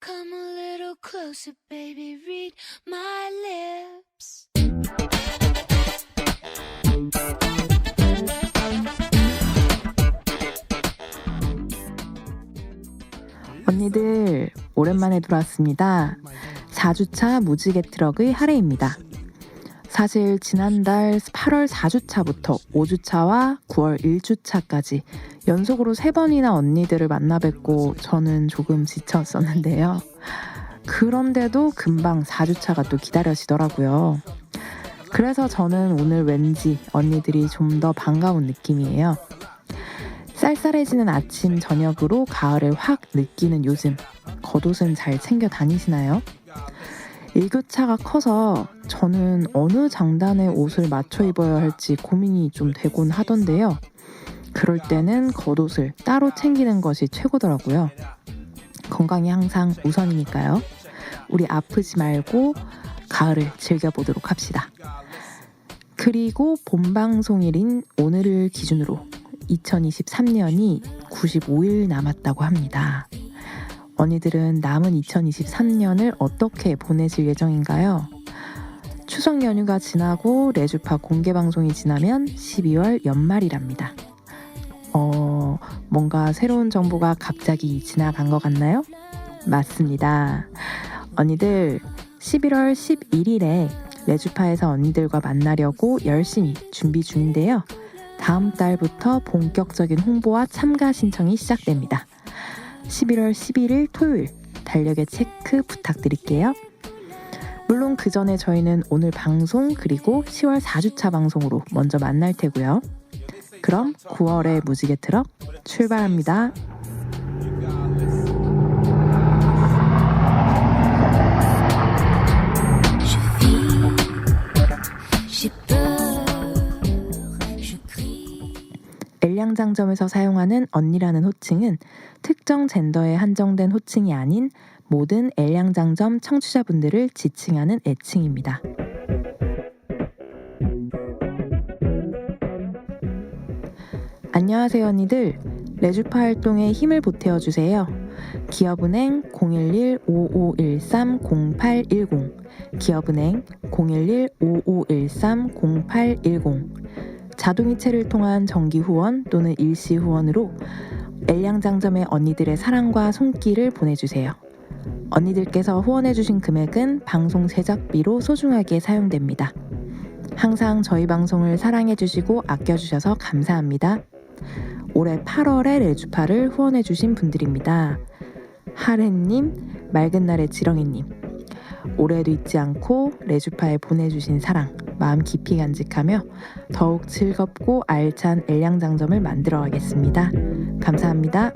Come a little closer, baby, read my lips. 언니들 오랜만에 돌아왔습니다. 4주차 무지개 트럭의 하레입니다. 사실 지난달 8월 4주차부터 5주차와 9월 1주차까지 연속으로 3번이나 언니들을 만나 뵙고 저는 조금 지쳤었는데요. 그런데도 금방 4주차가 또 기다려지더라고요. 그래서 저는 오늘 왠지 언니들이 좀 더 반가운 느낌이에요. 쌀쌀해지는 아침 저녁으로 가을을 확 느끼는 요즘, 겉옷은 잘 챙겨 다니시나요? 일교차가 커서 저는 어느 장단의 옷을 맞춰 입어야 할지 고민이 좀 되곤 하던데요. 그럴 때는 겉옷을 따로 챙기는 것이 최고더라고요. 건강이 항상 우선이니까요. 우리 아프지 말고 가을을 즐겨보도록 합시다. 그리고 본방송일인 오늘을 기준으로 2023년이 95일 남았다고 합니다. 언니들은 남은 2023년을 어떻게 보내실 예정인가요? 추석 연휴가 지나고 레주파 공개방송이 지나면 12월 연말이랍니다. 뭔가 새로운 정보가 갑자기 지나간 것 같나요? 맞습니다. 언니들 11월 11일에 레주파에서 언니들과 만나려고 열심히 준비 중인데요. 다음 달부터 본격적인 홍보와 참가 신청이 시작됩니다. 11월 11일 토요일 달력에 체크 부탁드릴게요. 물론 그 전에 저희는 오늘 방송 그리고 10월 4주차 방송으로 먼저 만날 테고요. 그럼 9월의 무지개 트럭 출발합니다. 엘량장점에서 사용하는 언니라는 호칭은 특정 젠더에 한정된 호칭이 아닌 모든 엘량장점 청취자분들을 지칭하는 애칭입니다. 안녕하세요 언니들. 레주파 활동에 힘을 보태어주세요. 기업은행 011-5513-0810 기업은행 011-5513-0810 자동이체를 통한 정기 후원 또는 일시 후원으로 엘량장점의 언니들의 사랑과 손길을 보내주세요. 언니들께서 후원해주신 금액은 방송 제작비로 소중하게 사용됩니다. 항상 저희 방송을 사랑해주시고 아껴주셔서 감사합니다. 올해 8월에 레주파를 후원해주신 분들입니다. 하렌님, 맑은날의 지렁이님, 올해도 잊지 않고 레주파에 보내주신 사랑 마음 깊이 간직하며 더욱 즐겁고 알찬 엘량장점을 만들어 가겠습니다. 감사합니다.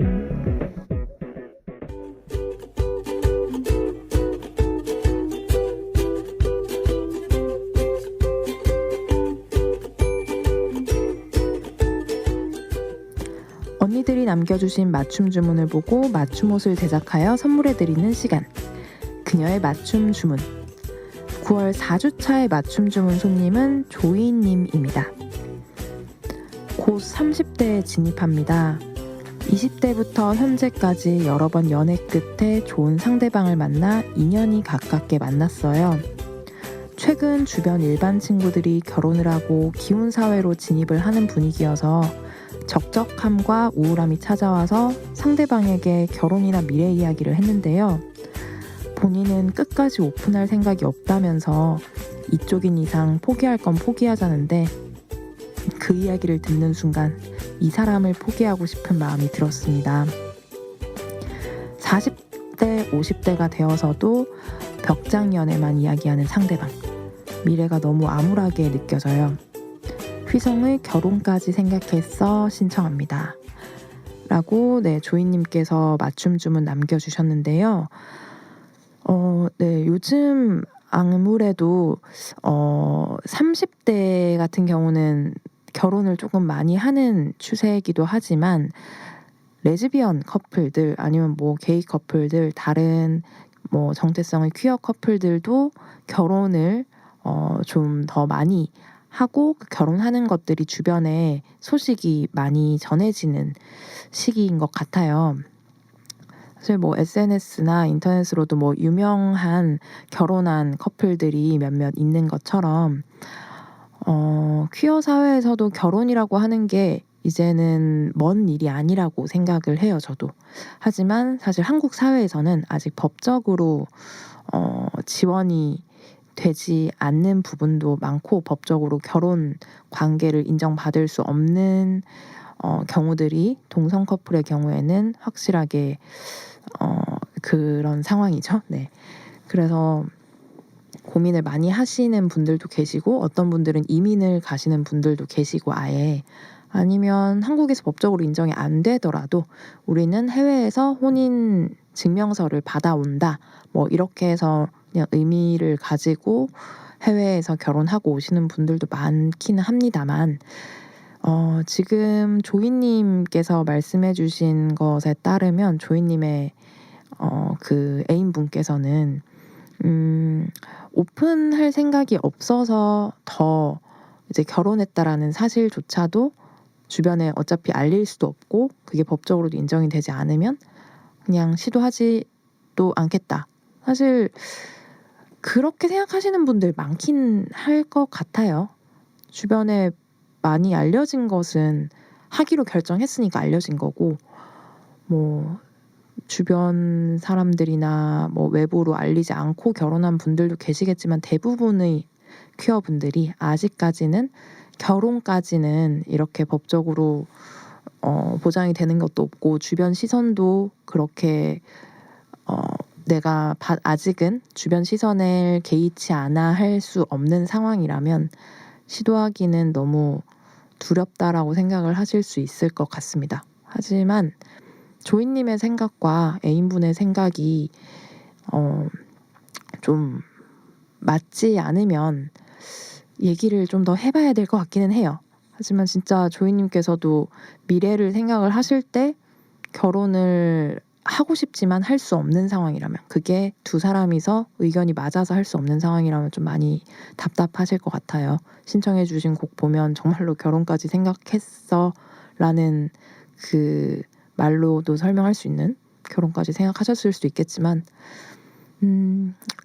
언니들이 남겨주신 맞춤 주문을 보고 맞춤 옷을 제작하여 선물해드리는 시간. 그녀의 맞춤 주문. 9월 4주차의 맞춤 주문 손님은 조이님입니다. 곧 30대에 진입합니다. 20대부터 현재까지 여러 번 연애 끝에 좋은 상대방을 만나 2년이 가깝게 만났어요. 최근 주변 일반 친구들이 결혼을 하고 기혼 사회로 진입을 하는 분위기여서 적적함과 우울함이 찾아와서 상대방에게 결혼이나 미래 이야기를 했는데요. 본인은 끝까지 오픈할 생각이 없다면서 이쪽인 이상 포기할 건 포기하자는데 그 이야기를 듣는 순간 이 사람을 포기하고 싶은 마음이 들었습니다. 40대, 50대가 되어서도 벽장연애만 이야기하는 상대방. 미래가 너무 암울하게 느껴져요. 휘성의 결혼까지 생각했어 신청합니다. 라고 조이님께서 맞춤 주문 남겨주셨는데요. 요즘 아무래도 30대 같은 경우는 결혼을 조금 많이 하는 추세이기도 하지만 레즈비언 커플들 아니면 게이 커플들 다른 정체성의 퀴어 커플들도 결혼을 좀 더 많이 하고 결혼하는 것들이 주변에 소식이 많이 전해지는 시기인 것 같아요. 사실 뭐 SNS나 인터넷으로도 뭐 유명한 결혼한 커플들이 몇몇 있는 것처럼 퀴어 사회에서도 결혼이라고 하는 게 이제는 먼 일이 아니라고 생각을 해요, 저도. 하지만 사실 한국 사회에서는 아직 법적으로 지원이 되지 않는 부분도 많고, 법적으로 결혼 관계를 인정받을 수 없는 경우들이 동성 커플의 경우에는 확실하게 그런 상황이죠. 네. 그래서 고민을 많이 하시는 분들도 계시고, 어떤 분들은 이민을 가시는 분들도 계시고, 아예 아니면 한국에서 법적으로 인정이 안 되더라도 우리는 해외에서 혼인 증명서를 받아온다, 뭐 이렇게 해서 그냥 의미를 가지고 해외에서 결혼하고 오시는 분들도 많기는 합니다만, 지금 조이님께서 말씀해 주신 것에 따르면 조이님의 그 애인분께서는 오픈할 생각이 없어서 더 이제 결혼했다라는 사실조차도 주변에 어차피 알릴 수도 없고, 그게 법적으로도 인정이 되지 않으면 그냥 시도하지도 않겠다. 사실 그렇게 생각하시는 분들 많긴 할 것 같아요. 주변에 많이 알려진 것은 하기로 결정했으니까 알려진 거고, 뭐 주변 사람들이나 뭐 외부로 알리지 않고 결혼한 분들도 계시겠지만, 대부분의 퀴어 분들이 아직까지는 결혼까지는 이렇게 법적으로 보장이 되는 것도 없고, 주변 시선도 그렇게 내가 아직은 주변 시선을 개의치 않아 할 수 없는 상황이라면 시도하기는 너무 두렵다라고 생각을 하실 수 있을 것 같습니다. 하지만 조이님의 생각과 애인분의 생각이 좀 맞지 않으면 얘기를 좀 더 해봐야 될 것 같기는 해요. 하지만 진짜 조이님께서도 미래를 생각을 하실 때 결혼을 하고 싶지만 할 수 없는 상황이라면, 그게 두 사람이서 의견이 맞아서 할 수 없는 상황이라면 좀 많이 답답하실 것 같아요. 신청해 주신 곡 보면 정말로 결혼까지 생각했어 라는 그 말로도 설명할 수 있는, 결혼까지 생각하셨을 수도 있겠지만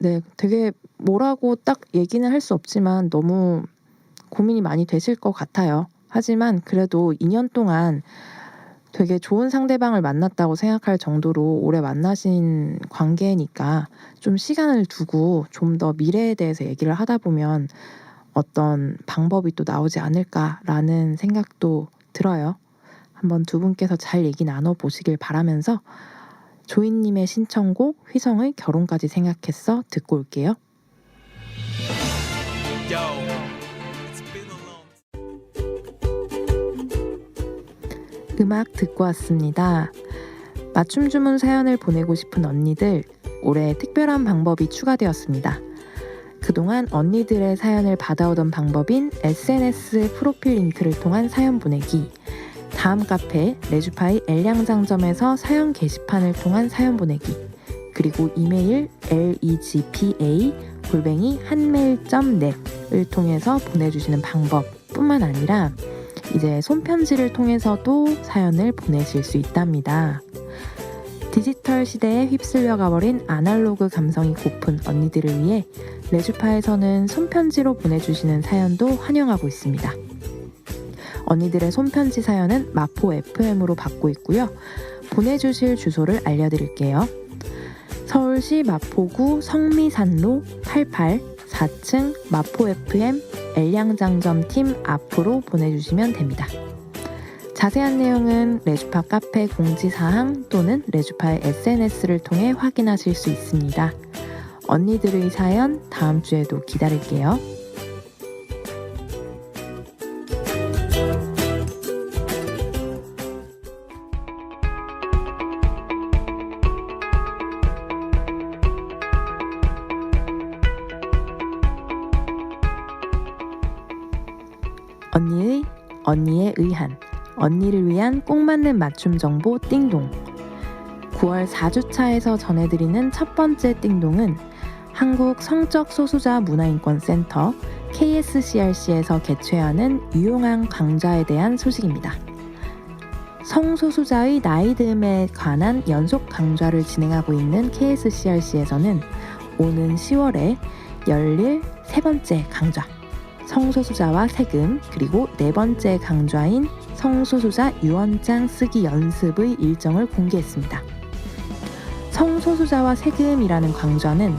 네, 되게 뭐라고 딱 얘기는 할 수 없지만 너무 고민이 많이 되실 것 같아요. 하지만 그래도 2년 동안 되게 좋은 상대방을 만났다고 생각할 정도로 오래 만나신 관계니까 좀 시간을 두고 좀 더 미래에 대해서 얘기를 하다 보면 어떤 방법이 또 나오지 않을까라는 생각도 들어요. 한번 두 분께서 잘 얘기 나눠보시길 바라면서 조이님의 신청곡 휘성의 결혼까지 생각했어 듣고 올게요. 음악 듣고 왔습니다. 맞춤 주문 사연을 보내고 싶은 언니들, 올해 특별한 방법이 추가되었습니다. 그동안 언니들의 사연을 받아오던 방법인 SNS 프로필 링크를 통한 사연 보내기, 다음 카페 레주파이 엘량장점에서 사연 게시판을 통한 사연 보내기, 그리고 이메일 legpa@한메일.net을 통해서 보내주시는 방법뿐만 아니라 이제 손편지를 통해서도 사연을 보내실 수 있답니다. 디지털 시대에 휩쓸려 가버린 아날로그 감성이 고픈 언니들을 위해 레주파에서는 손편지로 보내주시는 사연도 환영하고 있습니다. 언니들의 손편지 사연은 마포 FM으로 받고 있고요. 보내주실 주소를 알려드릴게요. 서울시 마포구 성미산로 88 4층 마포 FM 엘량장점팀 앞으로 보내주시면 됩니다. 자세한 내용은 레주파 카페 공지사항 또는 레주파의 SNS를 통해 확인하실 수 있습니다. 언니들의 사연 다음 주에도 기다릴게요. 언니에 의한, 언니를 위한 꼭 맞는 맞춤 정보 띵동. 9월 4주차에서 전해드리는 첫 번째 띵동은 한국 성적 소수자 문화인권센터 KSCRC에서 개최하는 유용한 강좌에 대한 소식입니다. 성소수자의 나이듦에 관한 연속 강좌를 진행하고 있는 KSCRC에서는 오는 10월에 열릴 세 번째 강좌 성소수자와 세금, 그리고 네 번째 강좌인 성소수자 유언장 쓰기 연습의 일정을 공개했습니다. 성소수자와 세금이라는 강좌는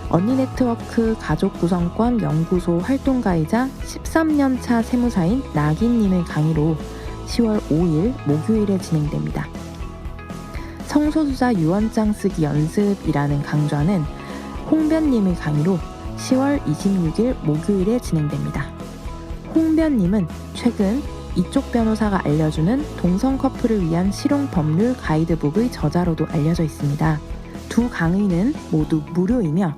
언니네트워크 가족구성권 연구소 활동가이자 13년차 세무사인 나기님의 강의로 10월 5일 목요일에 진행됩니다. 성소수자 유언장 쓰기 연습이라는 강좌는 홍변님의 강의로 10월 26일 목요일에 진행됩니다. 홍변님은 최근 이쪽 변호사가 알려주는 동성 커플을 위한 실용 법률 가이드북의 저자로도 알려져 있습니다. 두 강의는 모두 무료이며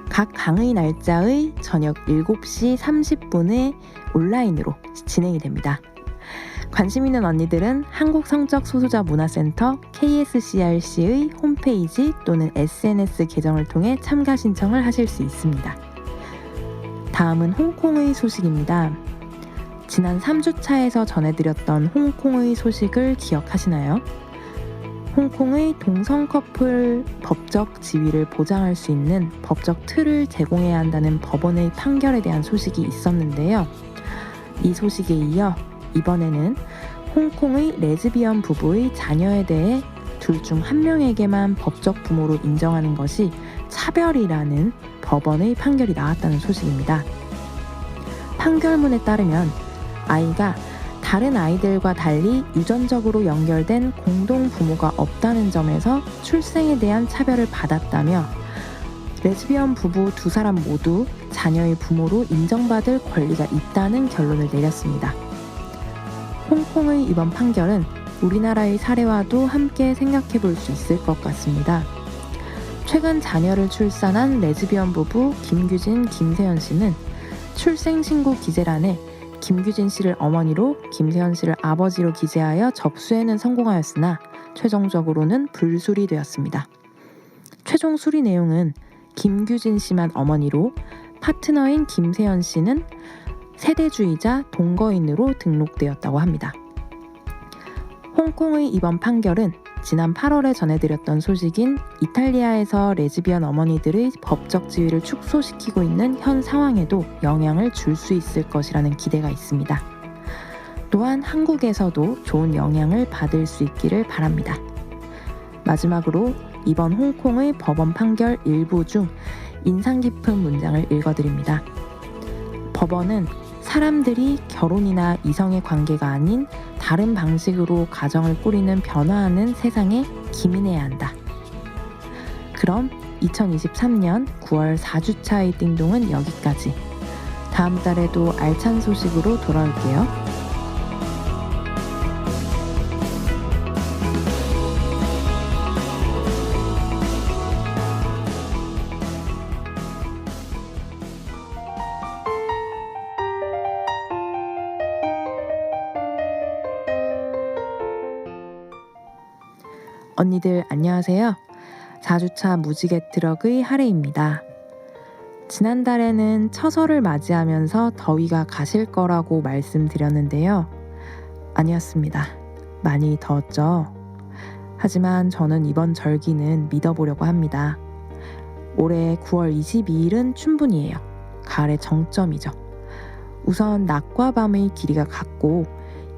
각 강의 날짜의 저녁 7시 30분에 온라인으로 진행이 됩니다. 관심 있는 언니들은 한국성적소수자문화센터 KSCRC의 홈페이지 또는 SNS 계정을 통해 참가 신청을 하실 수 있습니다. 다음은 홍콩의 소식입니다. 지난 3주차에서 전해드렸던 홍콩의 소식을 기억하시나요? 홍콩의 동성 커플 법적 지위를 보장할 수 있는 법적 틀을 제공해야 한다는 법원의 판결에 대한 소식이 있었는데요. 이 소식에 이어 이번에는 홍콩의 레즈비언 부부의 자녀에 대해 둘 중 한 명에게만 법적 부모로 인정하는 것이 차별이라는 법원의 판결이 나왔다는 소식입니다. 판결문에 따르면 아이가 다른 아이들과 달리 유전적으로 연결된 공동 부모가 없다는 점에서 출생에 대한 차별을 받았다며 레즈비언 부부 두 사람 모두 자녀의 부모로 인정받을 권리가 있다는 결론을 내렸습니다. 홍콩의 이번 판결은 우리나라의 사례와도 함께 생각해 볼 수 있을 것 같습니다. 최근 자녀를 출산한 레즈비언 부부 김규진, 김세연 씨는 출생신고 기재란에 김규진 씨를 어머니로 김세연 씨를 아버지로 기재하여 접수에는 성공하였으나 최종적으로는 불수리 되었습니다. 최종 수리 내용은 김규진 씨만 어머니로 파트너인 김세연 씨는 세대주의자 동거인으로 등록되었다고 합니다. 홍콩의 이번 판결은 지난 8월에 전해드렸던 소식인 이탈리아에서 레즈비언 어머니들의 법적 지위를 축소시키고 있는 현 상황에도 영향을 줄 수 있을 것이라는 기대가 있습니다. 또한 한국에서도 좋은 영향을 받을 수 있기를 바랍니다. 마지막으로 이번 홍콩의 법원 판결 일부 중 인상 깊은 문장을 읽어드립니다. 법원은 사람들이 결혼이나 이성의 관계가 아닌 다른 방식으로 가정을 꾸리는 변화하는 세상에 기민해야 한다. 그럼 2023년 9월 4주차의 띵동은 여기까지. 다음 달에도 알찬 소식으로 돌아올게요. 언니들 안녕하세요. 4주차 무지개 트럭의 하레입니다. 지난달에는 처서를 맞이하면서 더위가 가실 거라고 말씀드렸는데요. 아니었습니다. 많이 더웠죠. 하지만 저는 이번 절기는 믿어보려고 합니다. 올해 9월 22일은 춘분이에요. 가을의 정점이죠. 우선 낮과 밤의 길이가 같고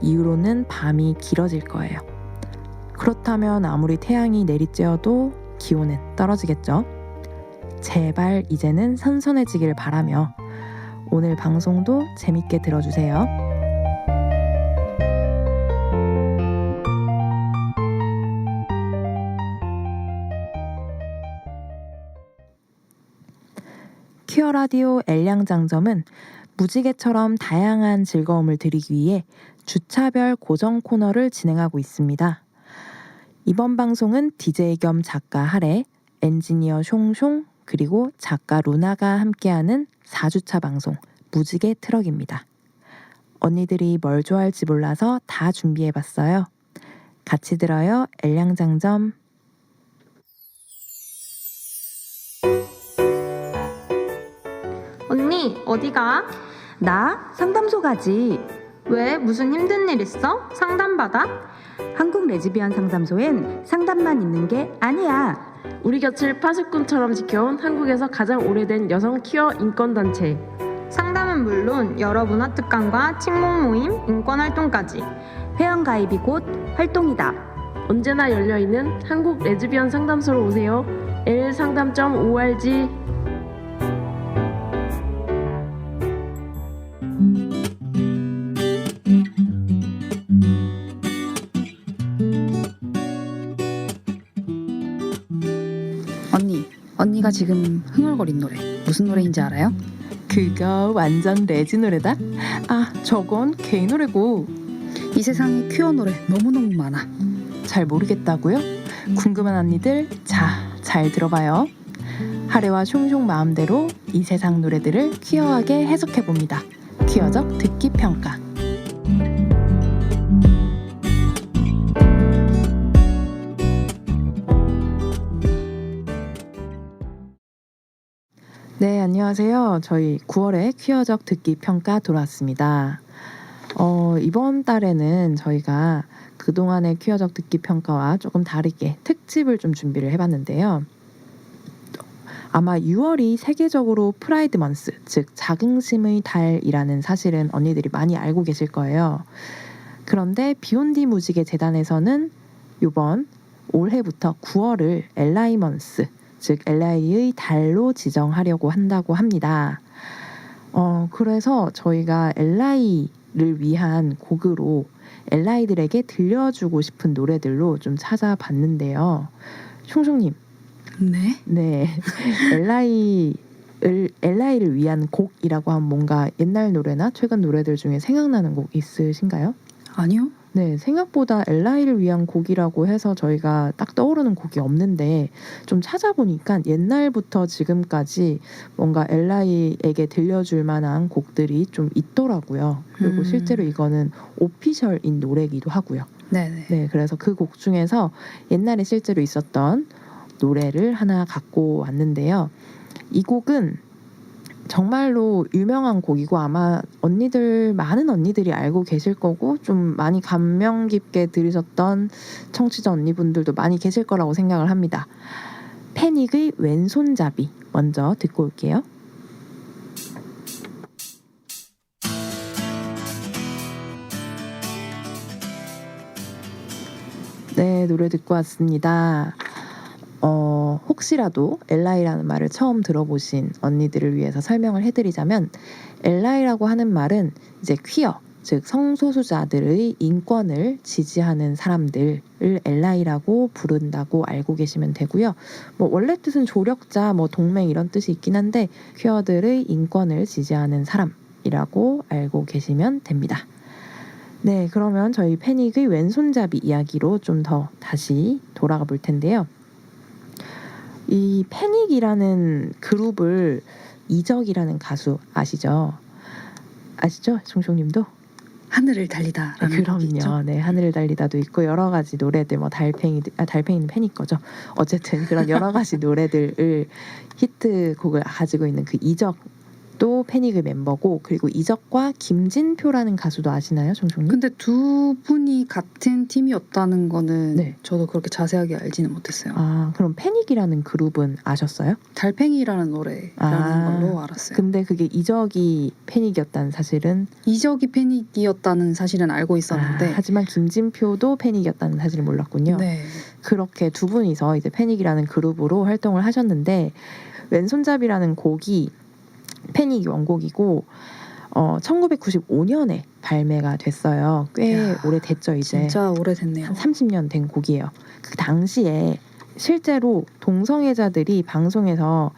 이후로는 밤이 길어질 거예요. 그렇다면 아무리 태양이 내리쬐어도 기온은 떨어지겠죠? 제발 이제는 선선해지길 바라며 오늘 방송도 재밌게 들어주세요. 큐어 라디오 엘량장점은 무지개처럼 다양한 즐거움을 드리기 위해 주차별 고정 코너를 진행하고 있습니다. 이번 방송은 DJ 겸 작가 하레, 엔지니어 숑숑, 그리고 작가 루나가 함께하는 4주차 방송 무지개 트럭입니다. 언니들이 뭘 좋아할지 몰라서 다 준비해봤어요. 같이 들어요. 엘량장점. 언니, 어디 가? 나 상담소 가지. 왜? 무슨 힘든 일 있어? 상담받아? 한국 레즈비언 상담소엔 상담만 있는 게 아니야. 우리 곁을 파수꾼처럼 지켜온 한국에서 가장 오래된 여성 퀴어 인권단체. 상담은 물론 여러 문화특강과 친목 모임, 인권활동까지. 회원가입이 곧 활동이다. 언제나 열려있는 한국 레즈비언 상담소로 오세요. l상담.org. 언니가 지금 흥얼거린 노래 무슨 노래인지 알아요? 그거 완전 레지 노래다. 아, 저건 게이 노래고. 이 세상에 퀴어 노래 너무너무 많아. 잘 모르겠다고요? 궁금한 언니들, 자, 잘 들어봐요. 하레와 숑숑 마음대로 이 세상 노래들을 퀴어하게 해석해봅니다. 퀴어적 듣기 평가. 네, 안녕하세요. 저희 9월에 퀴어적 듣기 평가 돌아왔습니다. 이번 달에는 저희가 그동안의 퀴어적 듣기 평가와 조금 다르게 특집을 좀 준비를 해봤는데요. 아마 6월이 세계적으로 프라이드 먼스, 즉 자긍심의 달이라는 사실은 언니들이 많이 알고 계실 거예요. 그런데 비욘디 무지개 재단에서는 이번 올해부터 9월을 엘라이 먼스, 즉 LA의 달로 지정하려고 한다고 합니다. 그래서 저희가 LA를 위한 곡으로 LA들에게 들려주고 싶은 노래들로 좀 찾아봤는데요. 숑숑님. 네. LA를 위한 곡이라고 하면 뭔가 옛날 노래나 최근 노래들 중에 생각나는 곡 있으신가요? 아니요. 네, 생각보다 LA를 위한 곡이라고 해서 저희가 딱 떠오르는 곡이 없는데 좀 찾아보니까 옛날부터 지금까지 뭔가 LA에게 들려줄 만한 곡들이 좀 있더라고요. 그리고 실제로 이거는 오피셜인 노래이기도 하고요. 네네. 네, 그래서 그 곡 중에서 옛날에 실제로 있었던 노래를 하나 갖고 왔는데요. 이 곡은 정말로 유명한 곡이고 아마 많은 언니들이 알고 계실 거고 좀 많이 감명 깊게 들으셨던 청취자 언니분들도 많이 계실 거라고 생각을 합니다. 패닉의 왼손잡이 먼저 듣고 올게요. 네, 노래 듣고 왔습니다. 혹시라도 LI라는 말을 처음 들어보신 언니들을 위해서 설명을 해드리자면 LI라고 하는 말은 이제 퀴어, 즉 성소수자들의 인권을 지지하는 사람들을 LI라고 부른다고 알고 계시면 되고요. 뭐 원래 뜻은 조력자, 뭐 동맹 이런 뜻이 있긴 한데 퀴어들의 인권을 지지하는 사람이라고 알고 계시면 됩니다. 네, 그러면 저희 패닉의 왼손잡이 이야기로 좀 더 다시 돌아가 볼 텐데요. 이 패닉이라는 그룹을 이적이라는 가수 아시죠? 숑숑님도? 하늘을 달리다라는 곡이 있죠. 그럼요. 네, 하늘을 달리다도 있고 여러 가지 노래들, 뭐 달팽이는 패닉 거죠. 어쨌든 그런 여러 가지 노래들을 히트곡을 가지고 있는 그 이적도 패닉의 멤버고, 그리고 이적과 김진표라는 가수도 아시나요, 숑숑님? 근데 두 분이 같은 팀이었다는 거는 네. 저도 그렇게 자세하게 알지는 못했어요. 아, 그럼 패닉이라는 그룹은 아셨어요? 달팽이라는 노래라는 걸로 알았어요. 근데 그게 이적이 패닉이었다는 사실은 이적이 패닉이었다는 사실은 알고 있었는데 하지만 김진표도 패닉이었다는 사실을 몰랐군요. 네. 그렇게 두 분이서 이제 패닉이라는 그룹으로 활동을 하셨는데 왼손잡이라는 곡이 패닉이 원곡이고 1995년에 발매가 됐어요. 꽤 오래됐죠, 이제. 진짜 오래됐네요. 한 30년 된 곡이에요. 그 당시에 실제로 동성애자들이 방송에서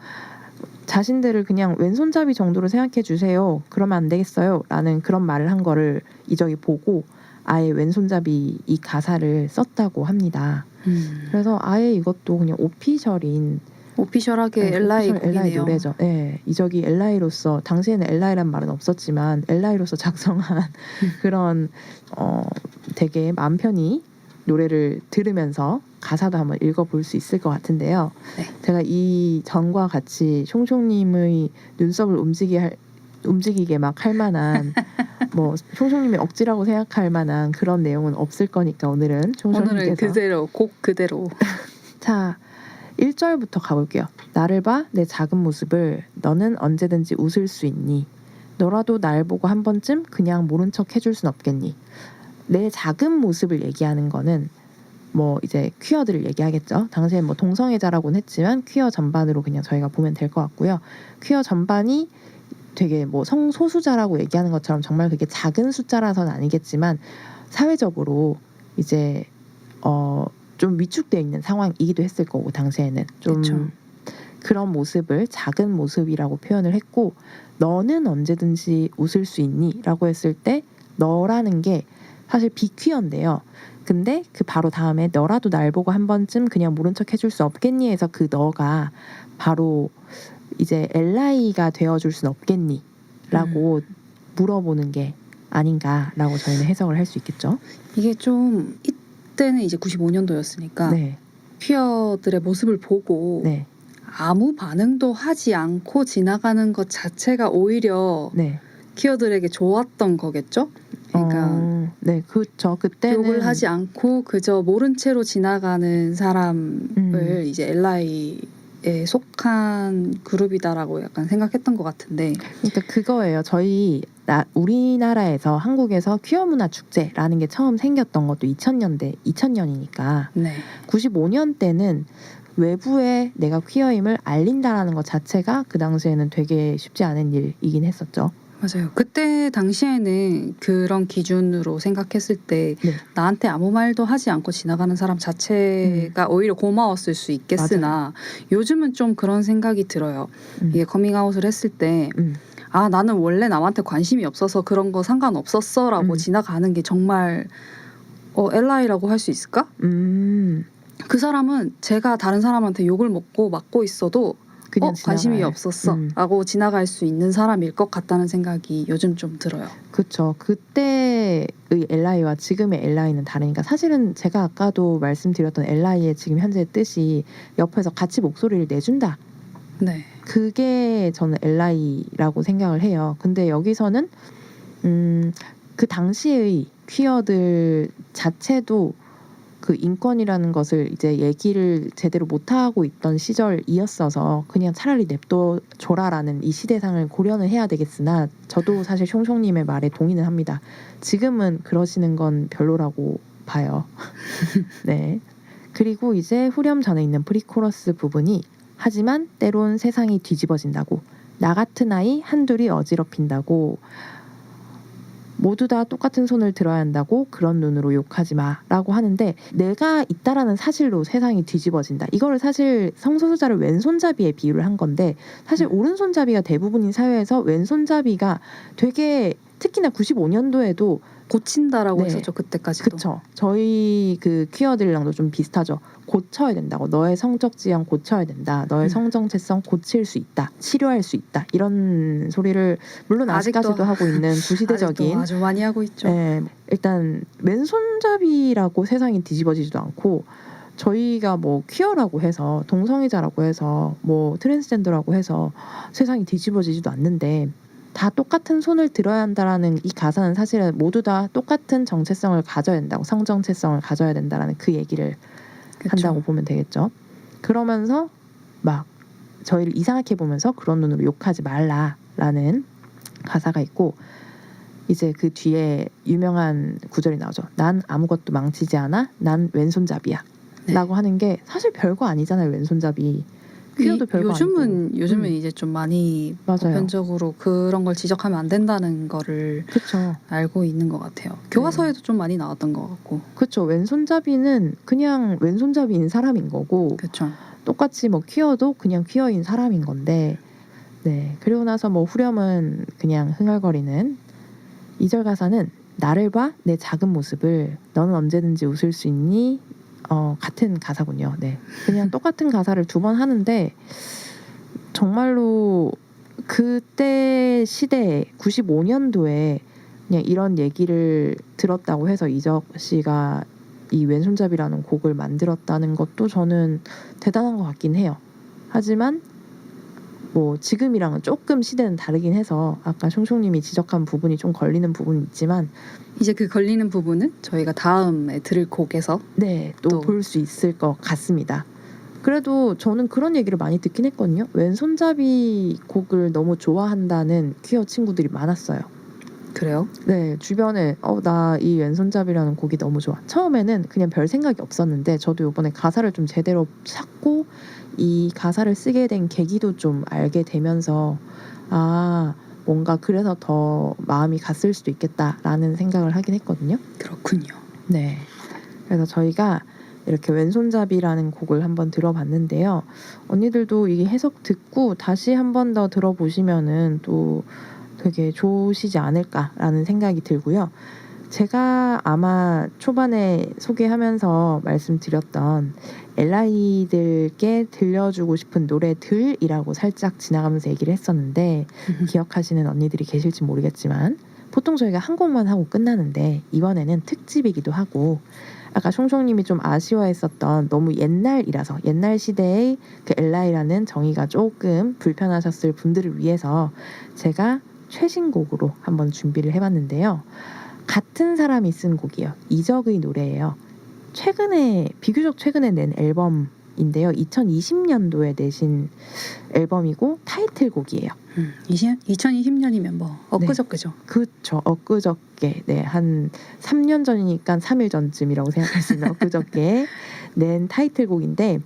자신들을 그냥 왼손잡이 정도로 생각해 주세요. 그러면 안 되겠어요. 라는 그런 말을 한 거를 이적이 보고 아예 왼손잡이 이 가사를 썼다고 합니다. 그래서 아예 이것도 그냥 오피셜하게 LI LI 곡이네요. 노래죠. 네, 이적이 LI로서 당시에는 LI란 말은 없었지만 LI로서 작성한 그런 되게 마음 편히 노래를 들으면서 가사도 한번 읽어볼 수 있을 것 같은데요. 네. 제가 이 전과 같이 숑숑님의 눈썹을 움직이게 움직이게 막 할 만한 뭐 총총님이 억지라고 생각할 만한 그런 내용은 없을 거니까 오늘은 총총님께서 오늘은 그대로 곡 그대로. 자 1절부터 가볼게요. 나를 봐 내 작은 모습을 너는 언제든지 웃을 수 있니? 너라도 날 보고 한 번쯤 그냥 모른 척 해줄 순 없겠니? 내 작은 모습을 얘기하는 거는 뭐 이제 퀴어들을 얘기하겠죠. 당시엔 뭐 동성애자라고는 했지만 퀴어 전반으로 그냥 저희가 보면 될 것 같고요. 퀴어 전반이 되게 뭐 성소수자라고 얘기하는 것처럼 정말 그게 작은 숫자라서는 아니겠지만 사회적으로 이제 좀 위축되어 있는 상황이기도 했을 거고 당시에는 좀 그쵸. 그런 모습을 작은 모습이라고 표현을 했고 너는 언제든지 웃을 수 있니? 라고 했을 때 너라는 게 사실 비퀴어인데요. 근데 그 바로 다음에 너라도 날 보고 한 번쯤 그냥 모른 척 해줄 수 없겠니? 해서 그 너가 바로 이제 엘라이가 되어줄 순 없겠니? 라고 물어보는 게 아닌가라고 저희는 해석을 할 수 있겠죠. 이게 좀 이때는 이제 95년도였으니까 네, 퀴어들의 모습을 보고 네, 아무 반응도 하지 않고 지나가는 것 자체가 오히려 네. 퀴어들에게 좋았던 거겠죠? 그러니까 네, 그렇죠. 그때는 욕을 하지 않고 그저 모른 채로 지나가는 사람을 이제 엘라이에 속한 그룹이다라고 약간 생각했던 것 같은데. 그러니까 그거예요. 우리나라에서 한국에서 퀴어 문화 축제라는 게 처음 생겼던 것도 2000년이니까 네. 95년 때는 외부에 내가 퀴어임을 알린다라는 것 자체가 그 당시에는 되게 쉽지 않은 일이긴 했었죠. 맞아요. 그때 당시에는 그런 기준으로 생각했을 때 네. 나한테 아무 말도 하지 않고 지나가는 사람 자체가 오히려 고마웠을 수 있겠으나 요즘은 좀 그런 생각이 들어요. 이게 커밍아웃을 했을 때 아, 나는 원래 남한테 관심이 없어서 그런 거 상관없었어 라고 지나가는 게 정말 엘라이라고 할 수 있을까? 그 사람은 제가 다른 사람한테 욕을 먹고 맞고 있어도 그냥 관심이 지나가요. 없었어 라고 지나갈 수 있는 사람일 것 같다는 생각이 요즘 좀 들어요. 그렇죠. 그때의 엘라이와 지금의 엘라이는 다르니까 사실은 제가 아까도 말씀드렸던 엘라이의 지금 현재의 뜻이 옆에서 같이 목소리를 내준다. 네. 그게 저는 엘라이라고 생각을 해요. 근데 여기서는 그 당시의 퀴어들 자체도 그 인권이라는 것을 이제 얘기를 제대로 못하고 있던 시절이었어서 그냥 차라리 냅둬줘라라는 이 시대상을 고려는 해야 되겠으나 저도 사실 총총님의 말에 동의는 합니다. 지금은 그러시는 건 별로라고 봐요. 네. 그리고 이제 후렴 전에 있는 프리코러스 부분이 하지만 때론 세상이 뒤집어진다고 나 같은 아이 한둘이 어지럽힌다고 모두 다 똑같은 손을 들어야 한다고 그런 눈으로 욕하지 마라고 하는데 내가 있다라는 사실로 세상이 뒤집어진다. 이거를 사실 성소수자를 왼손잡이에 비유를 한 건데 사실 오른손잡이가 대부분인 사회에서 왼손잡이가 되게 특히나 95년도에도 고친다라고 네. 했었죠. 그때까지도. 그쵸. 저희 그 퀴어들이랑도 좀 비슷하죠. 고쳐야 된다고. 너의 성적 지향 고쳐야 된다. 너의 성정체성 고칠 수 있다. 치료할 수 있다. 이런 소리를 물론 아직까지도 하고 있는 구시대적인 아주 많이 하고 있죠. 네, 일단 왼손잡이라고 세상이 뒤집어지지도 않고 저희가 뭐 퀴어라고 해서 동성애자라고 해서 뭐 트랜스젠더라고 해서 세상이 뒤집어지지도 않는데 다 똑같은 손을 들어야 한다라는 이 가사는 사실은 모두 다 똑같은 정체성을 가져야 된다고 성정체성을 가져야 된다라는 그 얘기를 그쵸. 한다고 보면 되겠죠. 그러면서 막 저희를 이상하게 보면서 그런 눈으로 욕하지 말라라는 가사가 있고 이제 그 뒤에 유명한 구절이 나오죠. 난 아무것도 망치지 않아. 난 왼손잡이야. 네. 라고 하는 게 사실 별거 아니잖아요. 왼손잡이. 퀴어도 별거 아니고. 요즘은 이제 좀 많이 맞아요. 보편적으로 그런 걸 지적하면 안 된다는 거를 그렇죠. 알고 있는 것 같아요. 교과서에도 좀 많이 나왔던 것 같고. 그렇죠. 왼손잡이는 그냥 왼손잡이인 사람인 거고 그렇죠. 똑같이 뭐 퀴어도 그냥 퀴어인 사람인 건데 네. 그리고 나서 뭐 후렴은 그냥 흥얼거리는 2절 가사는 나를 봐 내 작은 모습을 너는 언제든지 웃을 수 있니? 같은 가사군요. 네. 그냥 똑같은 가사를 두 번 하는데 정말로 그때 시대에 95년도에 그냥 이런 얘기를 들었다고 해서 이적 씨가 이 왼손잡이라는 곡을 만들었다는 것도 저는 대단한 것 같긴 해요. 하지만 뭐 지금이랑은 조금 시대는 다르긴 해서 아까 숑숑님이 지적한 부분이 좀 걸리는 부분이 있지만 이제 그 걸리는 부분은 저희가 다음에 들을 곡에서 네, 또 볼 수 있을 것 같습니다. 그래도 저는 그런 얘기를 많이 듣긴 했거든요. 왼손잡이 곡을 너무 좋아한다는 퀴어 친구들이 많았어요. 그래요? 네, 주변에 나 이 왼손잡이라는 곡이 너무 좋아. 처음에는 그냥 별 생각이 없었는데 저도 이번에 가사를 좀 제대로 찾고 이 가사를 쓰게 된 계기도 좀 알게 되면서 뭔가 그래서 더 마음이 갔을 수도 있겠다라는 생각을 하긴 했거든요. 그렇군요. 네, 그래서 저희가 이렇게 왼손잡이라는 곡을 한번 들어봤는데요. 언니들도 이 해석 듣고 다시 한 번 더 들어보시면은 또 되게 좋으시지 않을까라는 생각이 들고요. 제가 아마 초반에 소개하면서 말씀드렸던 엘라이들께 들려주고 싶은 노래들이라고 살짝 지나가면서 얘기를 했었는데 기억하시는 언니들이 계실지 모르겠지만 보통 저희가 한 곡만 하고 끝나는데 이번에는 특집이기도 하고 아까 숑숑님이 좀 아쉬워했었던 너무 옛날이라서 옛날 시대의 그 엘라이라는 정의가 조금 불편하셨을 분들을 위해서 제가 최신곡으로 한번 준비를 해봤는데요. 같은 사람이 쓴 곡이에요. 이적의 노래예요. 비교적 최근에 낸 앨범인데요. 2020년도에 내신 앨범이고 타이틀곡이에요. 2020년이면 뭐 엊그저께죠. 네. 그렇죠. 엊그저께 한 3년 전이니까 3일 전쯤이라고 생각할 수 있는 엊그저께 낸 타이틀곡인데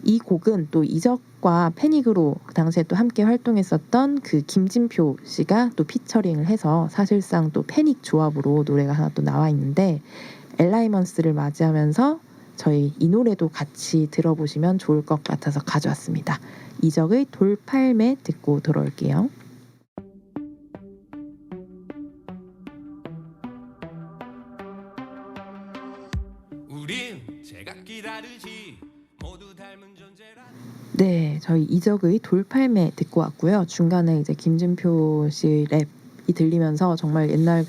이 곡은 또 이적과 패닉으로 그 당시에 또 함께 활동했었던 그 김진표 씨가 또 피처링을 해서 사실상 또 패닉 조합으로 노래가 하나 또 나와 있는데 엘라이먼스를 맞이하면서 저희 이 노래도 같이 들어보시면 좋을 것 같아서 가져왔습니다. 이적의 돌팔매 듣고 돌아올게요. 우린 제각기 다르지 모두 닮은 존재라. 네, 저희 이적의 돌팔매 듣고 왔고요. 중간에 이제 김진표 씨 랩이 들리면서 정말 옛날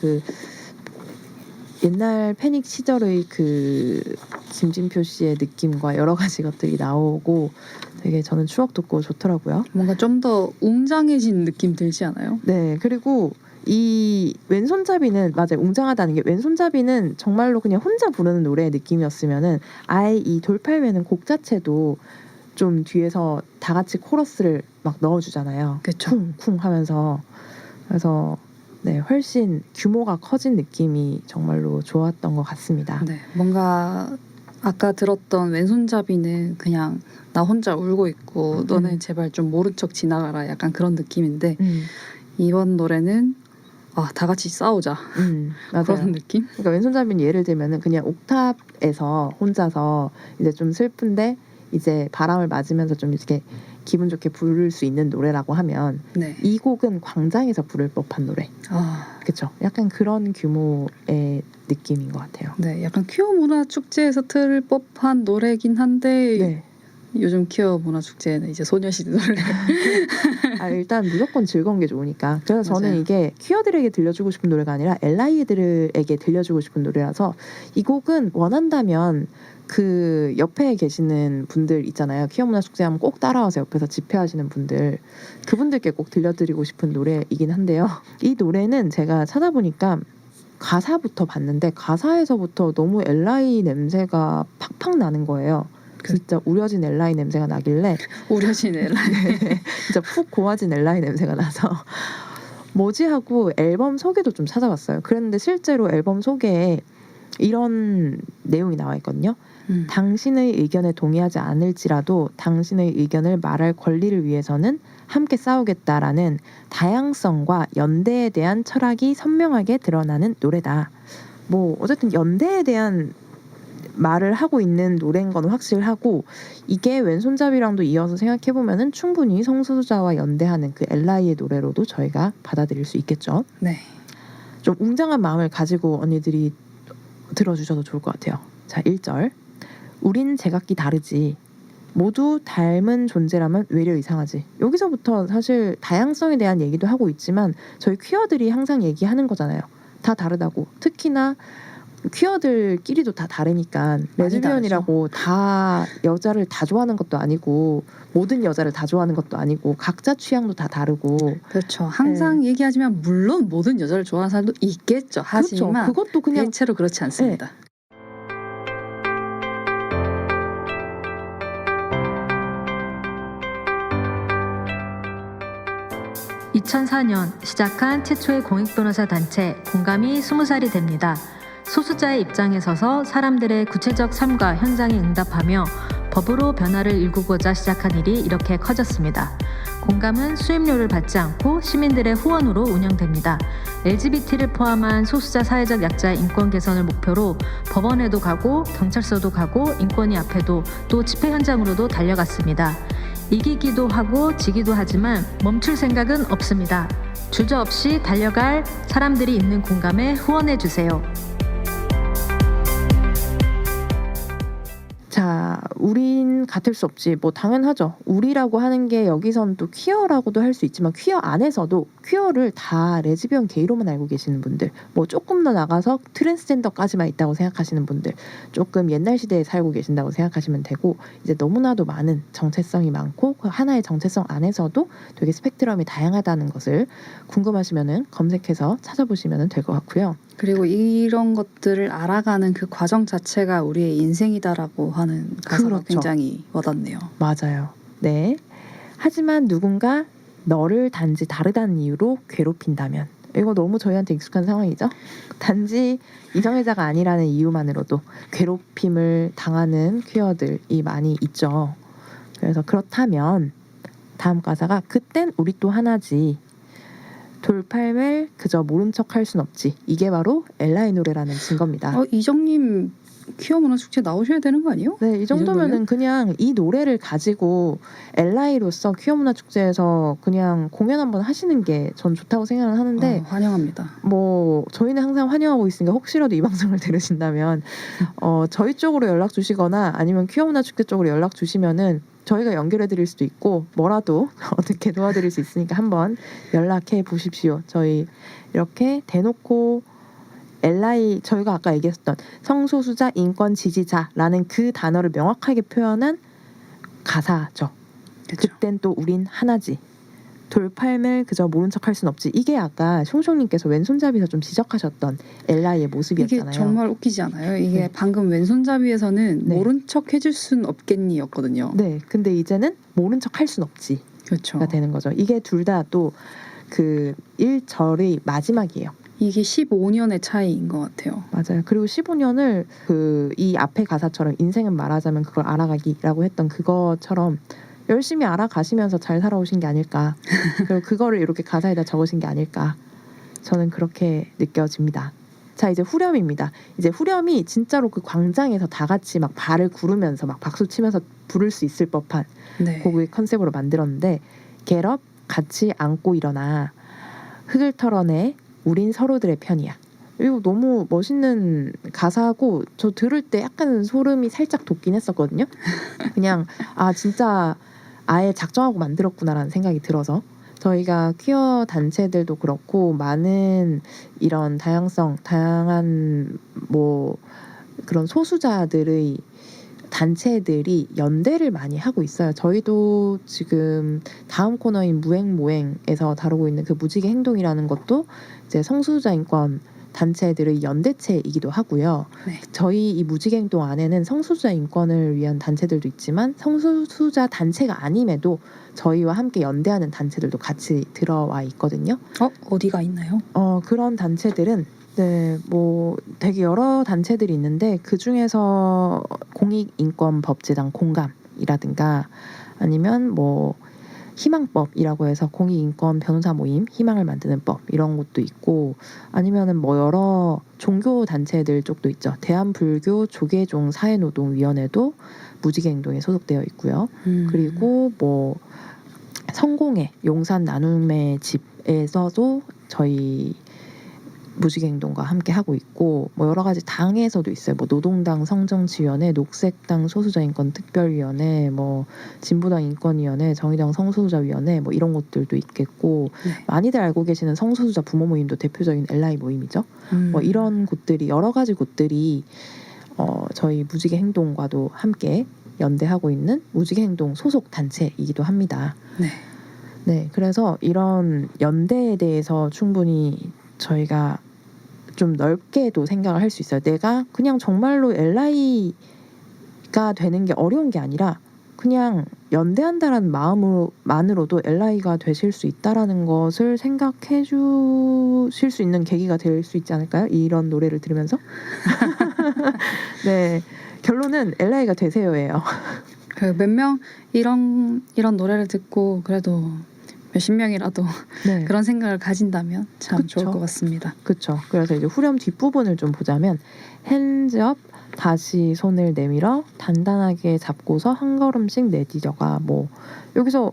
패닉 시절의 그 김진표 씨의 느낌과 여러 가지 것들이 나오고 되게 저는 추억 돋고 좋더라고요. 뭔가 좀 더 웅장해진 느낌 들지 않아요? 네, 그리고 이 왼손잡이는 맞아요. 웅장하다는 게 왼손잡이는 정말로 그냥 혼자 부르는 노래의 느낌이었으면은 아예 이 돌팔매는 곡 자체도 좀 뒤에서 다 같이 코러스를 막 넣어주잖아요. 그쵸. 쿵쿵 하면서 그래서 네, 훨씬 규모가 커진 느낌이 정말로 좋았던 것 같습니다. 네, 뭔가 아까 들었던 왼손잡이는 그냥 나 혼자 울고 있고 너네 제발 좀 모른 척 지나가라 약간 그런 느낌인데 이번 노래는 다 같이 싸우자 맞아요. 그런 느낌? 그러니까 왼손잡이는 예를 들면은 그냥 옥탑에서 혼자서 이제 좀 슬픈데 이제 바람을 맞으면서 좀 이렇게 기분 좋게 부를 수 있는 노래라고 하면 네. 이 곡은 광장에서 부를 법한 노래. 그렇죠. 약간 그런 규모의 느낌인 것 같아요. 네, 약간 퀴어 문화 축제에서 틀 법한 노래긴 한데 네. 요즘 퀴어 문화 축제는 이제 소녀시대 노래. 일단 무조건 즐거운 게 좋으니까. 그래서 저는 맞아요. 이게 퀴어들에게 들려주고 싶은 노래가 아니라 엘라이들에게 들려주고 싶은 노래라서 이 곡은 원한다면 그 옆에 계시는 분들 있잖아요. 퀴어 문화 축제 하면 꼭 따라와서 옆에서 집회하시는 분들 그분들께 꼭 들려드리고 싶은 노래이긴 한데요. 이 노래는 제가 찾아보니까 가사부터 봤는데 가사에서부터 너무 엘라이 냄새가 팍팍 나는 거예요. 진짜 우려진 엘라이 냄새가 나길래 우려진 엘라이 진짜 푹 고와진 엘라이 냄새가 나서 뭐지 하고 앨범 소개도 좀 찾아봤어요. 그랬는데 실제로 앨범 소개에 이런 내용이 나와 있거든요. 당신의 의견에 동의하지 않을지라도 당신의 의견을 말할 권리를 위해서는 함께 싸우겠다라는 다양성과 연대에 대한 철학이 선명하게 드러나는 노래다. 뭐 어쨌든 연대에 대한 말을 하고 있는 노래인 건 확실하고 이게 왼손잡이랑도 이어서 생각해보면은 충분히 성소수자와 연대하는 그 엘라이의 노래로도 저희가 받아들일 수 있겠죠. 네. 좀 웅장한 마음을 가지고 언니들이 들어주셔도 좋을 것 같아요. 자, 1절. 우린 제각기 다르지. 모두 닮은 존재라면 외려 이상하지. 여기서부터 사실 다양성에 대한 얘기도 하고 있지만 저희 퀴어들이 항상 얘기하는 거잖아요. 다 다르다고. 특히나 퀴어들끼리도 다 다르니까 레즈비언이라고 다 여자를 다 좋아하는 것도 아니고 모든 여자를 다 좋아하는 것도 아니고 각자 취향도 다 다르고 그렇죠. 항상 얘기하지만 물론 모든 여자를 좋아하는 사람도 있겠죠. 하지만 그렇죠. 그것도 그냥 대체로 그렇지 않습니다. 2004년 시작한 최초의 공익변호사 단체 공감이 20살이 됩니다. 소수자의 입장에 서서 사람들의 구체적 삶과 현장에 응답하며 법으로 변화를 일구고자 시작한 일이 이렇게 커졌습니다. 공감은 수임료를 받지 않고 시민들의 후원으로 운영됩니다. LGBT를 포함한 소수자 사회적 약자의 인권 개선을 목표로 법원에도 가고 경찰서도 가고 인권위 앞에도 또 집회 현장으로도 달려갔습니다. 이기기도 하고 지기도 하지만 멈출 생각은 없습니다. 주저없이 달려갈 사람들이 있는 공감에 후원해주세요. 자, 우린 같을 수 없지. 뭐 당연하죠. 우리라고 하는 게 여기선 또 퀴어라고도 할 수 있지만 퀴어 안에서도 퀴어를 다 레즈비언 게이로만 알고 계시는 분들, 뭐 조금 더 나가서 트랜스젠더까지만 있다고 생각하시는 분들, 조금 옛날 시대에 살고 계신다고 생각하시면 되고, 이제 너무나도 많은 정체성이 많고 그 하나의 정체성 안에서도 되게 스펙트럼이 다양하다는 것을 궁금하시면은 검색해서 찾아보시면 될 것 같고요. 그리고 이런 것들을 알아가는 그 과정 자체가 우리의 인생이다라고 하는 가사가 그렇죠. 굉장히 와닿네요. 맞아요. 네. 하지만 누군가 너를 단지 다르다는 이유로 괴롭힌다면, 이거 너무 저희한테 익숙한 상황이죠. 단지 이성애자가 아니라는 이유만으로도 괴롭힘을 당하는 퀴어들이 많이 있죠. 그래서 그렇다면 다음 가사가 그땐 우리 또 하나지. 돌팔멜 그저 모른 척 할 순 없지. 이게 바로 엘라의 노래라는 증거입니다. 이정님 퀴어 문화 축제 나오셔야 되는 거 아니에요? 네, 이 정도면은 그냥 이 노래를 가지고 LI로서 퀴어 문화 축제에서 그냥 공연 한번 하시는 게 전 좋다고 생각을 하는데 환영합니다. 뭐 저희는 항상 환영하고 있으니까 혹시라도 이 방송을 들으신다면 저희 쪽으로 연락 주시거나 아니면 퀴어 문화 축제 쪽으로 연락 주시면은 저희가 연결해 드릴 수도 있고 뭐라도 어떻게 도와드릴 수 있으니까 한번 연락해 보십시오. 저희 이렇게 대놓고 LI, 저희가 아까 얘기했었던 성소수자 인권 지지자라는 그 단어를 명확하게 표현한 가사죠. 그쵸. 그땐 또 우린 하나지. 돌팔멜 그저 모른 척 할 순 없지. 이게 아까 숑숑님께서 왼손잡이에서 좀 지적하셨던 엘라이의 모습이었잖아요. 이게 정말 웃기지 않아요? 이게 네. 방금 왼손잡이에서는 네. 모른 척 해줄 순 없겠니였거든요. 네, 근데 이제는 모른 척 할 순 없지가 그렇죠. 되는 거죠. 이게 둘 다 또 그 1절의 마지막이에요. 이게 15년의 차이인 것 같아요. 맞아요. 그리고 15년을 그 이 앞에 가사처럼 인생은 말하자면 그걸 알아가기라고 했던 그거처럼 열심히 알아가시면서 잘 살아오신 게 아닐까. 그리고 그거를 이렇게 가사에다 적으신 게 아닐까. 저는 그렇게 느껴집니다. 자, 이제 후렴입니다. 이제 후렴이 진짜로 그 광장에서 다 같이 막 발을 구르면서 막 박수 치면서 부를 수 있을 법한 네. 곡의 컨셉으로 만들었는데, Get up, 같이 안고 일어나. 흙을 털어내, 우린 서로들의 편이야. 이거 너무 멋있는 가사고 저 들을 때 약간 소름이 살짝 돋긴 했었거든요. 그냥 진짜 아예 작정하고 만들었구나라는 생각이 들어서, 저희가 퀴어 단체들도 그렇고 많은 이런 다양한 뭐 그런 소수자들의 단체들이 연대를 많이 하고 있어요. 저희도 지금 다음 코너인 무행모행에서 다루고 있는 그 무지개 행동이라는 것도 이제 성소수자 인권 단체들의 연대체이기도 하고요. 네. 저희 이 무지개 행동 안에는 성소수자 인권을 위한 단체들도 있지만 성소수자 단체가 아님에도 저희와 함께 연대하는 단체들도 같이 들어와 있거든요. 어디가 있나요? 그런 단체들은 뭐 되게 여러 단체들이 있는데 그 중에서 공익인권법제당 공감이라든가 아니면 뭐 희망법이라고 해서 공익인권 변호사 모임 희망을 만드는 법 이런 것도 있고, 아니면은 뭐 여러 종교 단체들 쪽도 있죠. 대한불교 조계종 사회노동위원회도 무지개행동에 소속되어 있고요. 그리고 뭐 성공회 용산 나눔의 집에서도 저희 무지개행동과 함께 하고 있고 뭐 여러 가지 당에서도 있어요. 뭐 노동당 성정지원회, 녹색당 소수자인권특별위원회, 뭐 진보당 인권위원회, 정의당 성소수자위원회 뭐 이런 것들도 있겠고 네. 많이들 알고 계시는 성소수자 부모 모임도 대표적인 LI 모임이죠. 뭐 이런 곳들이 여러 가지 곳들이 저희 무지개행동과도 함께 연대하고 있는 무지개행동 소속 단체이기도 합니다. 네. 네, 그래서 이런 연대에 대해서 충분히 저희가 좀 넓게도 생각을 할 수 있어요. 내가 그냥 정말로 LI가 되는 게 어려운 게 아니라 그냥 연대한다라는 마음으로만으로도 LI가 되실 수 있다라는 것을 생각해 주실 수 있는 계기가 될 수 있지 않을까요? 이런 노래를 들으면서. 네, 결론은 LI가 되세요예요. 그 몇 명 이런 노래를 듣고 그래도 몇십 명이라도 네. 그런 생각을 가진다면 참 그쵸. 좋을 것 같습니다. 그렇죠. 그래서 이제 후렴 뒷부분을 좀 보자면 hands up 다시 손을 내밀어 단단하게 잡고서 한 걸음씩 내디뎌가 뭐 여기서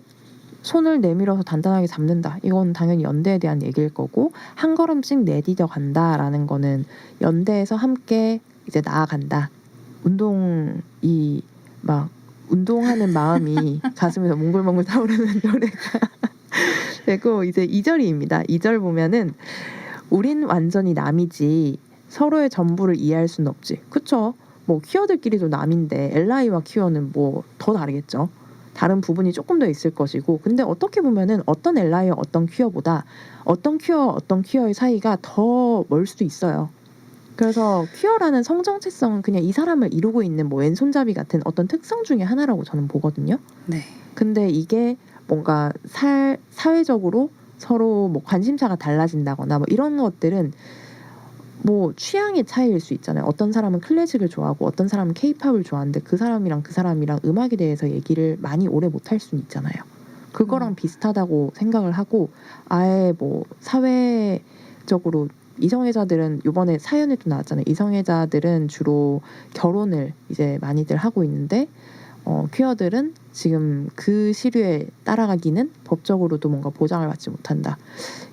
손을 내밀어서 단단하게 잡는다. 이건 당연히 연대에 대한 얘기일 거고 한 걸음씩 내디뎌 간다라는 거는 연대에서 함께 이제 나아간다. 운동이 막 운동하는 마음이 가슴에서 몽글몽글 타오르는 노래가 되고 이제 2절입니다. 2절 보면은 우린 완전히 남이지 서로의 전부를 이해할 수는 없지. 그쵸? 뭐 퀴어들끼리도 남인데 LI와 퀴어는 뭐 더 다르겠죠. 다른 부분이 조금 더 있을 것이고 근데 어떻게 보면은 어떤 LI와 어떤 퀴어보다 어떤 퀴어의 사이가 더 멀 수도 있어요. 그래서 퀴어라는 성정체성은 그냥 이 사람을 이루고 있는 뭐 왼손잡이 같은 어떤 특성 중에 하나라고 저는 보거든요. 네. 근데 이게 뭔가 사회적으로 서로 뭐 관심사가 달라진다거나 뭐 이런 것들은 뭐 취향의 차이일 수 있잖아요. 어떤 사람은 클래식을 좋아하고 어떤 사람은 케이팝을 좋아하는데 그 사람이랑 음악에 대해서 얘기를 많이 오래 못할 수는 있잖아요. 그거랑 비슷하다고 생각을 하고 아예 뭐 사회적으로 이성애자들은 이번에 사연에도 나왔잖아요. 이성애자들은 주로 결혼을 이제 많이들 하고 있는데 퀴어들은 지금 그 시류에 따라가기는 법적으로도 뭔가 보장을 받지 못한다.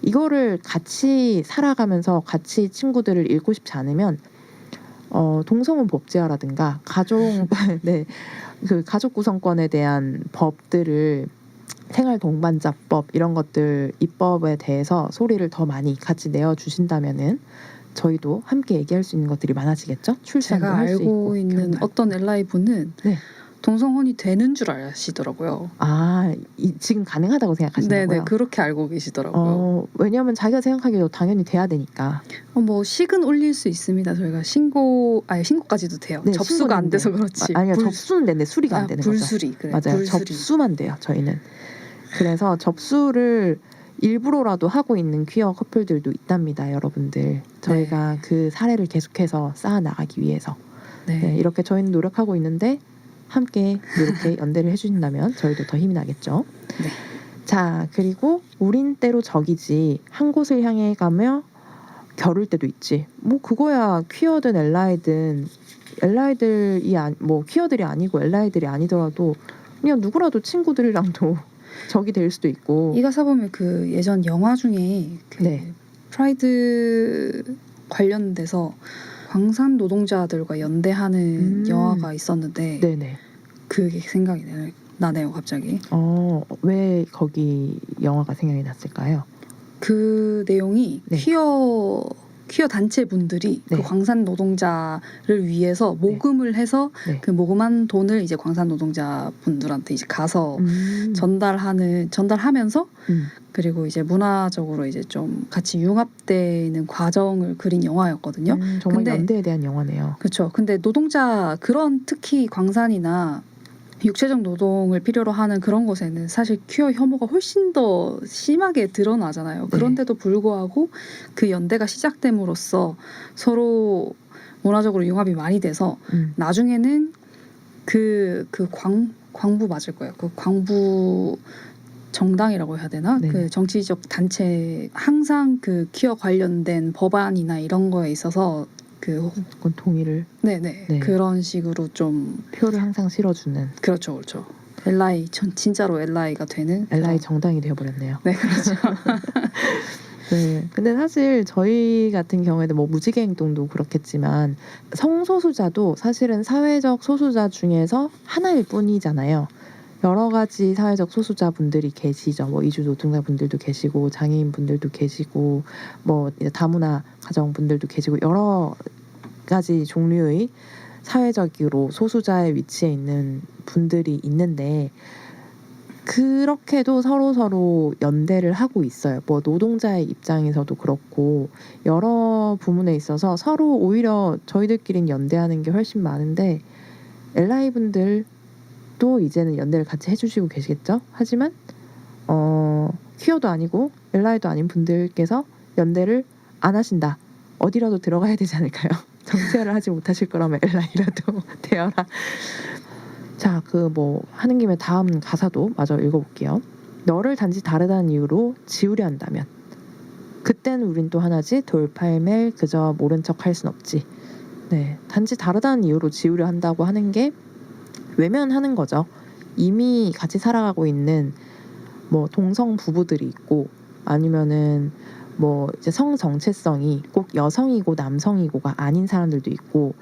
이거를 같이 살아가면서 같이 친구들을 잃고 싶지 않으면 동성혼 법제화라든가 네, 그 가족 구성권에 대한 법들을 생활 동반자법 이런 것들 입법에 대해서 소리를 더 많이 같이 내어 주신다면은 저희도 함께 얘기할 수 있는 것들이 많아지겠죠. 출산도 제가 할 수 있고 알고 있는 결혼도 어떤 LI 분은 네. 동성혼이 되는 줄 아시더라고요. 지금 가능하다고 생각하시나요? 네네 그렇게 알고 계시더라고요. 왜냐하면 자기가 생각하기에도 당연히 돼야 되니까. 뭐 식은 올릴 수 있습니다. 저희가 신고까지도 돼요. 네, 접수가 안 신고는 돼서 돼요. 그렇지. 아니요 접수는 되는데 수리가 안 되는 거죠. 불수리 그래. 맞아요. 불수리. 접수만 돼요. 저희는. 그래서 접수를 일부러라도 하고 있는 퀴어 커플들도 있답니다, 여러분들. 저희가 그 사례를 계속해서 쌓아 나가기 위해서 네, 이렇게 저희는 노력하고 있는데 함께 이렇게 연대를 해주신다면 저희도 더 힘이 나겠죠. 네. 자, 그리고 우린 때로 적이지 한 곳을 향해 가며 겨룰 때도 있지. 뭐 그거야 퀴어든 LI들이 뭐 퀴어들이 아니고 LI들이 아니더라도 그냥 누구라도 친구들이랑도 적이 될 수도 있고. 이 가사 보면 그 예전 영화 중에 그 네. 프라이드 관련돼서 광산 노동자들과 연대하는 영화가 있었는데 네네. 그게 생각이 나네요 갑자기. 왜 거기 영화가 생각이 났을까요? 그 내용이 네. 퀴어 단체 분들이 네. 그 광산 노동자를 위해서 모금을 해서 네. 그 모금한 돈을 이제 광산 노동자 분들한테 이제 가서 전달하면서 그리고 이제 문화적으로 이제 좀 같이 융합되는 과정을 그린 영화였거든요. 정말 근데, 연대에 대한 영화네요. 그렇죠. 근데 노동자 그런 특히 광산이나 육체적 노동을 필요로 하는 그런 곳에는 사실 퀴어 혐오가 훨씬 더 심하게 드러나잖아요. 그런데도 불구하고 그 연대가 시작됨으로써 서로 문화적으로 융합이 많이 돼서 나중에는 광부 맞을 거예요. 그 광부 정당이라고 해야 되나? 네네. 그 정치적 단체 항상 그 퀴어 관련된 법안이나 이런 거에 있어서 그건 동의를 네네 네. 그런 식으로 좀 표를 항상 실어주는 그렇죠. LI 진짜로 LI가 되는 LI 정당이 되어버렸네요. 네 그렇죠. 네. 근데 사실 저희 같은 경우에는 뭐 무지개 행동도 그렇겠지만 성소수자도 사실은 사회적 소수자 중에서 하나일 뿐이잖아요. 여러 가지 사회적 소수자분들이 계시죠. 뭐 이주 노동자분들도 계시고 장애인 분들도 계시고 뭐 이제 다문화 가정분들도 계시고 여러 가지 종류의 사회적으로 소수자의 위치에 있는 분들이 있는데 그렇게도 서로 연대를 하고 있어요. 뭐 노동자의 입장에서도 그렇고 여러 부분에 있어서 서로 오히려 저희들끼리는 연대하는 게 훨씬 많은데 LI 분들도 이제는 연대를 같이 해주시고 계시겠죠. 하지만 퀴어도 아니고 LI도 아닌 분들께서 연대를 안 하신다. 어디라도 들어가야 되지 않을까요? 정치화를 하지 못하실 거라면 LI라도 되어라. 자, 그 뭐 하는 김에 다음 가사도 마저 읽어볼게요. 너를 단지 다르다는 이유로 지우려 한다면 그땐 우린 또 하나지 돌팔매일 그저 모른 척 할 순 없지. 네, 단지 다르다는 이유로 지우려 한다고 하는 게 외면하는 거죠. 이미 같이 살아가고 있는 뭐 동성 부부들이 있고 아니면은 뭐 이제 성 정체성이 꼭 여성이고 남성이고가 아닌 사람들도 있고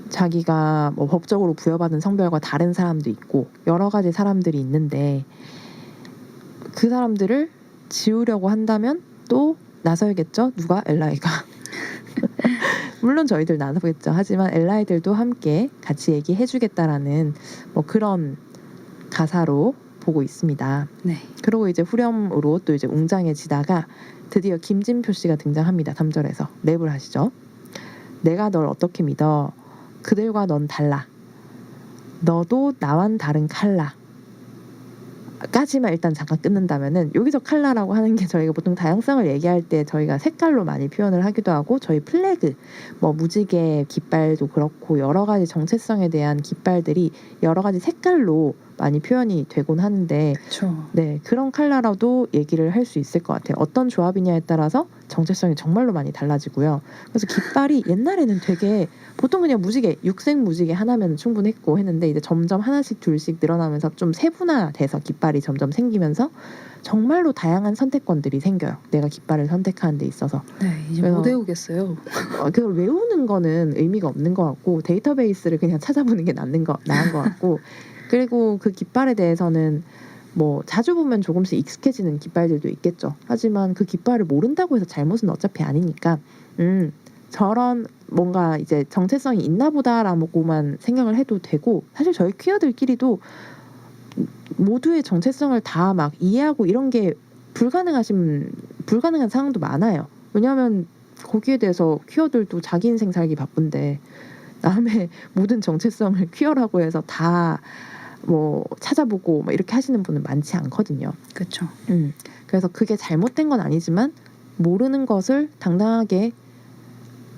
자기가 뭐 법적으로 부여받은 성별과 다른 사람도 있고 여러 가지 사람들이 있는데 그 사람들을 지우려고 한다면 또 나서야겠죠? 누가? LI가. 물론 저희들 나서겠죠. 하지만 LI들도 함께 같이 얘기해주겠다라는 뭐 그런 가사로 보고 있습니다. 네. 그리고 이제 후렴으로 또 이제 웅장해지다가 드디어 김진표 씨가 등장합니다. 3절에서 랩을 하시죠. 내가 널 어떻게 믿어? 그들과 넌 달라. 너도 나와는 다른 칼라. 까지만 일단 잠깐 끊는다면은 여기서 칼라라고 하는 게 저희가 보통 다양성을 얘기할 때 저희가 색깔로 많이 표현을 하기도 하고 저희 플래그 뭐 무지개 깃발도 그렇고 여러 가지 정체성에 대한 깃발들이 여러 가지 색깔로 많이 표현이 되곤 하는데 그렇죠. 네, 그런 칼라라도 얘기를 할 수 있을 것 같아요. 어떤 조합이냐에 따라서 정체성이 정말로 많이 달라지고요. 그래서 깃발이 옛날에는 되게 보통 그냥 무지개, 육색 무지개 하나면 충분했고 했는데 이제 점점 하나씩 둘씩 늘어나면서 좀 세분화돼서 깃발이 점점 생기면서 정말로 다양한 선택권들이 생겨요. 내가 깃발을 선택하는 데 있어서. 네, 이제 못 외우겠어요. 그걸 외우는 거는 의미가 없는 것 같고 데이터베이스를 그냥 찾아보는 게 나은 것 같고 그리고 그 깃발에 대해서는 뭐 자주 보면 조금씩 익숙해지는 깃발들도 있겠죠. 하지만 그 깃발을 모른다고 해서 잘못은 어차피 아니니까 저런 뭔가 이제 정체성이 있나 보다라고만 생각을 해도 되고 사실 저희 퀴어들끼리도 모두의 정체성을 다 막 이해하고 이런 게 불가능한 상황도 많아요. 왜냐하면 거기에 대해서 퀴어들도 자기 인생 살기 바쁜데 남의 모든 정체성을 퀴어라고 해서 다 뭐 찾아보고 뭐 이렇게 하시는 분은 많지 않거든요. 그렇죠. 그래서 그게 잘못된 건 아니지만 모르는 것을 당당하게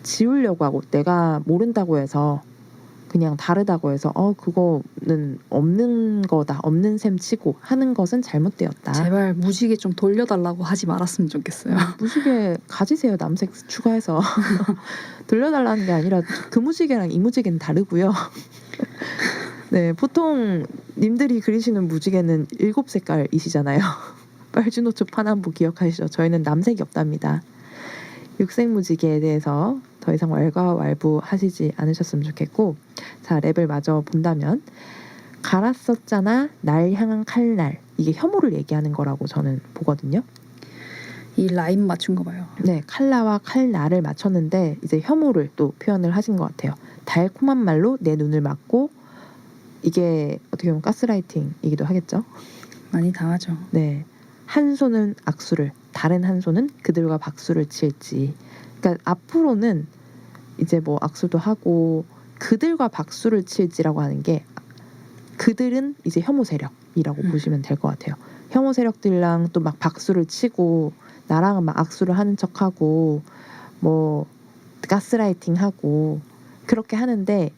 지우려고 하고 내가 모른다고 해서 그냥 다르다고 해서 그거는 없는 거다 없는 셈 치고 하는 것은 잘못되었다. 제발 무지개 좀 돌려달라고 하지 말았으면 좋겠어요. 무지개 가지세요. 남색 추가해서 돌려달라는 게 아니라 그 무지개랑 이 무지개는 다르고요. 네, 보통 님들이 그리시는 무지개는 7색깔이시잖아요. 빨주노초 파남보 기억하시죠? 저희는 남색이 없답니다. 육색 무지개에 대해서 더 이상 왈가왈부 하시지 않으셨으면 좋겠고 자, 랩을 마저 본다면 갈았었잖아 날 향한 칼날 이게 혐오를 얘기하는 거라고 저는 보거든요. 이 라인 맞춘 거 봐요. 네, 칼라와 칼날을 맞췄는데 이제 혐오를 또 표현을 하신 것 같아요. 달콤한 말로 내 눈을 막고 이게 어떻게 보면 가스라이팅이기도 하겠죠. 많이 당하죠. 네, 한 손은 악수를 다른 한 손은 그들과 박수를 칠지. 그러니까 앞으로는 이제 뭐 악수도 하고 그들과 박수를 칠지라고 하는 게 그들은 이제 혐오 세력이라고 보시면 될 것 같아요. 혐오 세력들이랑 또 막 박수를 치고 나랑은 막 악수를 하는 척하고 뭐 가스라이팅하고 그렇게 하는데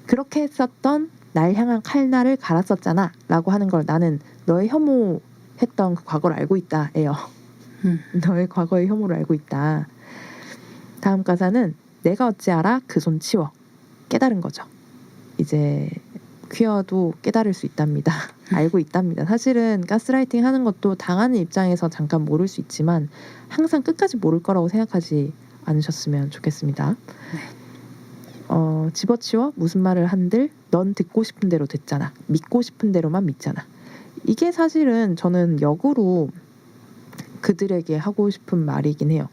그렇게 했었던 날 향한 칼날을 갈았었잖아 라고 하는 걸 나는 너의 혐오했던 그 과거를 알고 있다예요. 너의 과거의 혐오를 알고 있다. 다음 가사는 내가 어찌 알아 그 손 치워 깨달은 거죠. 이제 퀴어도 깨달을 수 있답니다. 알고 있답니다. 사실은 가스라이팅 하는 것도 당하는 입장에서 잠깐 모를 수 있지만 항상 끝까지 모를 거라고 생각하지 않으셨으면 좋겠습니다. 집어치워 무슨 말을 한들 넌 듣고 싶은 대로 듣잖아. 믿고 싶은 대로만 믿잖아. 이게 사실은 저는 역으로 그들에게 하고 싶은 말이긴 해요.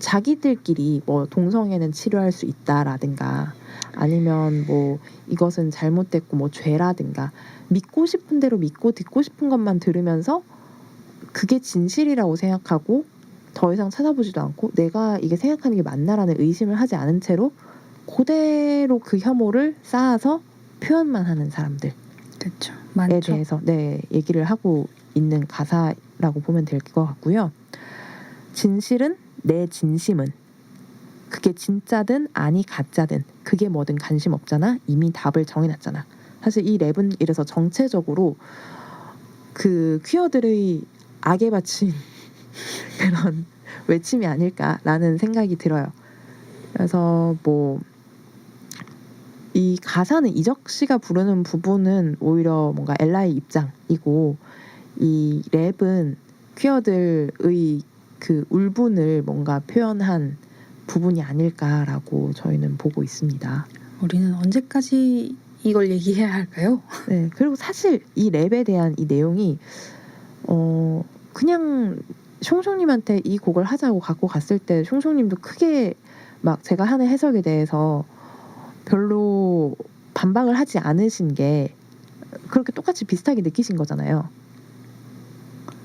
자기들끼리 뭐 동성애는 치료할 수 있다라든가 아니면 뭐 이것은 잘못됐고 뭐 죄라든가 믿고 싶은 대로 믿고 듣고 싶은 것만 들으면서 그게 진실이라고 생각하고 더 이상 찾아보지도 않고 내가 이게 생각하는 게 맞나라는 의심을 하지 않은 채로 그대로 그 혐오를 쌓아서 표현만 하는 사람들에 그렇죠. 많죠. 대해서 얘기를 하고 있는 가사라고 보면 될 것 같고요. 진실은 내 진심은 그게 진짜든 아니 가짜든 그게 뭐든 관심 없잖아. 이미 답을 정해놨잖아. 사실 이 랩은 이래서 정체적으로 그 퀴어들의 악에 바친 그런 외침이 아닐까라는 생각이 들어요. 그래서 뭐 이 가사는 이적 씨가 부르는 부분은 오히려 뭔가 엘라의 입장이고 이 랩은 퀴어들의 그 울분을 뭔가 표현한 부분이 아닐까라고 저희는 보고 있습니다. 우리는 언제까지 이걸 얘기해야 할까요? 네, 그리고 사실 이 랩에 대한 이 내용이 그냥 숑숑님한테 이 곡을 하자고 갖고 갔을 때 숑숑님도 크게 막 제가 하는 해석에 대해서 별로 반박을 하지 않으신 게 그렇게 똑같이 비슷하게 느끼신 거잖아요.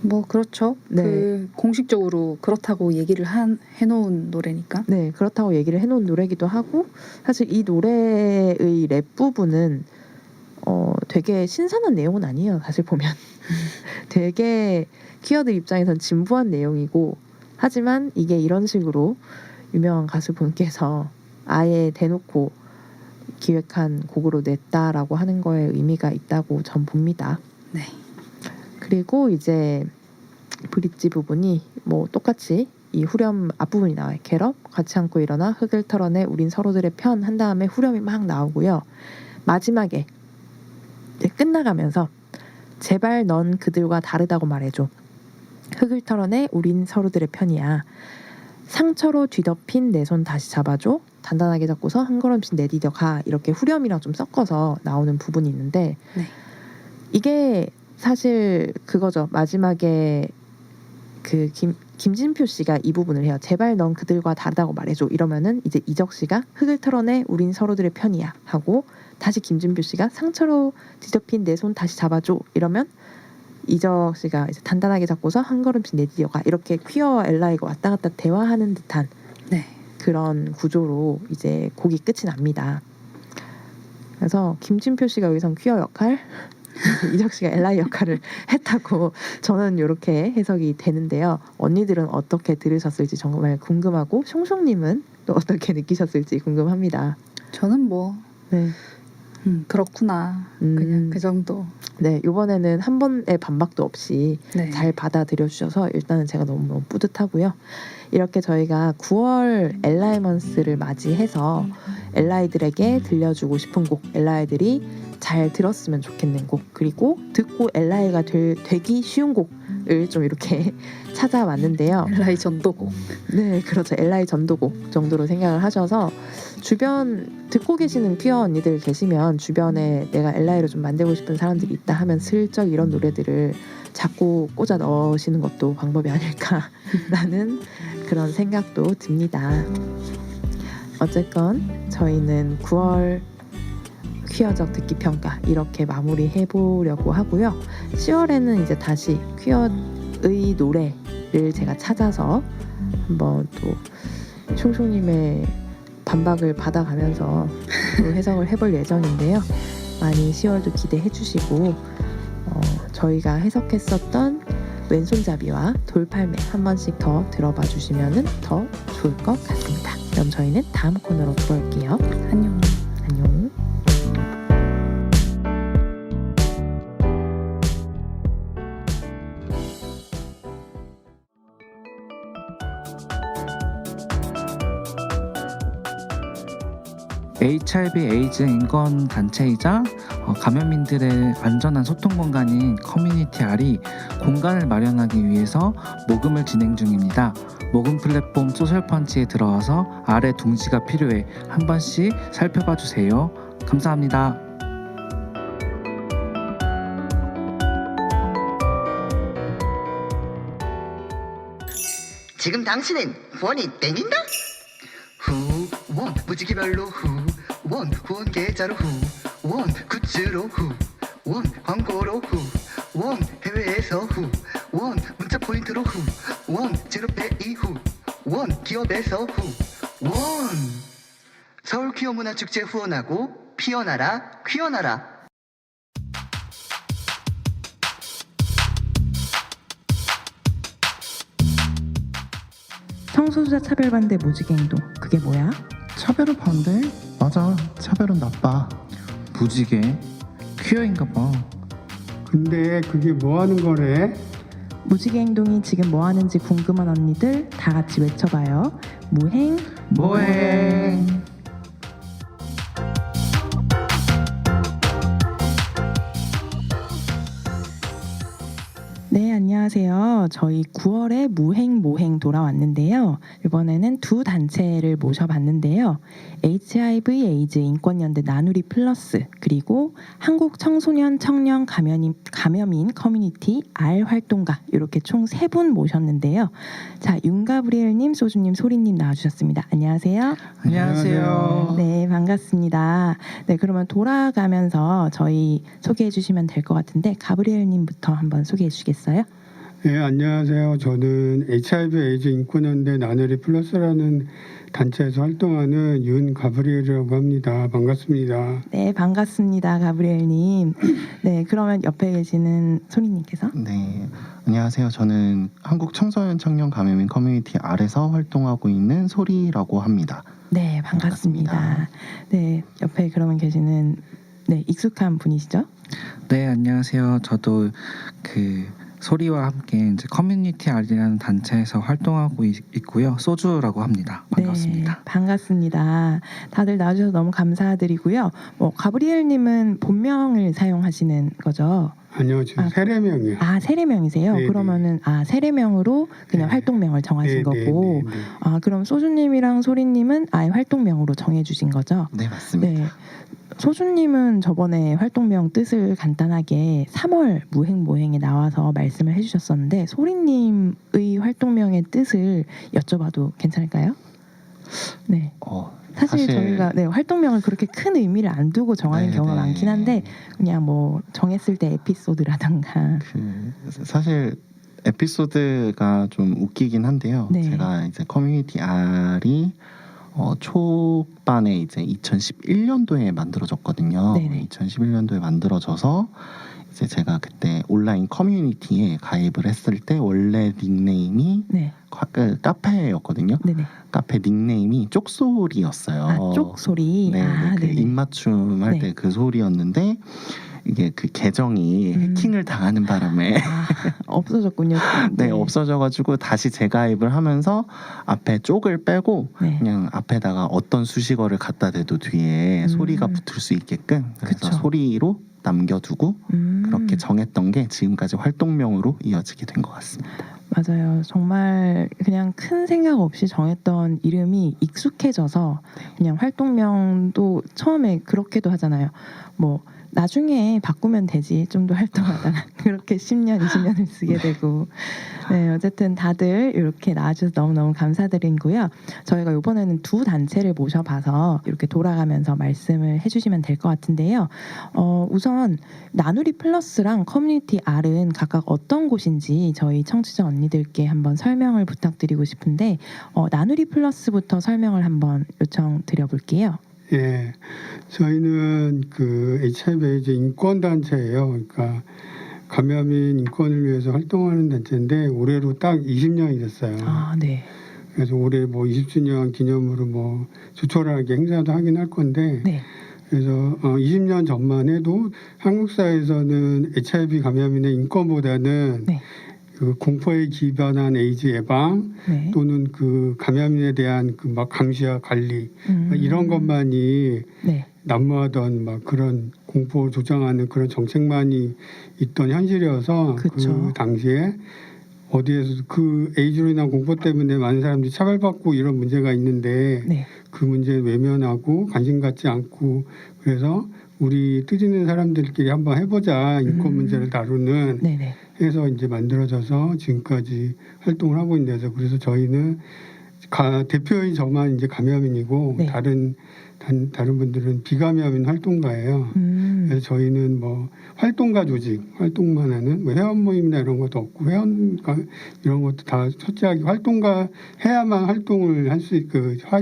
뭐 그렇죠. 네. 그 공식적으로 그렇다고 얘기를 해놓은 노래니까. 네, 그렇다고 얘기를 해놓은 노래기도 하고 사실 이 노래의 랩 부분은 되게 신선한 내용은 아니에요. 사실 보면 되게 퀴어들 입장에선 진부한 내용이고 하지만 이게 이런 식으로 유명한 가수분께서 아예 대놓고 기획한 곡으로 냈다라고 하는 거에 의미가 있다고 전 봅니다. 네. 그리고 이제 브릿지 부분이 뭐 똑같이 이 후렴 앞부분이 나와요. 겟업, 같이 앉고 일어나, 흙을 털어내, 우린 서로들의 편 한 다음에 후렴이 막 나오고요. 마지막에 이제 끝나가면서 제발 넌 그들과 다르다고 말해줘. 흙을 털어내, 우린 서로들의 편이야. 상처로 뒤덮인 내 손 다시 잡아줘. 단단하게 잡고서 한 걸음씩 내디뎌 가. 이렇게 후렴이랑 좀 섞어서 나오는 부분이 있는데 네. 이게 사실 그거죠. 마지막에 그 김진표 씨가 이 부분을 해요. 제발 넌 그들과 다르다고 말해줘. 이러면은 이제 이적 씨가 흙을 털어내 우린 서로들의 편이야 하고 다시 김진표 씨가 상처로 뒤덮인 내 손 다시 잡아줘. 이러면 이적 씨가 이제 단단하게 잡고서 한 걸음씩 내디뎌가. 이렇게 퀴어 엘라이가 왔다 갔다 대화하는 듯한 네. 그런 구조로 이제 곡이 끝이 납니다. 그래서 김진표 씨가 여기선 퀴어 역할, 이적 씨가 엘라이 역할을 했다고 저는 이렇게 해석이 되는데요. 언니들은 어떻게 들으셨을지 정말 궁금하고 숑숑님은 또 어떻게 느끼셨을지 궁금합니다. 저는 뭐 네. 그렇구나. 그냥 그 정도. 네, 이번에는 한 번의 반박도 없이 네. 잘 받아들여 주셔서 일단은 제가 너무 뿌듯하고요. 이렇게 저희가 9월 엘라이먼스를 맞이해서 엘라이들에게 들려주고 싶은 곡, 엘라이들이 잘 들었으면 좋겠는 곡, 그리고 듣고 엘라이가 되기 쉬운 곡을 좀 이렇게 찾아왔는데요. 엘라이 전도곡. 네, 그렇죠. 엘라이 전도곡 정도로 생각을 하셔서 주변 듣고 계시는 퀴어 언니들 계시면 주변에 내가 엘라이를 좀 만들고 싶은 사람들이 있다 하면 슬쩍 이런 노래들을 자꾸 꽂아 넣으시는 것도 방법이 아닐까라는 그런 생각도 듭니다. 어쨌건 저희는 9월 퀴어적 듣기 평가 이렇게 마무리해 보려고 하고요. 10월에는 이제 다시 퀴어의 노래를 제가 찾아서 한번 또 숑숑님의 반박을 받아가면서 또 해석을 해볼 예정인데요. 많이 10월도 기대해 주시고 저희가 해석했었던 왼손잡이와 돌팔매 한 번씩 더 들어봐 주시면 더 좋을 것 같습니다. 그럼 저희는 다음 코너로 돌아올게요. 안녕. 안녕. HIV 에이즈 인권 단체이자 감염민들의 안전한 소통 공간인 커뮤니티 R이 공간을 마련하기 위해서 모금을 진행 중입니다. 모금 플랫폼 소셜펀치에 들어와서 아래 둥지가 필요해 한 번씩 살펴봐 주세요. 감사합니다. 지금 당신은 후원이 땡긴다? 후원 무지개별로 후원 후원 계좌로 후원 굿즈로 후원 광고로 후원 해외에서 후원 문자 포인트로 후원 제로페이 후원 기업에서 후원 서울 퀴어 문화축제 후원하고 피어나라 퀴어나라. 성소수자 차별 반대 무지개 행동 그게 뭐야? 차별을 반대? 맞아, 차별은 나빠. 무지개 퀴어인가 봐. 근데 그게 뭐 하는 거래? 무지개 행동이 지금 뭐 하는지 궁금한 언니들 다 같이 외쳐봐요. 무행 모행. 네, 안녕하세요. 저희 9월에 무행 모행 돌아왔는데요. 이번에는 두 단체를 모셔봤는데요. HIV 에이즈 인권연대 나누리 플러스 그리고 한국 청소년 청년 감염인 커뮤니티 R 활동가 이렇게 총 3분 모셨는데요. 자, 윤가브리엘님, 소주님, 소리님 나와주셨습니다. 안녕하세요. 안녕하세요. 네, 반갑습니다. 네, 그러면 돌아가면서 저희 소개해 주시면 될 것 같은데 가브리엘님부터 한번 소개해 주시겠어요? 네, 안녕하세요. 저는 HIV 에이즈 인권연대 나누리 플러스라는 단체에서 활동하는 윤가브리엘이라고 합니다. 반갑습니다. 네, 반갑습니다. 가브리엘님. 네, 그러면 옆에 계시는 소리님께서? 네, 안녕하세요. 저는 한국 청소년 청년 감염인 커뮤니티 R에서 활동하고 있는 소리라고 합니다. 네, 반갑습니다. 네, 옆에 그러면 계시는 익숙한 분이시죠? 네, 안녕하세요. 저도 소리와 함께 이제 커뮤니티 R이라는 단체에서 활동하고 있고요. 소주라고 합니다. 반갑습니다. 네, 반갑습니다. 다들 나와주셔서 너무 감사드리고요. 가브리엘님은 본명을 사용하시는 거죠? 아니요, 지금 세례명이요. 아, 세례명이세요? 네네. 그러면은 세례명으로 그냥 네. 활동명을 정하신 거고, 네. 그럼 소주님이랑 소리님은 아예 활동명으로 정해주신 거죠? 네, 맞습니다. 네. 소주님은 저번에 활동명 뜻을 간단하게 3월 무행모행에 나와서 말씀을 해주셨었는데 소리님의 활동명의 뜻을 여쭤봐도 괜찮을까요? 네. 사실 저희가 활동명을 그렇게 큰 의미를 안 두고 정하는 경우가 많긴 한데 그냥 뭐 정했을 때 에피소드라던가 사실 에피소드가 좀 웃기긴 한데요. 네. 제가 이제 커뮤니티 R이 초반에 이제 2011년도에 만들어졌거든요. 네네. 2011년도에 만들어져서 이제 제가 그때 온라인 커뮤니티에 가입을 했을 때 원래 닉네임이 카페였거든요. 네네. 카페 닉네임이 쪽소리였어요. 아, 쪽소리. 네, 그 입맞춤 할 때 그 소리였는데 이게 그 계정이 해킹을 당하는 바람에 없어졌군요. 네, 없어져가지고 다시 재가입을 하면서 앞에 쪽을 빼고 그냥 앞에다가 어떤 수식어를 갖다 대도 뒤에 소리가 붙을 수 있게끔 그래서 소리로 남겨두고 그렇게 정했던 게 지금까지 활동명으로 이어지게 된 것 같습니다. 맞아요. 정말 그냥 큰 생각 없이 정했던 이름이 익숙해져서 그냥 활동명도 처음에 그렇게도 하잖아요. 뭐 나중에 바꾸면 되지 좀 더 활동하다가 그렇게 10년, 20년을 쓰게 되고 네, 어쨌든 다들 이렇게 나와주셔서 너무너무 감사드리고요. 저희가 이번에는 두 단체를 모셔봐서 이렇게 돌아가면서 말씀을 해주시면 될 것 같은데요. 우선 나누리 플러스랑 커뮤니티 R은 각각 어떤 곳인지 저희 청취자 언니들께 한번 설명을 부탁드리고 싶은데 나누리 플러스부터 설명을 한번 요청드려볼게요. 예, 저희는 그 HIV 에이즈 인권 단체예요. 그러니까 감염인 인권을 위해서 활동하는 단체인데 올해로 딱 20년이 됐어요. 아, 네. 그래서 올해 뭐 20주년 기념으로 뭐 조촐하게 행사도 하긴 할 건데. 네. 그래서 20년 전만 해도 한국 사회에서는 HIV 감염인의 인권보다는 그 공포에 기반한 에이즈 예방 네. 또는 그 감염에 대한 그 막 감시와 관리 이런 것만이 네. 난무하던 막 그런 공포를 조장하는 그런 정책만이 있던 현실이어서 그 당시에 어디에서 그 에이즈로 인한 공포 때문에 많은 사람들이 차별받고 이런 문제가 있는데 네. 그 문제를 외면하고 관심 갖지 않고 그래서 우리 뜻 있는 사람들끼리 한번 해보자 인권 문제를 다루는 네네. 해서 이제 만들어져서 지금까지 활동을 하고 있는데서 그래서 저희는 대표인 저만 이제 감염인이고 네. 다른 분들은 비감염인 활동가예요. 그래서 저희는 뭐 활동가 조직 활동만 하는 뭐 회원 모임이나 이런 것도 없고 회원가 이런 것도 다 철저하게 활동가 해야만 활동을 할 수 있고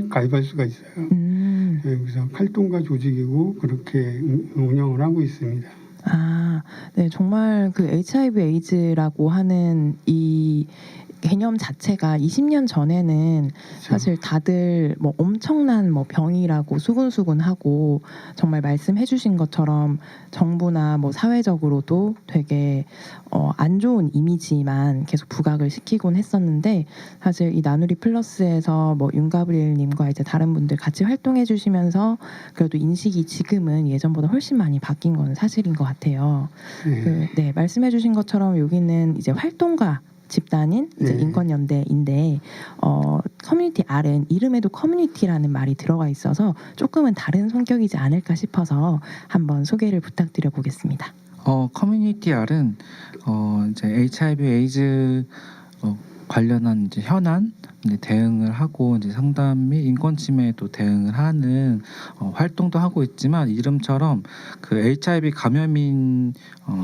가입할 수가 있어요. 네, 그래서 활동가 조직이고 그렇게 운영을 하고 있습니다. 아, 네, 정말 그 HIV 에이즈라고 하는 이 개념 자체가 20년 전에는 사실 다들 뭐 엄청난 뭐 병이라고 수근수근하고 정말 말씀해주신 것처럼 정부나 뭐 사회적으로도 되게 안 좋은 이미지만 계속 부각을 시키곤 했었는데 사실 이 나누리 플러스에서 뭐 윤가브리엘님과 이제 다른 분들 같이 활동해주시면서 그래도 인식이 지금은 예전보다 훨씬 많이 바뀐 건 사실인 것 같아요. 네, 말씀해주신 것처럼 여기는 이제 활동가 집단인 이제 인권연대인데 커뮤니티 R은 이름에도 커뮤니티라는 말이 들어가 있어서 조금은 다른 성격이지 않을까 싶어서 한번 소개를 부탁드려 보겠습니다. 커뮤니티 R은 이제 HIV 에이즈 관련한 이제 현안 대응을 하고 이제 상담 및 인권 침해에도 대응을 하는 활동도 하고 있지만 이름처럼 그 HIV 감염인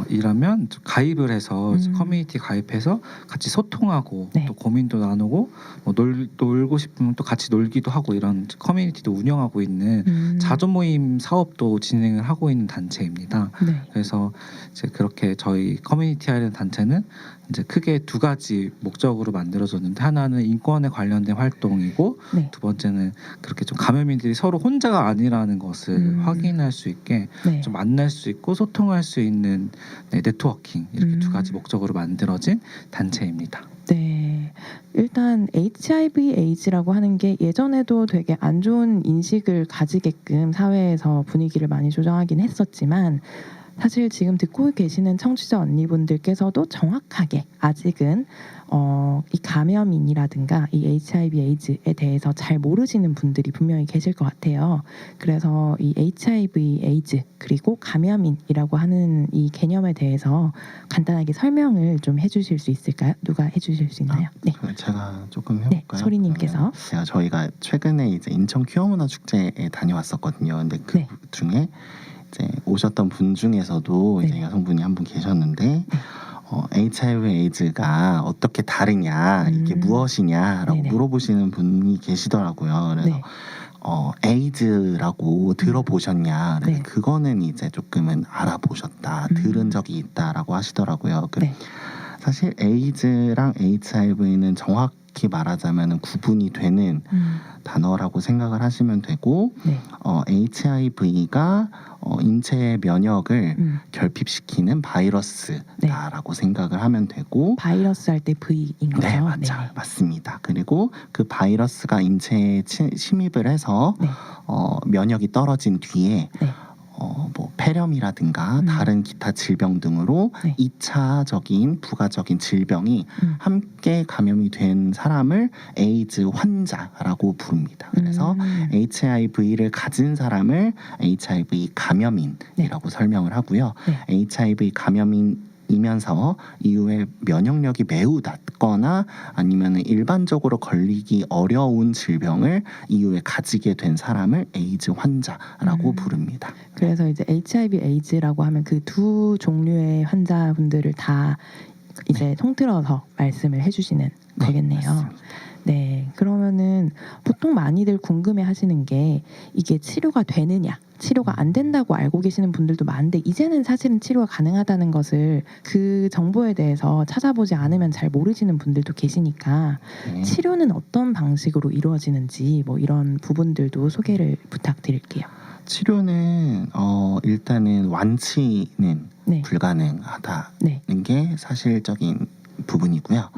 이라면 가입을 해서 커뮤니티 가입해서 같이 소통하고 또 고민도 나누고 뭐 놀고 싶으면 또 같이 놀기도 하고 이런 커뮤니티도 운영하고 있는 자조 모임 사업도 진행을 하고 있는 단체입니다. 그래서 이제 그렇게 저희 커뮤니티 하는 단체는 이제 크게 두 가지 목적으로 만들어졌는데 하나는 인권에 관련된 활동이고 두 번째는 그렇게 좀 감염인들이 서로 혼자가 아니라는 것을 확인할 수 있게 좀 만날 수 있고 소통할 수 있는 네트워킹 이렇게 두 가지 목적으로 만들어진 단체입니다. 네, 일단 HIV 에이즈라고 하는 게 예전에도 되게 안 좋은 인식을 가지게끔 사회에서 분위기를 많이 조정하긴 했었지만 사실 지금 듣고 계시는 청취자 언니분들께서도 정확하게 아직은 이 감염인이라든가 이 HIV 에이즈에 대해서 잘 모르시는 분들이 분명히 계실 것 같아요. 그래서 이 HIV 에이즈 그리고 감염인이라고 하는 이 개념에 대해서 간단하게 설명을 좀 해주실 수 있을까요? 누가 해주실 수 있나요? 네, 제가 조금 해볼까요? 네, 소리님께서. 저희가 최근에 이제 인천 퀴어문화 축제에 다녀왔었거든요. 근데 그 중에 이제 오셨던 분 중에서도 이제 여성분이 한 분 계셨는데 HIV 에이즈가 어떻게 다르냐 이게 무엇이냐라고 물어보시는 분이 계시더라고요. 그래서 에이즈라고 들어보셨냐? 그거는 이제 조금은 알아보셨다, 들은 적이 있다라고 하시더라고요. 사실 에이즈랑 HIV는 정확히 말하자면 구분이 되는 단어라고 생각을 하시면 되고 HIV가 인체의 면역을 결핍시키는 바이러스다라고 생각을 하면 되고 바이러스 할 때 V인 거죠? 네, 맞아요. 맞습니다. 그리고 그 바이러스가 인체에 침입을 해서 면역이 떨어진 뒤에 뭐 폐렴이라든가 다른 기타 질병 등으로 2차적인 부가적인 질병이 함께 감염이 된 사람을 에이즈 환자라고 부릅니다. 그래서 HIV를 가진 사람을 HIV 감염인이라고 설명을 하고요. HIV 감염인이면서 이후에 면역력이 매우 낮거나 아니면 일반적으로 걸리기 어려운 질병을 이후에 가지게 된 사람을 에이즈 환자라고 부릅니다. 그래서 이제 HIV 에이즈라고 하면 그 두 종류의 환자분들을 다 이제 통틀어서 말씀을 해주시는 거겠네요. 맞습니다. 네, 그러면은 보통 많이들 궁금해하시는 게 이게 치료가 되느냐, 치료가 안 된다고 알고 계시는 분들도 많은데 이제는 사실은 치료가 가능하다는 것을 그 정보에 대해서 찾아보지 않으면 잘 모르시는 분들도 계시니까 치료는 어떤 방식으로 이루어지는지 뭐 이런 부분들도 소개를 부탁드릴게요. 치료는 일단은 완치는 불가능하다는 게 사실적인 부분이고요.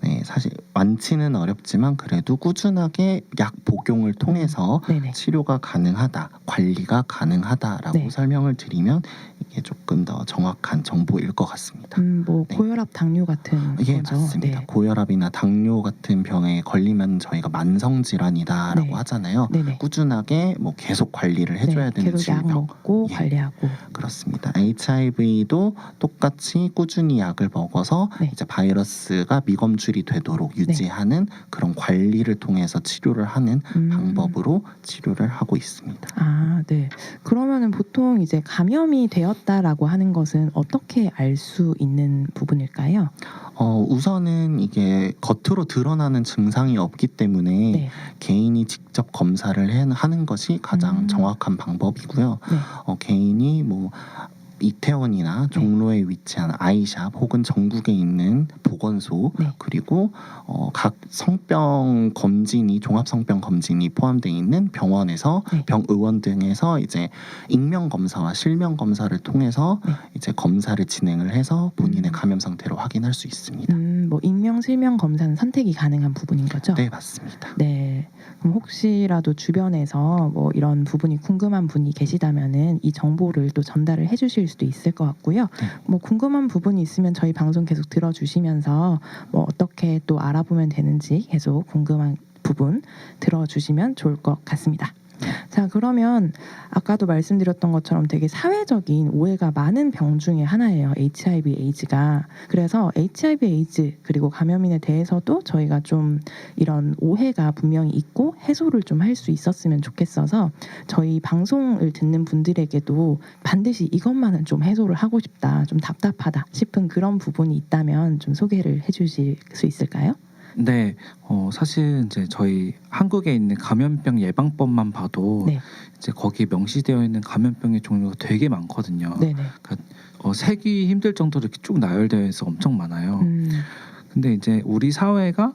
네, 사실 완치는 어렵지만 그래도 꾸준하게 약 복용을 통해서 치료가 가능하다, 관리가 가능하다라고 설명을 드리면 이게 조금 더 정확한 정보일 것 같습니다. 뭐 고혈압, 당뇨 같은 예, 거죠? 맞습니다. 고혈압이나 당뇨 같은 병에 걸리면 저희가 만성 질환이다라고 하잖아요. 꾸준하게 뭐 계속 관리를 해줘야 되는 계속 질병. 약 먹고 관리하고. 그렇습니다. HIV도 똑같이 꾸준히 약을 먹어서 이제 바이러스가 미검출이 되도록 유지하는 그런 관리를 통해서 치료를 하는 방법으로 치료를 하고 있습니다. 아, 네. 그러면은 보통 이제 감염이 되었다라고 하는 것은 어떻게 알 수 있는 부분일까요? 우선은 이게 겉으로 드러나는 증상이 없기 때문에 개인이 직접 검사를 하는 것이 가장 정확한 방법이고요. 개인이 뭐 이태원이나 종로에 위치한 아이샵 혹은 전국에 있는 보건소 그리고 각 성병 검진이 종합성병 검진이 포함되어 있는 병원에서 병의원 등에서 이제 익명 검사와 실명 검사를 통해서 이제 검사를 진행을 해서 본인의 감염 상태를 확인할 수 있습니다. 뭐 익명, 실명 검사는 선택이 가능한 부분인 거죠? 네, 맞습니다. 네. 그럼 혹시라도 주변에서 뭐 이런 부분이 궁금한 분이 계시다면은 이 정보를 또 전달을 해주실 수도 있을 것 같고요. 뭐 궁금한 부분이 있으면 저희 방송 계속 들어주시면서 뭐 어떻게 또 알아보면 되는지 계속 궁금한 부분 들어주시면 좋을 것 같습니다. 자, 그러면 아까도 말씀드렸던 것처럼 되게 사회적인 오해가 많은 병 중에 하나예요. HIV 에이즈가. 그래서 HIV 에이즈 그리고 감염인에 대해서도 저희가 좀 이런 오해가 분명히 있고 해소를 좀 할 수 있었으면 좋겠어서 저희 방송을 듣는 분들에게도 반드시 이것만은 좀 해소를 하고 싶다, 좀 답답하다 싶은 그런 부분이 있다면 좀 소개를 해주실 수 있을까요? 네, 사실 이제 저희 한국에 있는 감염병 예방법만 봐도 이제 거기에 명시되어 있는 감염병의 종류가 되게 많거든요. 그러니까 세기 힘들 정도로 이렇게 쭉 나열되어 있어 엄청 많아요. 근데 이제 우리 사회가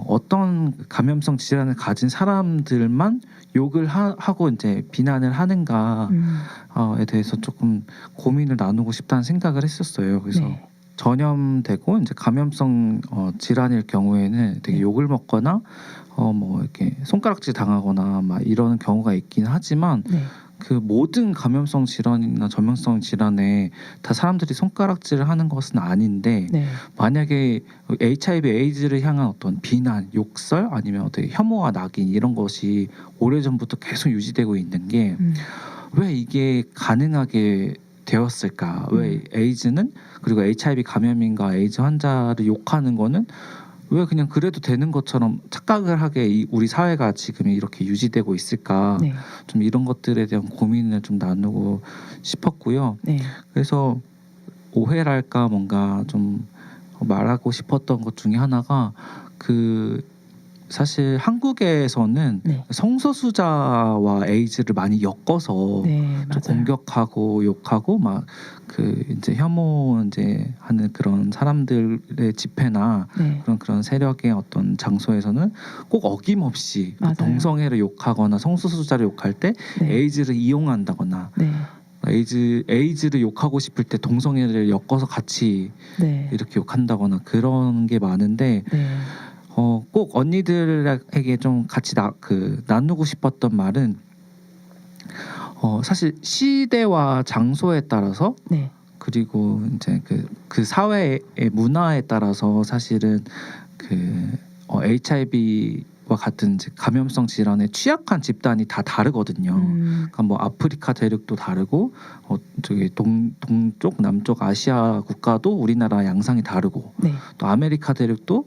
어떤 감염성 질환을 가진 사람들만 욕을 하고 이제 비난을 하는가에 대해서 조금 고민을 나누고 싶다는 생각을 했었어요. 그래서 전염되고 이제 감염성 질환일 경우에는 되게 욕을 먹거나 뭐 이렇게 손가락질 당하거나 막 이런 경우가 있긴 하지만 그 모든 감염성 질환이나 전염성 질환에 다 사람들이 손가락질을 하는 것은 아닌데 만약에 HIV 에이즈를 향한 어떤 비난, 욕설 아니면 어떻게 혐오와 낙인 이런 것이 오래전부터 계속 유지되고 있는 게 왜 이게 가능하게 되었을까? 왜 에이즈는 그리고 HIV 감염인과 에이즈 환자를 욕하는 거는 왜 그냥 그래도 되는 것처럼 착각을 하게 우리 사회가 지금 이렇게 유지되고 있을까? 좀 이런 것들에 대한 고민을 좀 나누고 싶었고요. 그래서 오해랄까 뭔가 좀 말하고 싶었던 것 중에 하나가 사실 한국에서는 성소수자와 에이즈를 많이 엮어서 좀 공격하고 욕하고 막 이제 혐오 이제 하는 그런 사람들의 집회나 그런 세력의 어떤 장소에서는 꼭 어김없이 동성애를 욕하거나 성소수자를 욕할 때 에이즈를 이용한다거나 에이즈를 욕하고 싶을 때 동성애를 엮어서 같이 이렇게 욕한다거나 그런 게 많은데 꼭 언니들에게 좀 같이 나누고 싶었던 말은 사실 시대와 장소에 따라서 그리고 이제 그 사회의 문화에 따라서 사실은 HIV와 같은 이제 감염성 질환에 취약한 집단이 다 다르거든요. 그러니까 뭐 아프리카 대륙도 다르고 저기 동쪽, 남쪽 아시아 국가도 우리나라 양상이 다르고 또 아메리카 대륙도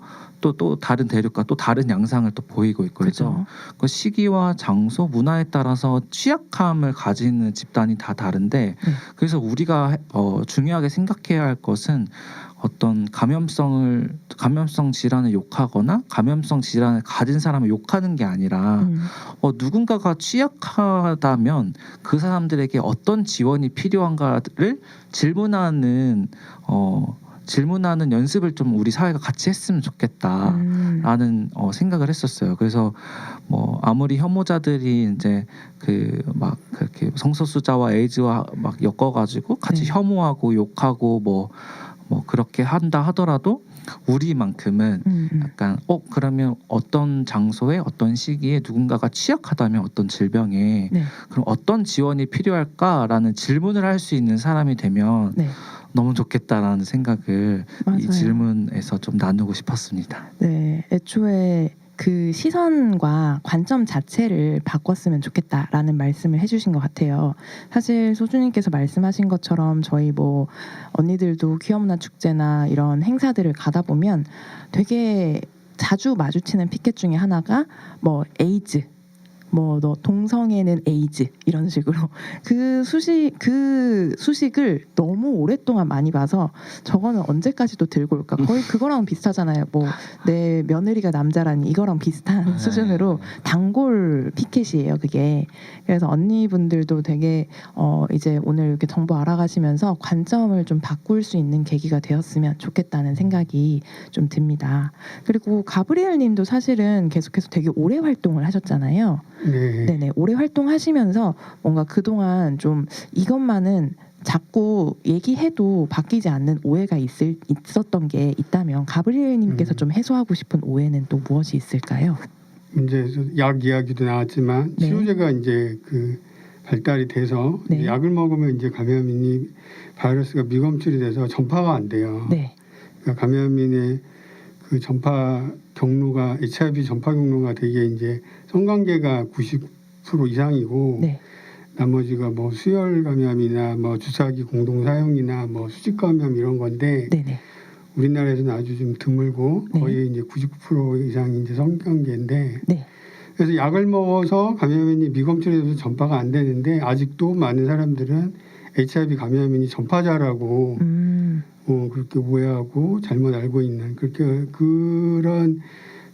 또 다른 대륙과 또 다른 양상을 또 보이고 있고 그래서 그 시기와 장소, 문화에 따라서 취약함을 가지는 집단이 다 다른데 그래서 우리가 중요하게 생각해야 할 것은 어떤 감염성 질환을 욕하거나 감염성 질환을 가진 사람을 욕하는 게 아니라 누군가가 취약하다면 그 사람들에게 어떤 지원이 필요한가를 질문하는 연습을 좀 우리 사회가 같이 했으면 좋겠다라는 생각을 했었어요. 그래서 뭐 아무리 혐오자들이 이제 막 그렇게 성소수자와 에이즈와 막 엮어가지고 같이 혐오하고 욕하고 뭐 뭐 그렇게 한다 하더라도 우리만큼은 약간 그러면 어떤 장소에 어떤 시기에 누군가가 취약하다면 어떤 질병에 네. 그럼 어떤 지원이 필요할까라는 질문을 할 수 있는 사람이 되면 네. 너무 좋겠다라는 생각을 맞아요. 이 질문에서 좀 나누고 싶었습니다. 네, 애초에 그 시선과 관점 자체를 바꿨으면 좋겠다라는 말씀을 해주신 것 같아요. 사실 소주님께서 말씀하신 것처럼 저희 뭐 언니들도 퀴어문화 축제나 이런 행사들을 가다 보면 되게 자주 마주치는 피켓 중에 하나가 뭐 에이즈, 뭐 너 동성애는 에이즈 이런 식으로 그 수식을 너무 오랫동안 많이 봐서 저거는 언제까지도 들고 올까? 거의 그거랑 비슷하잖아요. 뭐 내 며느리가 남자라니 이거랑 비슷한 수준으로 단골 피켓이에요, 그게. 그래서 언니분들도 되게 이제 오늘 이렇게 정보 알아가시면서 관점을 좀 바꿀 수 있는 계기가 되었으면 좋겠다는 생각이 좀 듭니다. 그리고 가브리엘 님도 사실은 계속해서 되게 오래 활동을 하셨잖아요. 네. 네네. 오래 활동하시면서 뭔가 그동안 좀 이것만은 자꾸 얘기해도 바뀌지 않는 오해가 있었던 게 있다면 가브리엘님께서 좀 해소하고 싶은 오해는 또 무엇이 있을까요? 이제 약 이야기도 나왔지만 네. 치료제가 이제 그 발달이 돼서 네. 약을 먹으면 이제 감염인이 바이러스가 미검출이 돼서 전파가 안 돼요. 네. 그러니까 감염인의 그 전파 경로가 HIV 전파 경로가 되게 이제 성관계가 90% 이상이고 네. 나머지가 뭐 수혈 감염이나 뭐 주사기 공동 사용이나 뭐 수직 감염 이런 건데 네네. 우리나라에서는 아주 좀 드물고 거의 이제 99% 이상이 이제 성관계인데 네. 그래서 약을 먹어서 감염인이 미검출해서 전파가 안 되는데 아직도 많은 사람들은 HIV 감염인이 전파자라고 그렇게 오해하고 잘못 알고 있는 그런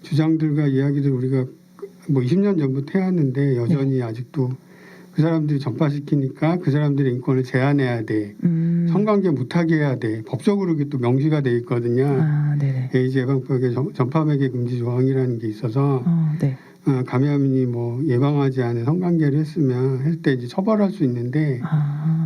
주장들과 이야기들 우리가 뭐 20년 전부터 해왔는데 여전히 아직도 그 사람들이 전파시키니까 그 사람들의 인권을 제한해야 돼. 성관계 못하게 해야 돼. 법적으로 그게 또 명시가 돼 있거든요. 에이즈 예방법에 전파매개 금지 조항이라는 게 있어서 네. 감염인이 뭐 예방하지 않은 성관계를 했으면 할 때 이제 처벌할 수 있는데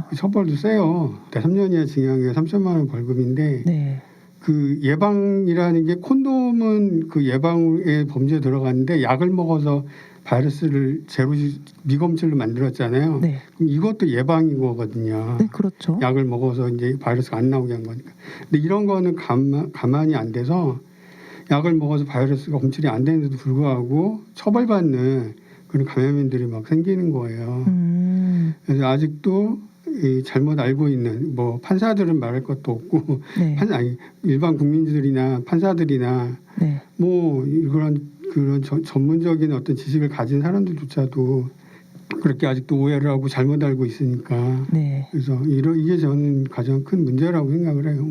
그 처벌도 세요. 3년 이하 징역에 3천만 원 벌금인데 네. 그 예방이라는 게 콘돔은 그 예방의 범죄에 들어갔는데 약을 먹어서 바이러스를 미검출로 만들었잖아요. 네. 그럼 이것도 예방인 거거든요. 네, 그렇죠. 약을 먹어서 이제 바이러스가 안 나오게 한 거니까. 근데 이런 거는 가만히 안 돼서 약을 먹어서 바이러스가 검출이 안 되는데도 불구하고 처벌받는 그런 감염인들이 막 생기는 거예요. 그래서 아직도 잘못 알고 있는 뭐 판사들은 말할 것도 없고 네. 일반 국민들이나 판사들이나 네. 뭐 그런 전문적인 어떤 지식을 가진 사람들조차도 그렇게 아직도 오해를 하고 잘못 알고 있으니까 네. 그래서 이게 저는 가장 큰 문제라고 생각을 해요.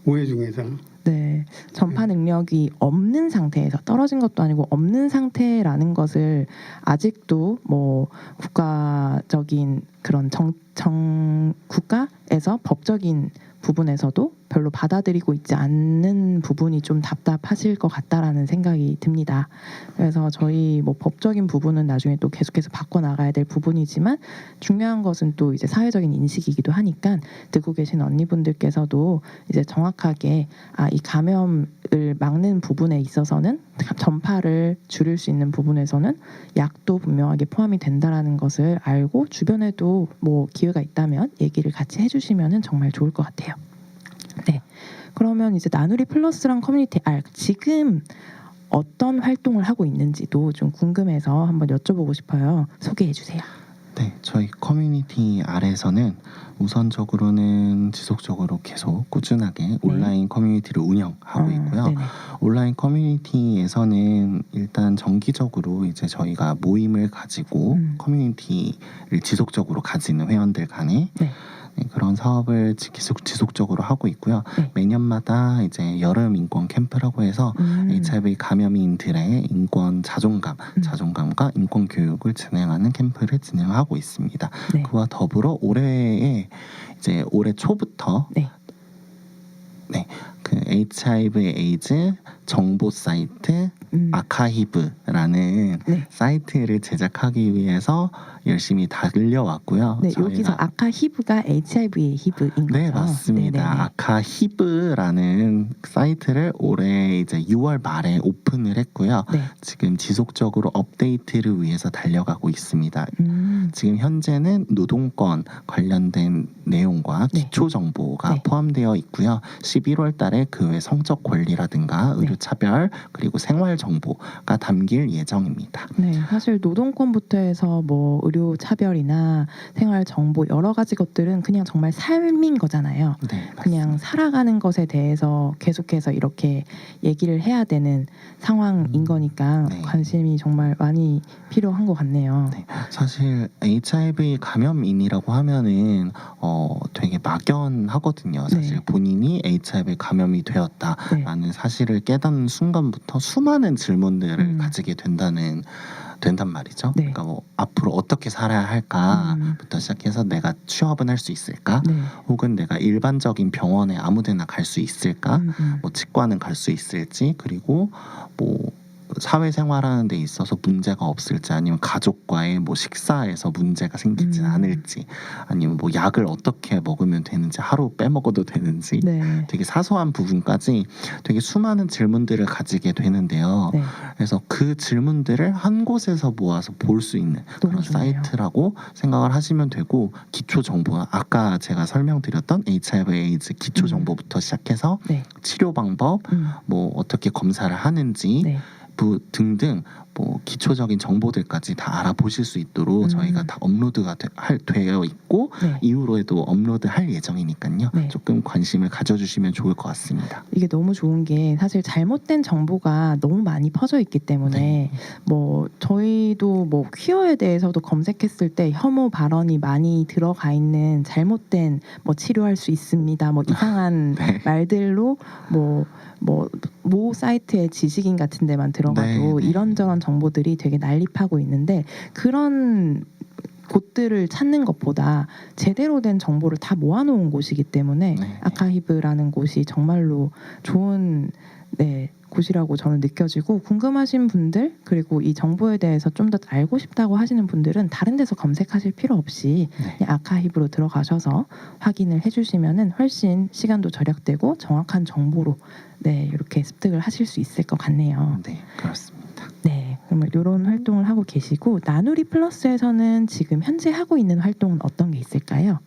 오해 중에서. 네, 전파 능력이 없는 상태에서 떨어진 것도 아니고 없는 상태라는 것을 아직도 뭐 국가적인 그런 국가에서 법적인 부분에서도 별로 받아들이고 있지 않는 부분이 좀 답답하실 것 같다라는 생각이 듭니다. 그래서 저희 뭐 법적인 부분은 나중에 또 계속해서 바꿔 나가야 될 부분이지만 중요한 것은 또 이제 사회적인 인식이기도 하니까 듣고 계신 언니분들께서도 이제 정확하게 이 감염을 막는 부분에 있어서는 전파를 줄일 수 있는 부분에서는 약도 분명하게 포함이 된다라는 것을 알고 주변에도 뭐 기회가 있다면 얘기를 같이 해주시면은 정말 좋을 것 같아요. 네, 그러면 이제 나누리 플러스랑 커뮤니티 R 지금 어떤 활동을 하고 있는지도 좀 궁금해서 한번 여쭤보고 싶어요. 소개해 주세요. 네, 저희 커뮤니티 R에서는 우선적으로는 지속적으로 계속 꾸준하게 온라인 커뮤니티를 운영하고 있고요. 네네. 온라인 커뮤니티에서는 일단 정기적으로 이제 저희가 모임을 가지고 커뮤니티를 지속적으로 가지는 회원들 간에 그런 사업을 지속적으로 하고 있고요. 매년마다 이제 여름 인권 캠프라고 해서 HIV 감염인들의 인권 자존감과 인권 교육을 진행하는 캠프를 진행하고 있습니다. 그와 더불어 올해 초부터 그 HIV 에이즈 정보 사이트 아카히브라는 네. 사이트를 제작하기 위해서 열심히 달려왔고요. 네, 여기서 아카히브가 HIV의 히브인 거죠? 네, 맞습니다. 네네네. 아카히브라는 사이트를 올해 이제 6월 말에 오픈을 했고요. 네. 지금 지속적으로 업데이트를 위해서 달려가고 있습니다. 지금 현재는 노동권 관련된 내용과 기초 정보가 포함되어 있고요. 11월 달에 그 외 성적 권리라든가 의료 차별 그리고 생활 정보가 담길 예정입니다. 네, 사실 노동권부터 해서 뭐 의료 차별이나 생활 정보 여러 가지 것들은 그냥 정말 삶인 거잖아요. 네, 그냥 살아가는 것에 대해서 계속해서 이렇게 얘기를 해야 되는 상황인 거니까 관심이 정말 많이 필요한 것 같네요. 네, 사실 HIV 감염인이라고 하면은 되게 막연하거든요. 사실 본인이 HIV 감염이 되었다라는 사실을 깨닫는 순간부터 수많은 질문들을 가지게 된단 말이죠. 그러니까 뭐 앞으로 어떻게 살아야 할까부터 시작해서 내가 취업은 할 수 있을까? 혹은 내가 일반적인 병원에 아무데나 갈 수 있을까? 뭐 치과는 갈 수 있을지, 그리고 뭐 사회생활하는 데 있어서 문제가 없을지, 아니면 가족과의 뭐 식사에서 문제가 생기지 않을지, 아니면 뭐 약을 어떻게 먹으면 되는지, 하루 빼먹어도 되는지, 되게 사소한 부분까지 되게 수많은 질문들을 가지게 되는데요. 그래서 그 질문들을 한 곳에서 모아서 볼 수 있는 그런 사이트라고 생각을 하시면 되고, 기초 정보, 아까 제가 설명드렸던 HIV/AIDS 기초 정보부터 시작해서 치료 방법, 뭐 어떻게 검사를 하는지 등등 뭐 기초적인 정보들까지 다 알아보실 수 있도록 저희가 다 업로드가 되어 있고 이후로에도 업로드할 예정이니까요. 조금 관심을 가져주시면 좋을 것 같습니다. 이게 너무 좋은 게 사실 잘못된 정보가 너무 많이 퍼져 있기 때문에 뭐 저희도 뭐 퀴어에 대해서도 검색했을 때 혐오 발언이 많이 들어가 있는 잘못된 뭐 치료할 수 있습니다. 뭐 이상한 말들로 모 사이트의 지식인 같은 데만 들어가도 이런저런 정보들이 되게 난립하고 있는데, 그런 곳들을 찾는 것보다 제대로 된 정보를 다 모아놓은 곳이기 때문에 아카히브라는 곳이 정말로 좋은 곳이라고 저는 느껴지고, 궁금하신 분들 그리고 이 정보에 대해서 좀 더 알고 싶다고 하시는 분들은 다른 데서 검색하실 필요 없이 그냥 아카히브로 들어가셔서 확인을 해주시면은 훨씬 시간도 절약되고 정확한 정보로 이렇게 습득을 하실 수 있을 것 같네요. 네, 그렇습니다. 네, 그러면 이런 활동을 하고 계시고, 나누리 플러스에서는 지금 현재 하고 있는 활동은 어떤 게 있을까요?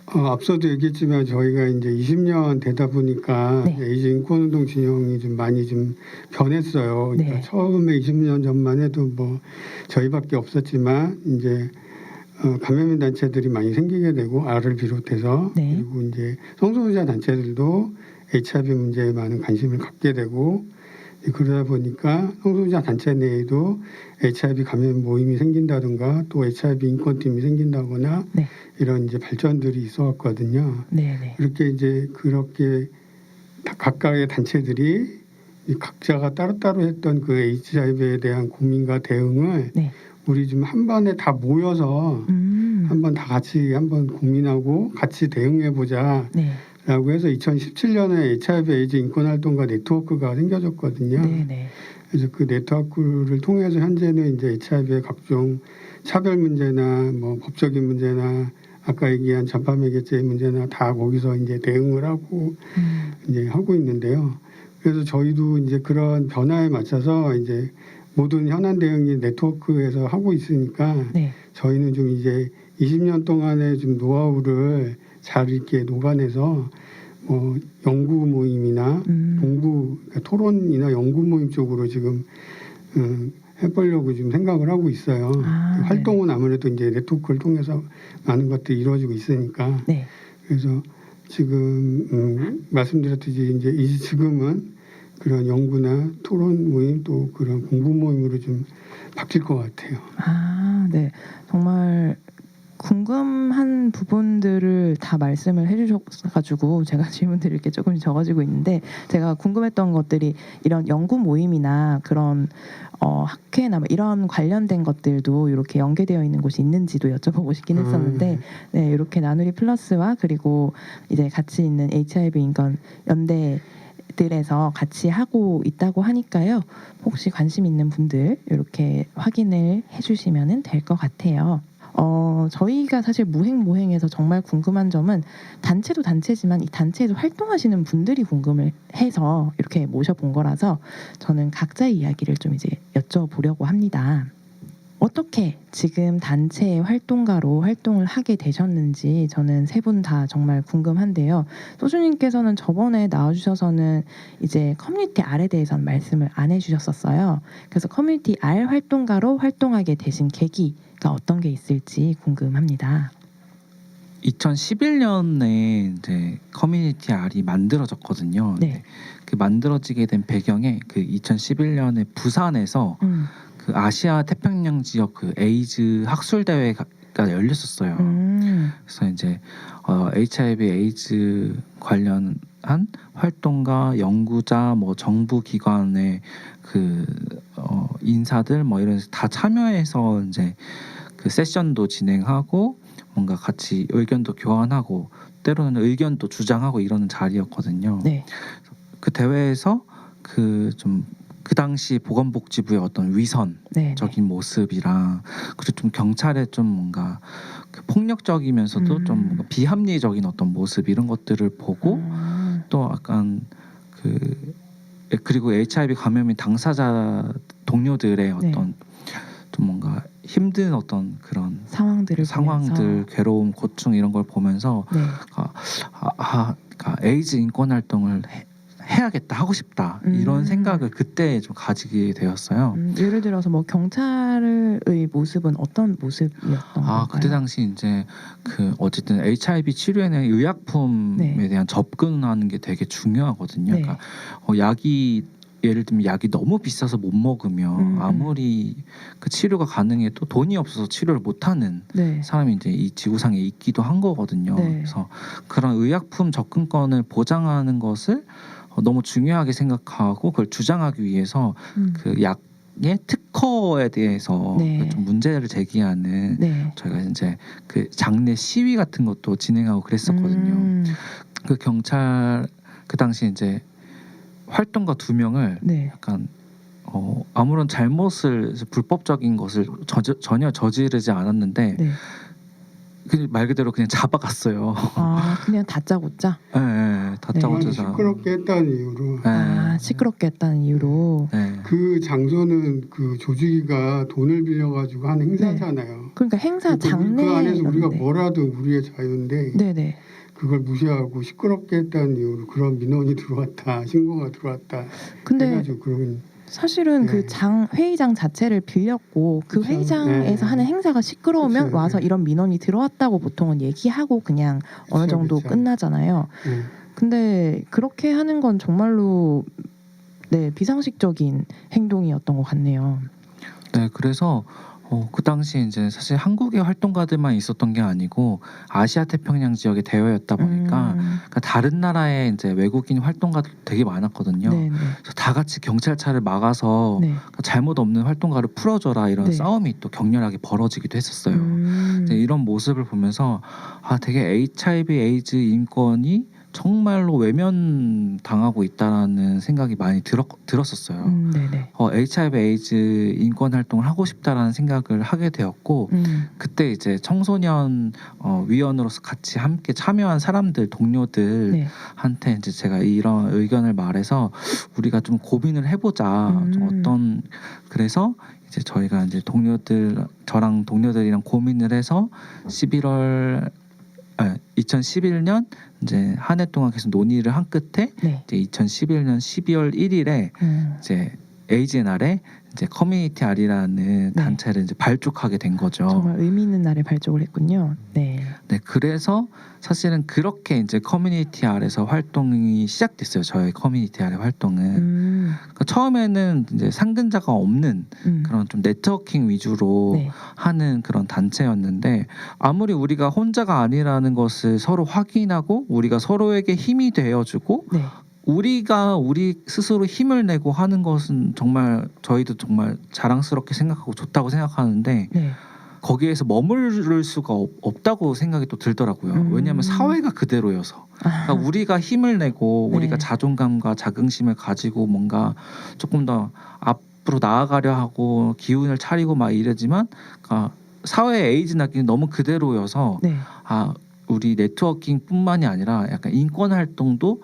앞서도 얘기했지만 저희가 이제 20년 되다 보니까 에이즈 인권운동 진영이 좀 많이 좀 변했어요. 그러니까 처음에 20년 전만 해도 뭐 저희밖에 없었지만 이제 감염인 단체들이 많이 생기게 되고, R을 비롯해서 그리고 이제 성소수자 단체들도 HIV 문제에 많은 관심을 갖게 되고, 그러다 보니까 성소수자 단체 내에도 HIV 감염 모임이 생긴다든가 또 HIV 인권팀이 생긴다거나 이런 이제 발전들이 있었거든요. 그렇게 각각의 단체들이 각자가 따로따로 했던 그 HIV에 대한 고민과 대응을 우리 좀 한 번에 다 모여서 한번 다 같이 한번 고민하고 같이 대응해 보자. 라고 해서 2017년에 HIV/AIDS 인권활동가 네트워크가 생겨졌거든요. 그래서 그 네트워크를 통해서 현재는 이제 HIV의 각종 차별 문제나 뭐 법적인 문제나 아까 얘기한 전파 매개체의 문제나 다 거기서 이제 대응을 하고 이제 하고 있는데요. 그래서 저희도 이제 그런 변화에 맞춰서 이제 모든 현안 대응이 네트워크에서 하고 있으니까 저희는 좀 이제 20년 동안의 좀 노하우를 잘 이렇게 녹아내서 뭐 연구 모임이나 공부, 그러니까 토론이나 연구 모임 쪽으로 지금 해보려고 지금 생각을 하고 있어요. 활동은 아무래도 이제 네트워크를 통해서 많은 것들이 이루어지고 있으니까. 그래서 지금 말씀드렸듯이 이제 지금은 그런 연구나 토론 모임 또 그런 공부 모임으로 좀 바뀔 것 같아요. 네, 정말 궁금한 부분들을 다 말씀을 해주셔가지고 제가 질문드릴 게 조금씩 적어지고 있는데, 제가 궁금했던 것들이 이런 연구 모임이나 그런 학회나 뭐 이런 관련된 것들도 이렇게 연계되어 있는 곳이 있는지도 여쭤보고 싶긴 했었는데, 이렇게 나누리 플러스와 그리고 이제 같이 있는 HIV 인권 연대 들에서 같이 하고 있다고 하니까요. 혹시 관심 있는 분들 이렇게 확인을 해주시면 될 것 같아요. 저희가 사실 무행무행에서 정말 궁금한 점은 단체도 단체지만 이 단체에서 활동하시는 분들이 궁금을 해서 이렇게 모셔본 거라서 저는 각자의 이야기를 좀 이제 여쭤보려고 합니다. 어떻게 지금 단체의 활동가로 활동을 하게 되셨는지 저는 세 분 다 정말 궁금한데요. 소주님께서는 저번에 나와주셔서는 이제 커뮤니티 R에 대해서는 말씀을 안 해주셨었어요. 그래서 커뮤니티 R 활동가로 활동하게 되신 계기가 어떤 게 있을지 궁금합니다. 2011년에 이제 커뮤니티 R이 만들어졌거든요. 네. 그 만들어지게 된 배경에 그 2011년에 부산에서 그 아시아 태평양 지역 그 에이즈 학술 대회가 열렸었어요. 그래서 이제 HIV 에이즈 관련한 활동가, 연구자, 뭐 정부 기관의 그 인사들 뭐 이런 다 참여해서 이제 그 세션도 진행하고 뭔가 같이 의견도 교환하고 때로는 의견도 주장하고 이러는 자리였거든요. 네. 그 대회에서 그 당시 보건복지부의 어떤 위선적인 모습이랑 그리고 좀 경찰의 좀 뭔가 그 폭력적이면서도 좀 뭔가 비합리적인 어떤 모습 이런 것들을 보고 또 약간 그리고 HIV 감염인 당사자 동료들의 어떤 좀 뭔가 힘든 어떤 그런 상황들, 괴로움, 고충 이런 걸 보면서 그러니까 에이즈 인권 활동을 해야겠다, 하고 싶다 이런 생각을 그때 좀 가지게 되었어요. 예를 들어서 뭐 경찰의 모습은 어떤 모습이었던 건가요? 그때 당시 이제 그 어쨌든 HIV 치료에는 의약품에 대한 접근하는 게 되게 중요하거든요. 그러니까 약이 예를 들면 약이 너무 비싸서 못 먹으면 아무리 그 치료가 가능해도 돈이 없어서 치료를 못하는 사람이 이제 이 지구상에 있기도 한 거거든요. 그래서 그런 의약품 접근권을 보장하는 것을 너무 중요하게 생각하고 그걸 주장하기 위해서 그 약의 특허에 대해서 좀 문제를 제기하는 저희가 이제 그 장례 시위 같은 것도 진행하고 그랬었거든요. 그 경찰 그 당시 이제 활동가 2명을 약간 아무런 잘못을 불법적인 것을 전혀 저지르지 않았는데 말 그대로 그냥 잡아갔어요. 그냥 다짜고짜? 네, 다짜고짜. 시끄럽게 했다는 이유로. 시끄럽게 했다는 이유로. 그 장소는 그 조직위가 돈을 빌려가지고 한 행사잖아요. 그러니까 행사 장례. 그 안에서 우리가 뭐라도 우리의 자유인데. 그걸 무시하고 시끄럽게 했다는 이유로 그런 민원이 들어왔다, 신고가 들어왔다. 근데 사실은 그 회의장 자체를 빌렸고 그 회의장에서 하는 행사가 시끄러우면 와서 이런 민원이 들어왔다고 보통은 얘기하고 그냥 어느 정도 끝나잖아요. 근데 그렇게 하는 건 정말로 비상식적인 행동이었던 것 같네요. 네, 그래서 그 당시 이제 사실 한국의 활동가들만 있었던 게 아니고 아시아 태평양 지역의 대회였다 보니까 그러니까 다른 나라의 이제 외국인 활동가들 되게 많았거든요. 그래서 다 같이 경찰차를 막아서 잘못 없는 활동가를 풀어줘라 이런 싸움이 또 격렬하게 벌어지기도 했었어요. 이런 모습을 보면서 되게 HIV 에이즈 인권이 정말로 외면당하고 있다라는 생각이 많이 들었었어요. HIV 에이즈 인권 활동을 하고 싶다라는 생각을 하게 되었고 그때 이제 청소년 위원으로서 같이 함께 참여한 사람들 동료들한테 이제 제가 이런 의견을 말해서 우리가 좀 고민을 해보자. 좀 그래서 이제 저희가 이제 저랑 동료들이랑 고민을 해서 2011년 이제 한 해 동안 계속 논의를 한 끝에 이제 2011년 12월 1일에 이제 에이즈의 날에 이제 커뮤니티 R이라는 단체를 이제 발족하게 된 거죠. 정말 의미 있는 날에 발족을 했군요. 네, 그래서 사실은 그렇게 이제 커뮤니티 R에서 활동이 시작됐어요. 저희 커뮤니티 R의 활동은 그러니까 처음에는 이제 상근자가 없는 그런 좀 네트워킹 위주로 하는 그런 단체였는데 아무리 우리가 혼자가 아니라는 것을 서로 확인하고 우리가 서로에게 힘이 되어주고 우리가 우리 스스로 힘을 내고 하는 것은 정말 저희도 정말 자랑스럽게 생각하고 좋다고 생각하는데 거기에서 머무를 수가 없다고 생각이 또 들더라고요. 왜냐하면 사회가 그대로여서 그러니까 우리가 힘을 내고 우리가 자존감과 자긍심을 가지고 뭔가 조금 더 앞으로 나아가려 하고 기운을 차리고 막 이러지만 그러니까 사회의 에이즈나기는 너무 그대로여서 우리 네트워킹뿐만이 아니라 약간 인권 활동도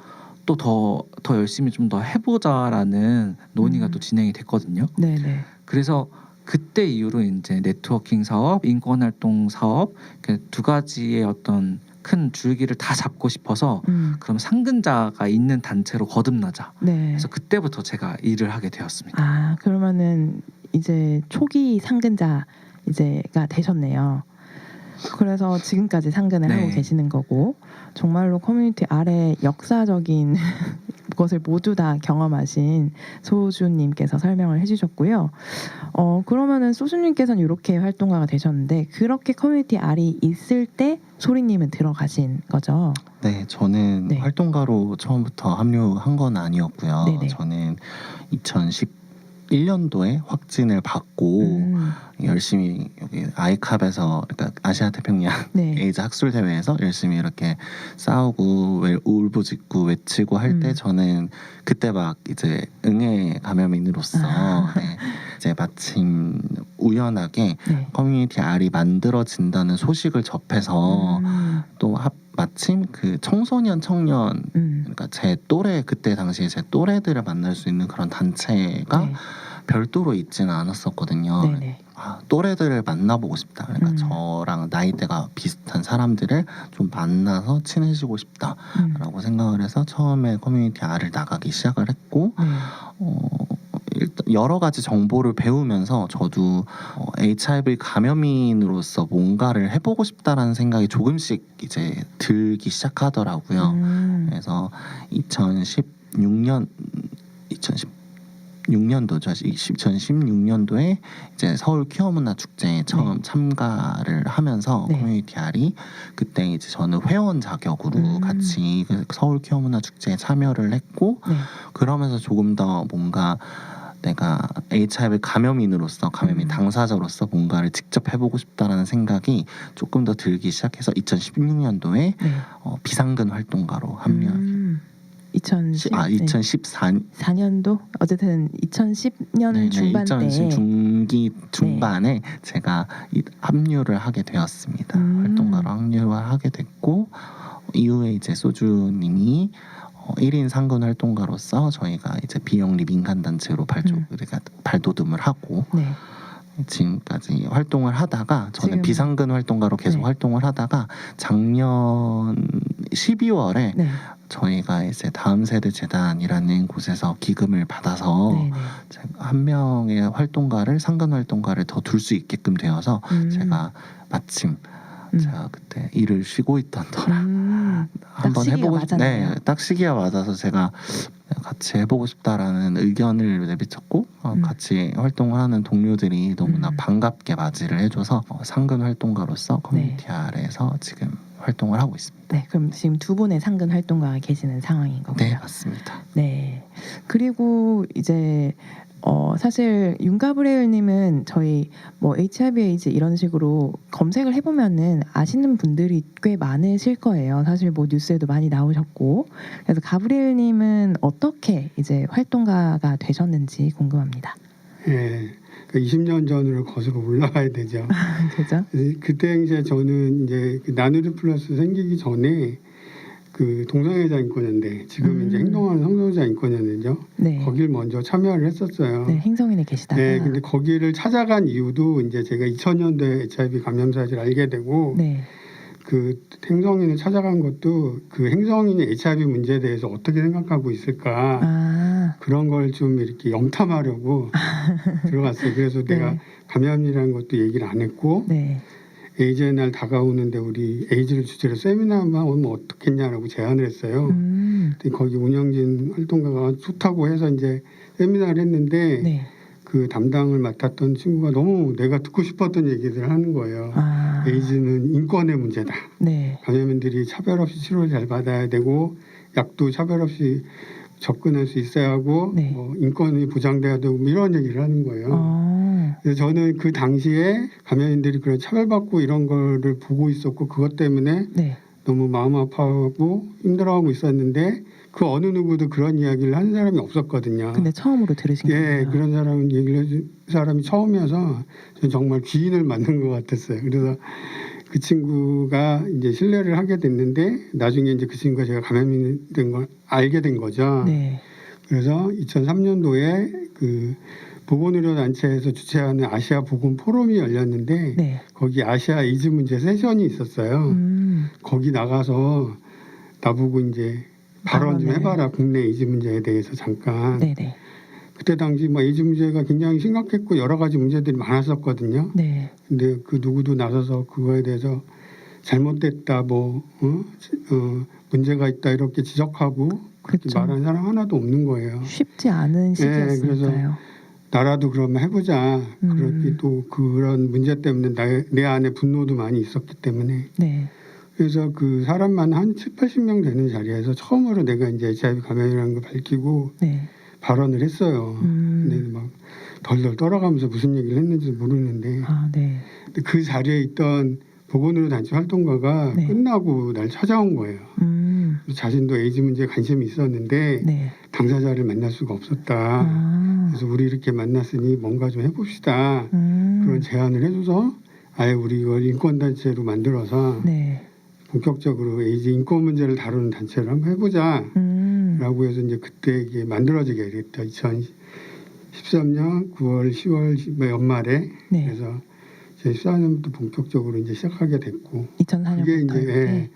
또 더 열심히 좀 더 해보자라는 논의가 또 진행이 됐거든요. 네네. 그래서 그때 이후로 이제 네트워킹 사업, 인권 활동 사업 두 가지의 어떤 큰 줄기를 다 잡고 싶어서 그럼 상근자가 있는 단체로 거듭나자. 네. 그래서 그때부터 제가 일을 하게 되었습니다. 그러면은 이제 초기 상근자 이제가 되셨네요. 그래서 지금까지 상근을 하고 계시는 거고 정말로 커뮤니티 아래 역사적인 것을 모두 다 경험하신 소주님께서 설명을 해주셨고요. 그러면은 소주님께서는 이렇게 활동가가 되셨는데 그렇게 커뮤니티 알이 있을 때 소리님은 들어가신 거죠? 네, 저는 활동가로 처음부터 합류한 건 아니었고요. 네네. 저는 2011년도에 확진을 받고 열심히 여기 아이캅에서 그러니까 아시아 태평양 에이즈 학술 대회에서 열심히 이렇게 싸우고 울부짖고 외치고 할 때 저는 그때 막 이제 응애 감염인으로서 이제 마침 우연하게 커뮤니티 R이 만들어진다는 소식을 접해서 또 마침 그 청소년 청년 그러니까 제 또래 그때 당시에 제 또래들을 만날 수 있는 그런 단체가 별도로 있지는 않았었거든요. 또래들을 만나보고 싶다. 그러니까 저랑 나이대가 비슷한 사람들을 좀 만나서 친해지고 싶다라고 생각을 해서 처음에 커뮤니티 R을 나가기 시작을 했고 일단 여러 가지 정보를 배우면서 저도 HIV 감염인으로서 뭔가를 해보고 싶다라는 생각이 조금씩 이제 들기 시작하더라고요. 그래서 2016년도에 이제 서울 퀴어 문화 축제에 처음 참가를 하면서 커뮤니티 R이 그때 이제 저는 회원 자격으로 같이 서울 퀴어 문화 축제에 참여를 했고 그러면서 조금 더 뭔가 내가 HIV 감염인으로서 감염인 당사자로서 뭔가를 직접 해보고 싶다라는 생각이 조금 더 들기 시작해서 2016년도에 비상근 활동가로 합류합니다. 2014년도 어쨌든 2010년 중반 때 2010 중반에 제가 합류를 하게 되었습니다. 활동가로 합류를 하게 됐고 이후에 이제 소주님이 1인 상근 활동가로서 저희가 이제 비영리 민간 단체로 발돋움을 하고 지금까지 활동을 하다가 저는 비상근 활동가로 계속 활동을 하다가 작년 12월에 저희가 이제 다음 세대 재단이라는 곳에서 기금을 받아서 한 명의 활동가를 상근 활동가를 더 둘 수 있게끔 되어서 제가 마침 제가 그때 일을 쉬고 있던 터라 한번 해보고 딱 시기가 맞아서 제가 같이 해보고 싶다라는 의견을 내비쳤고 같이 활동을 하는 동료들이 너무나 반갑게 맞이를 해줘서 상근 활동가로서 커뮤니티 R에서 지금 활동을 하고 있습니다. 네, 그럼 지금 두 분의 상근 활동가가 계시는 상황인 거고요. 네, 맞습니다. 네, 그리고 이제 사실 윤가브리엘님은 저희 뭐 HIV/AIDS 이런 식으로 검색을 해보면은 아시는 분들이 꽤 많으실 거예요. 사실 뭐 뉴스에도 많이 나오셨고, 그래서 가브리엘님은 어떻게 이제 활동가가 되셨는지 궁금합니다. 예, 20년 전으로 거슬러 올라가야 되죠. 그죠? 그때 이제 저는 이제 나누리 플러스 생기기 전에 그 동성애자 인권연대 지금 이제 행동하는 성소수자 인권연대죠. 거길 먼저 참여를 했었어요. 네, 행성인에 계시다가. 네, 근데 거기를 찾아간 이유도 이제 제가 2000년도에 HIV 감염 사실을 알게 되고 그 행성인을 찾아간 것도 그 행성인이 HIV 문제에 대해서 어떻게 생각하고 있을까 그런 걸 좀 이렇게 염탐하려고 들어갔어요. 그래서 내가 감염이라는 것도 얘기를 안 했고. 에이즈의 날 다가오는데 우리 에이즈를 주제로 세미나만 오면 어떻겠냐라고 제안을 했어요. 거기 운영진 활동가가 좋다고 해서 이제 세미나를 했는데 그 담당을 맡았던 친구가 너무 내가 듣고 싶었던 얘기들을 하는 거예요. 에이즈는 인권의 문제다. 감염인들이 차별 없이 치료를 잘 받아야 되고 약도 차별 없이 접근할 수 있어야 하고 뭐 인권이 보장돼야 되고 이런 얘기를 하는 거예요. 그래서 저는 그 당시에 감염인들이 그런 차별받고 이런 거를 보고 있었고 그것 때문에 너무 마음 아파하고 힘들어하고 있었는데 그 어느 누구도 그런 이야기를 하는 사람이 없었거든요. 근데 처음으로 들으신 거예요? 그런 사람 얘기를 해준 사람이 처음이어서 저는 정말 귀인을 만난 것 같았어요. 그래서 그 친구가 이제 신뢰를 하게 됐는데 나중에 이제 그 친구가 제가 감염이 된 걸 알게 된 거죠. 그래서 2003년도에 그 보건의료단체에서 주최하는 아시아 보건 포럼이 열렸는데 거기 아시아 에이즈 문제 세션이 있었어요. 거기 나가서 나보고 이제 발언 좀 해봐라. 국내 에이즈 문제에 대해서 잠깐. 그때 당시 뭐 에이즈 문제가 굉장히 심각했고 여러 가지 문제들이 많았었거든요. 근데 그 누구도 나서서 그거에 대해서 잘못됐다 문제가 있다 이렇게 지적하고 그렇게 말하는 사람 하나도 없는 거예요. 쉽지 않은 시기였으니까요. 그래서 나라도 그러면 해보자. 그렇게 또 그런 문제 때문에 내 안에 분노도 많이 있었기 때문에. 그래서 그 사람만 한 70-80명 되는 자리에서 처음으로 내가 이제 HIV 감염이라는 걸 밝히고 발언을 했어요. 근데 막 덜덜 떨어가면서 무슨 얘기를 했는지 모르는데 근데 그 자리에 있던 보건의료단체 활동가가 끝나고 날 찾아온 거예요. 자신도 에이즈 문제에 관심이 있었는데 당사자를 만날 수가 없었다. 그래서 우리 이렇게 만났으니 뭔가 좀 해봅시다. 그런 제안을 해줘서 아예 우리 이걸 인권단체로 만들어서 본격적으로 에이즈 인권 문제를 다루는 단체를 한번 해보자. 라고 해서 이제 그때 이게 만들어지게 됐다. 2013년 9월, 10월 연말에 그래서 2014년부터 본격적으로 이제 시작하게 됐고 2004년부터 그게 이제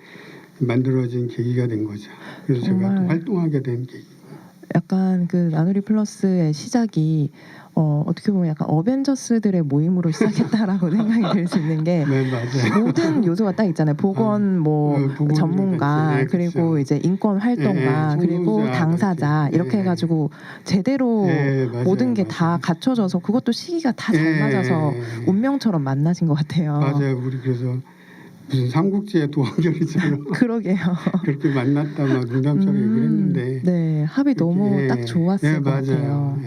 만들어진 계기가 된 거죠. 그래서 제가 또 활동하게 된 계기. 약간 그 나누리 플러스의 시작이 어떻게 보면 약간 어벤져스들의 모임으로 시작했다라고 생각이 들 수 있는 게 모든 요소가 딱 있잖아요. 보건 보건 전문가 그리고 이제 인권 활동가 그리고 당사자 이렇게 해가지고 제대로 모든 게 다 갖춰져서 그것도 시기가 다 잘 맞아서 운명처럼 만나신 것 같아요. 맞아요. 우리 그래서 무슨 삼국지의 도원결이처럼 그러게요. 그렇게 만났다 막 농담처럼 얘기를 했는데 합이 너무 딱 좋았을 것 같아요.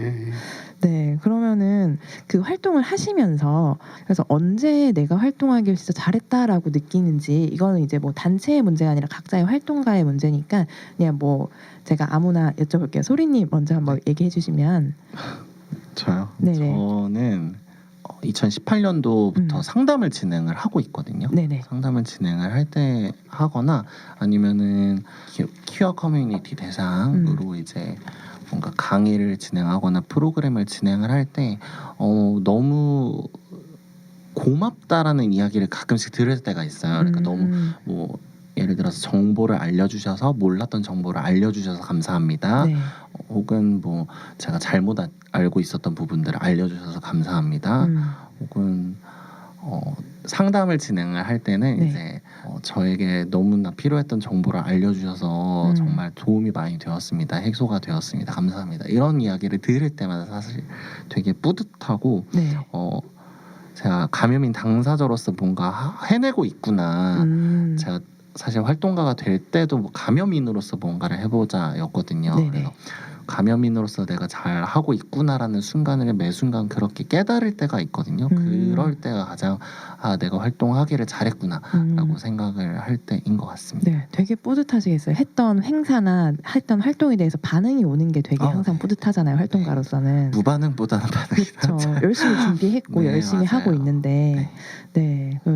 그러면은 그 활동을 하시면서 그래서 언제 내가 활동하길 진짜 잘했다라고 느끼는지 이거는 이제 뭐 단체의 문제가 아니라 각자의 활동가의 문제니까 그냥 뭐 제가 아무나 여쭤볼게요. 소리님 먼저 한번 얘기해 주시면. 저요? 저는 2018년도부터 상담을 진행을 하고 있거든요. 상담을 진행을 할 때 하거나 아니면은 퀴어 커뮤니티 대상으로 이제 뭔가 강의를 진행하거나 프로그램을 진행을 할 때 너무 고맙다라는 이야기를 가끔씩 들을 때가 있어요. 그러니까 너무 뭐 예를 들어서 정보를 알려주셔서 몰랐던 정보를 알려주셔서 감사합니다. 혹은 뭐 제가 잘못 알고 있었던 부분들을 알려주셔서 감사합니다. 혹은 상담을 진행을 할 때는 이제 저에게 너무나 필요했던 정보를 알려주셔서 정말 도움이 많이 되었습니다. 해소가 되었습니다. 감사합니다. 이런 이야기를 들을 때마다 사실 되게 뿌듯하고 제가 감염인 당사자로서 뭔가 해내고 있구나. 제가 사실 활동가가 될 때도 뭐 감염인으로서 뭔가를 해보자였거든요. 그래서 감염인으로서 내가 잘 하고 있구나라는 순간을 매 순간 그렇게 깨달을 때가 있거든요. 그럴 때가 가장 내가 활동하기를 잘했구나라고 생각을 할 때인 것 같습니다. 되게 뿌듯하시겠어요. 했던 행사나 했던 활동에 대해서 반응이 오는 게 되게 항상 뿌듯하잖아요. 활동가로서는. 무반응보다는 반응이 낫죠. 열심히 준비했고 열심히 맞아요. 하고 있는데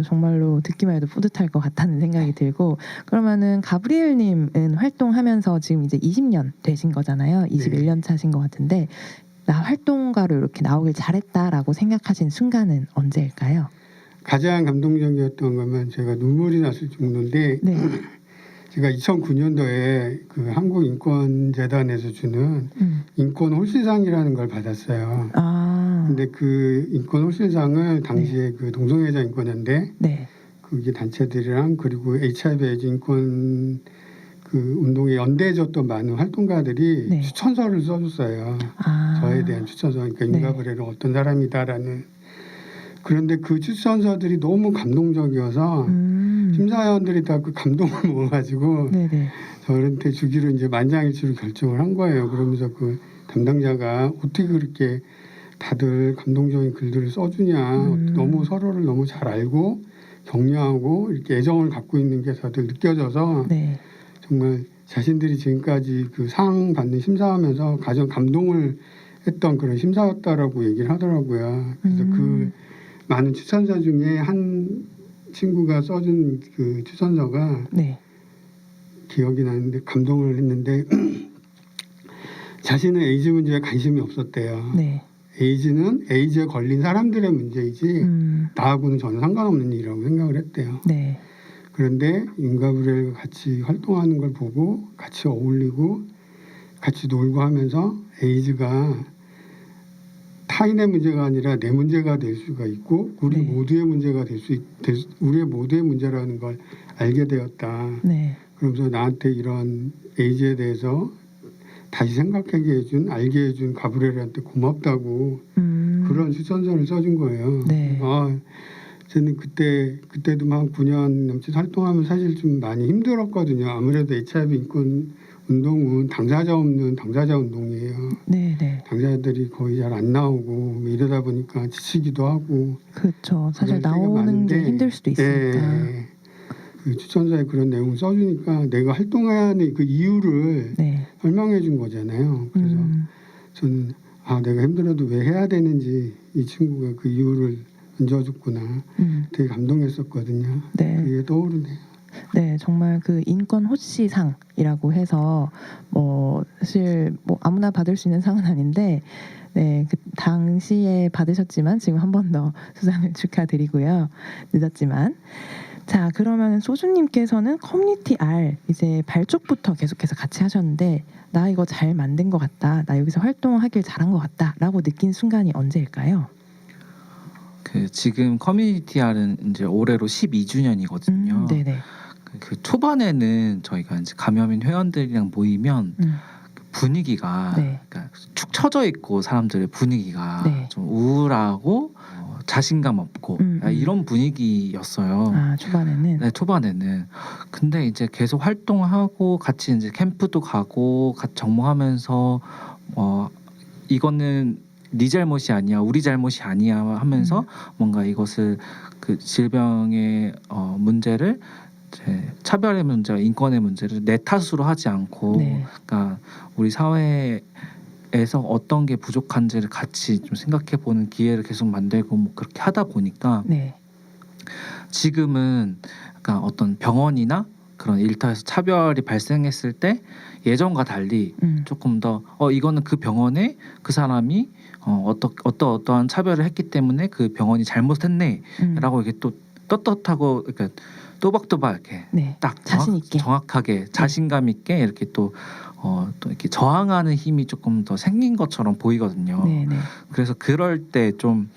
정말로 듣기만 해도 뿌듯할 것 같다는 생각이 들고 그러면은 가브리엘님은 활동하면서 지금 이제 20년 되신 거잖아요. 21년 차신 것 같은데 나 활동가로 이렇게 나오길 잘했다라고 생각하신 순간은 언제일까요? 가장 감동적이었던 거면 제가 눈물이 났을 정도인데 제가 2009년도에 그 한국인권재단에서 주는 인권 홀씨상이라는 걸 받았어요. 근데 그 인권 홀씨상을 당시에 그 동성애자 인권연대 그게 단체들이랑 그리고 HIV 에이즈 인권 그 운동에 연대해줬던 많은 활동가들이 추천서를 써줬어요. 저에 대한 추천서. 그러니까 인가브레는 어떤 사람이다라는. 그런데 그 추천서들이 너무 감동적이어서 심사위원들이 다 그 감동을 먹어가지고 저한테 주기로 이제 만장일치로 결정을 한 거예요. 그러면서 그 담당자가 어떻게 그렇게 다들 감동적인 글들을 써주냐. 너무 서로를 너무 잘 알고 격려하고 이렇게 애정을 갖고 있는 게 다들 느껴져서 네. 정말 자신들이 지금까지 그 상 받는 심사하면서 가장 감동을 했던 그런 심사였다라고 얘기를 하더라고요. 그래서 그 많은 추천서 중에 한 친구가 써준 그 추천서가 네. 기억이 나는데 감동을 했는데 자신은 에이즈 문제에 관심이 없었대요. 네. 에이즈는 에이즈에 걸린 사람들의 문제이지 나하고는 전혀 상관없는 일이라고 생각을 했대요. 네. 그런데 윤가브리엘과 같이 활동하는 걸 보고 같이 어울리고 같이 놀고 하면서 에이즈가 타인의 문제가 아니라 내 문제가 될 수가 있고 우리 네. 모두의 문제가 우리의 모두의 문제라는 걸 알게 되었다. 네. 그러면서 나한테 이런 에이즈에 대해서 다시 생각하게 해준, 알게 해준 가브리엘한테 고맙다고 그런 추천서를 써준 거예요. 네. 저는 그때도 막 9년 넘게 활동하면 사실 좀 많이 힘들었거든요. 아무래도 HIV 인권 운동은 당사자 없는 당사자 운동이에요. 네, 네. 당사자들이 거의 잘 안 나오고 이러다 보니까 지치기도 하고. 그렇죠. 사실 나오는 게 힘들 수도 있으니까. 네. 그 추천서에 그런 내용을 써주니까 내가 활동해야 하는 그 이유를 네. 설명해 준 거잖아요. 그래서 저는 내가 힘들어도 왜 해야 되는지 이 친구가 그 이유를 얹어줬구나. 되게 감동했었거든요. 네. 그게 떠오르네요. 네, 정말 그 인권 호시상이라고 해서 사실 아무나 받을 수 있는 상은 아닌데, 네, 그 당시에 받으셨지만 지금 한 번 더 수상을 축하드리고요. 늦었지만. 자, 그러면 소주님께서는 커뮤니티 R 이제 발족부터 계속해서 같이 하셨는데 나 이거 잘 만든 것 같다, 나 여기서 활동하길 잘한 것 같다라고 느낀 순간이 언제일까요? 지금 커뮤니티 R은 이제 올해로 12주년이거든요. 네네. 그 초반에는 저희가 이제 감염인 회원들이랑 모이면 분위기가 네. 그러니까 축 처져 있고 사람들의 분위기가 네. 좀 우울하고 자신감 없고 이런 분위기였어요. 초반에는. 네, 초반에는. 근데 이제 계속 활동하고 같이 이제 캠프도 가고 같이 정모하면서 이거는 네 잘못이 아니야, 우리 잘못이 아니야 하면서 뭔가 이것을 그 질병의 문제를 차별의 문제와 인권의 문제를 내 탓으로 하지 않고, 네. 그러니까 우리 사회에서 어떤 게 부족한지를 같이 좀 생각해보는 기회를 계속 만들고 뭐 그렇게 하다 보니까 네. 지금은 그러니까 어떤 병원이나 그런 일터에서 차별이 발생했을 때 예전과 달리 조금 더 이거는 그 병원에 그 사람이 어떠한 차별을 했기 때문에 그 병원이 잘못했네라고 이렇게 또 떳떳하고 그러니까 또박또박 이렇게 네. 딱 자신 있게. 정확하게 자신감 있게 이렇게 또 이렇게 저항하는 힘이 조금 더 생긴 것처럼 보이거든요. 네네. 그래서 그럴 때 좀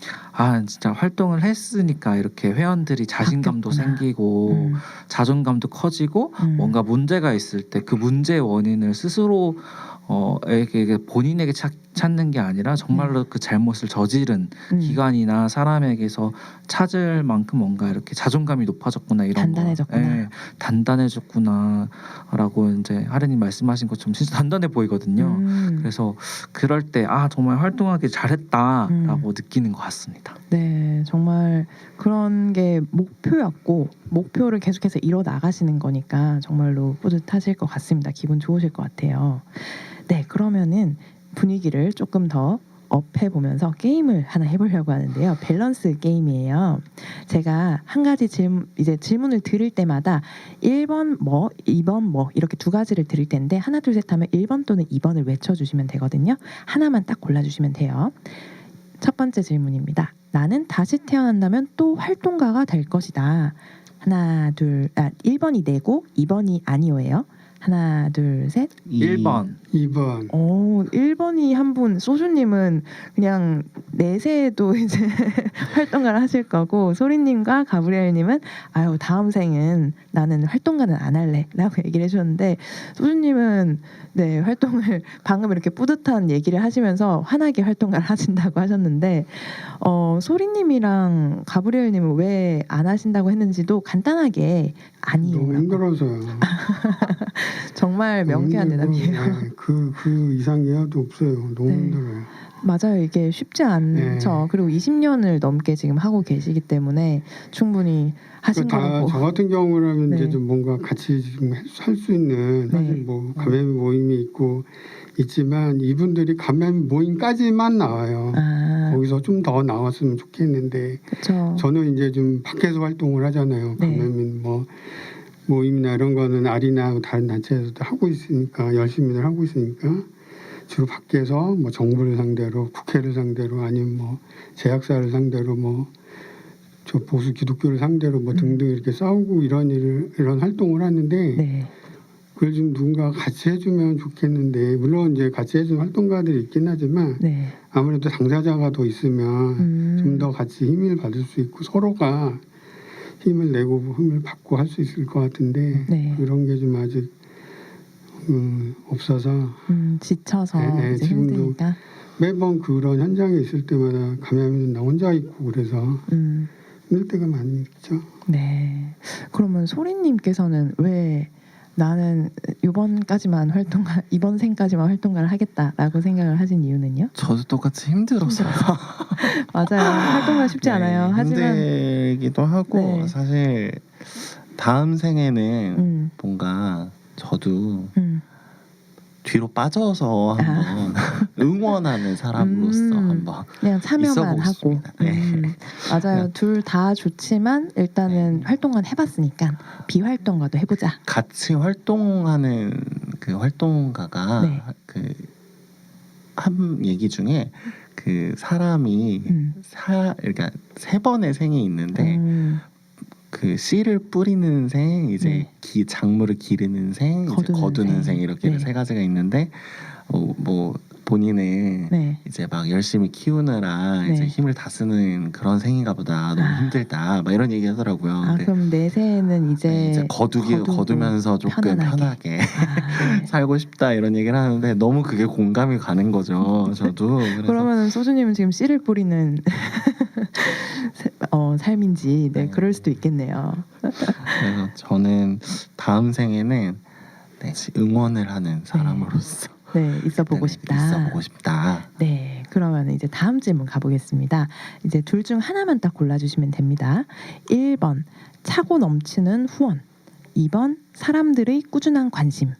진짜 활동을 했으니까 이렇게 회원들이 자신감도 바뀌었구나. 생기고 자존감도 커지고 뭔가 문제가 있을 때 그 문제의 원인을 스스로 본인에게 찾는 게 아니라 정말로 그 잘못을 저지른 기관이나 사람에게서 찾을 만큼 뭔가 이렇게 자존감이 높아졌구나, 이런 단단해졌구나. 네, 단단해졌구나라고 이제 하느님 말씀하신 것처럼 진짜 단단해 보이거든요. 그래서 그럴 때 정말 활동하기 잘했다라고 느끼는 것 같습니다. 네, 정말 그런 게 목표였고 목표를 계속해서 이뤄 나가시는 거니까 정말로 뿌듯하실 것 같습니다. 기분 좋으실 것 같아요. 네, 그러면은 분위기를 조금 더 업해 보면서 게임을 하나 해보려고 하는데요. 밸런스 게임이에요. 제가 한 가지 질문을 드릴 때마다 1번 뭐, 2번 뭐 이렇게 두 가지를 드릴 텐데 하나 둘 셋 하면 1번 또는 2번을 외쳐주시면 되거든요. 하나만 딱 골라주시면 돼요. 첫 번째 질문입니다. 나는 다시 태어난다면 또 활동가가 될 것이다. 하나 둘 1번이 네고 2번이 아니오예요. 하나 둘 셋. 1번. 2번. 1번이 한 분. 소주님은 그냥 내세에도 이제 활동가를 하실 거고, 소리님과 가브리엘님은 다음 생은 나는 활동가는 안 할래라고 얘기를 해주셨는데, 소주님은 네, 활동을 방금 이렇게 뿌듯한 얘기를 하시면서 환하게 활동가를 하신다고 하셨는데, 소리님이랑 가브리엘님은 왜 안 하신다고 했는지도 간단하게 아니에요. 너무 힘들어서요. 정말 명쾌한 대답이에요. 네, 그 이상 이하도 없어요. 너무 힘들어요. 맞아요. 이게 쉽지 않죠. 그리고 20년을 넘게 지금 하고 계시기 때문에 충분히 하신 거고. 저 같은 경우라면 이제 좀 뭔가 같이 지금 할 수 있는 사실 뭐 감염 모임이 있지만 이분들이 감염 모임까지만 나와요. 거기서 좀 더 나왔으면 좋겠는데 저는 이제 좀 밖에서 활동을 하잖아요. 감염인 뭐 모임이나 이런 거는 아리나 다른 단체에서도 하고 있으니까 열심히들 하고 있으니까 주로 밖에서 뭐 정부를 상대로 국회를 상대로 아니면 뭐 제약사를 상대로 뭐 저 보수 기독교를 상대로 뭐 등등 이렇게 싸우고 이런 활동을 하는데 그걸 좀 누군가 같이 해주면 좋겠는데 물론 이제 같이 해주는 활동가들이 있긴 하지만 아무래도 당사자가 더 있으면 좀 더 같이 힘을 받을 수 있고 서로가 힘을 내고 힘을 받고 할 수 있을 것 같은데 그런 게 좀 아직 없어서 지쳐서 이제 지금도 힘드니까 매번 그런 현장에 있을 때마다 감염이 나 혼자 있고 그래서 힘들 때가 많이 있죠. 네. 그러면 소리님께서는 왜 나는 이번 생까지만 활동가를 하겠다라고 생각을 하신 이유는요? 저도 똑같이 힘들었어요. 맞아요. 활동가 쉽지 않아요. 하지만 힘들기도 하고 사실 다음 생에는 뭔가 저도 뒤로 빠져서 한번 응원하는 사람으로서 한번 그냥 참여만 하고 맞아요. 둘 다 좋지만 일단은 활동만 해봤으니까 비활동가도 해보자. 같이 활동하는 그 활동가가 그 한 얘기 중에 그 사람이 그러니까 3번의 생이 있는데 그 씨를 뿌리는 생, 이제 작물을 기르는 생, 이제 거두는 생 이렇게 3가지가 있는데 뭐 본인은 이제 막 열심히 키우느라 이제 힘을 다 쓰는 그런 생인가 보다. 너무 힘들다. 막 이런 얘기 하더라고요. 근데 그럼 내 새는 이제 거두면서 조금 편하게 살고 싶다 이런 얘기를 하는데 너무 그게 공감이 가는 거죠. 저도. 그러면 소주님은 지금 씨를 뿌리는 삶인지 그럴 수도 있겠네요. 그래서 저는 다음 생에는 응원을 하는 사람으로서 있어보고 싶다. 네, 그러면 이제 다음 질문 가보겠습니다. 이제 둘 중 하나만 딱 골라주시면 됩니다. 1번 차고 넘치는 후원, 2번 사람들의 꾸준한 관심.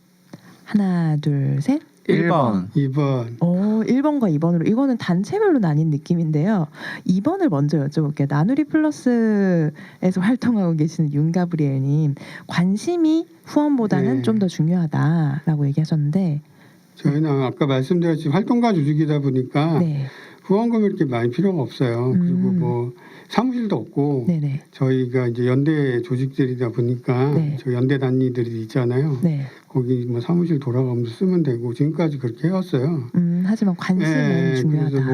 하나, 둘, 셋. 1번. 2번. 1번과 2번으로 이거는 단체별로 나뉜 느낌인데요. 2번을 먼저 여쭤볼게요. 나누리 플러스에서 활동하고 계시는 윤가브리엘님, 관심이 후원보다는 좀 더 중요하다라고 얘기하셨는데 저희는 아까 말씀드렸듯이 활동가 조직이다 보니까 후원금이 이렇게 많이 필요가 없어요. 그리고 뭐 사무실도 없고 저희가 이제 연대 조직들이다 보니까 저 연대 단위들이 있잖아요. 거기 뭐 사무실 돌아가면서 쓰면 되고 지금까지 그렇게 해왔어요. 하지만 관심은 중요하다. 그래서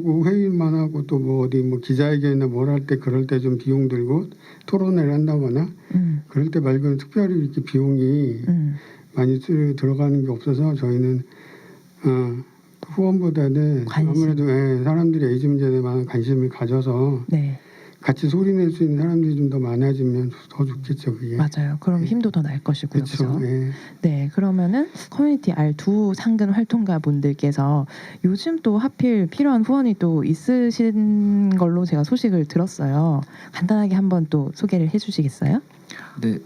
뭐 회의만 하고 또 뭐 어디 뭐 기자회견이나 뭘 할 때 그럴 때 좀 비용 들고 토론회를 한다거나 그럴 때 말고는 특별히 이렇게 비용이 많이 들어가는 게 없어서 저희는 후원보다는 아무래도 사람들이 에이즈 문제에 많은 관심을 가져서 같이 소리낼 수 있는 사람들이 좀 더 많아지면 더 좋겠죠. 그게. 맞아요. 그럼 힘도 더 날 것이고요. 그렇죠. 네, 그러면은 커뮤니티 R2 상근 활동가 분들께서 요즘 또 하필 필요한 후원이 또 있으신 걸로 제가 소식을 들었어요. 간단하게 한번 또 소개를 해주시겠어요? 네,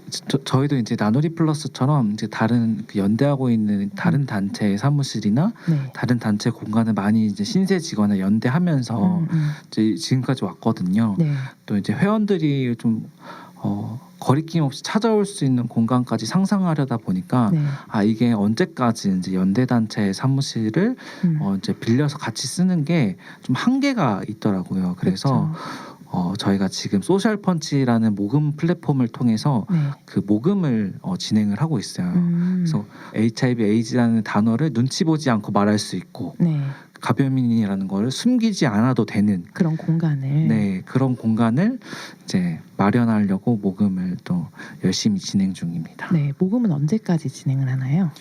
저희도 이제 나누리 플러스처럼 이제 다른 그 연대하고 있는 다른 단체의 사무실이나 다른 단체 공간을 많이 이제 신세지거나 연대하면서 이제 지금까지 왔거든요. 또 이제 회원들이 좀 거리낌 없이 찾아올 수 있는 공간까지 상상하려다 보니까 이게 언제까지 이제 연대 단체의 사무실을 이제 빌려서 같이 쓰는 게 좀 한계가 있더라고요. 그래서 저희가 지금 소셜 펀치라는 모금 플랫폼을 통해서 그 모금을 진행을 하고 있어요. 그래서 HIV, 에이즈라는 단어를 눈치 보지 않고 말할 수 있고 감염인이라는 걸 숨기지 않아도 되는 그런 공간을 네, 그런 공간을 이제 마련하려고 모금을 또 열심히 진행 중입니다. 네, 모금은 언제까지 진행을 하나요?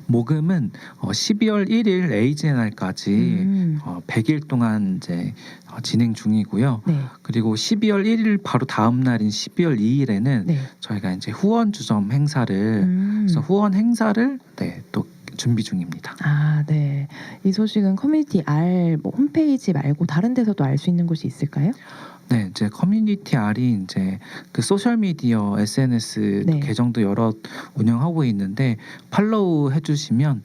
모금은 12월 1일 에이즈의 날까지 100일 동안 이제 진행 중이고요. 네. 그리고 12월 1일 바로 다음 날인 12월 2일에는 네. 저희가 이제 후원 주점 행사를 그래서 후원 행사를 네, 또 준비 중입니다. 아, 네. 이 소식은 커뮤니티 R 뭐 홈페이지 말고 다른 데서도 알 수 있는 곳이 있을까요? 네, 이제 커뮤니티 R이 이제 그 소셜 미디어 SNS 네. 계정도 여러 운영하고 있는데 팔로우 해주시면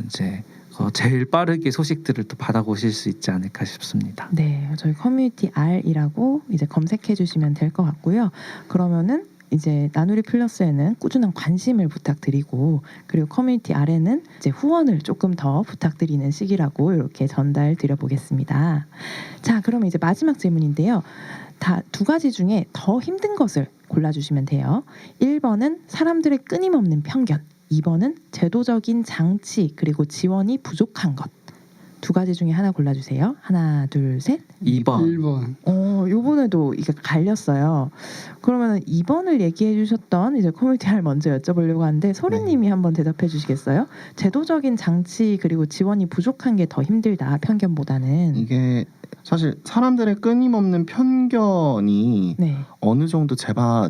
이제 제일 빠르게 소식들을 또 받아보실 수 있지 않을까 싶습니다. 네, 저희 커뮤니티 R이라고 이제 검색해 주시면 될 것 같고요. 그러면은 이제 나누리 플러스에는 꾸준한 관심을 부탁드리고 그리고 커뮤니티 R에는 이제 후원을 조금 더 부탁드리는 시기라고 이렇게 전달 드려보겠습니다. 자, 그러면 이제 마지막 질문인데요. 다 두 가지 중에 더 힘든 것을 골라주시면 돼요. 1번은 사람들의 끊임없는 편견, 2번은 제도적인 장치 그리고 지원이 부족한 것. 두 가지 중에 하나 골라주세요. 하나, 둘, 셋. 2번. 1번. 요번에도 이게 갈렸어요. 그러면 2번을 얘기해 주셨던 이제 커뮤니티 R 먼저 여쭤보려고 하는데 소리님이 한번 대답해 주시겠어요? 제도적인 장치 그리고 지원이 부족한 게 더 힘들다. 편견보다는. 이게 사실 사람들의 끊임없는 편견이 네. 어느 정도 제도와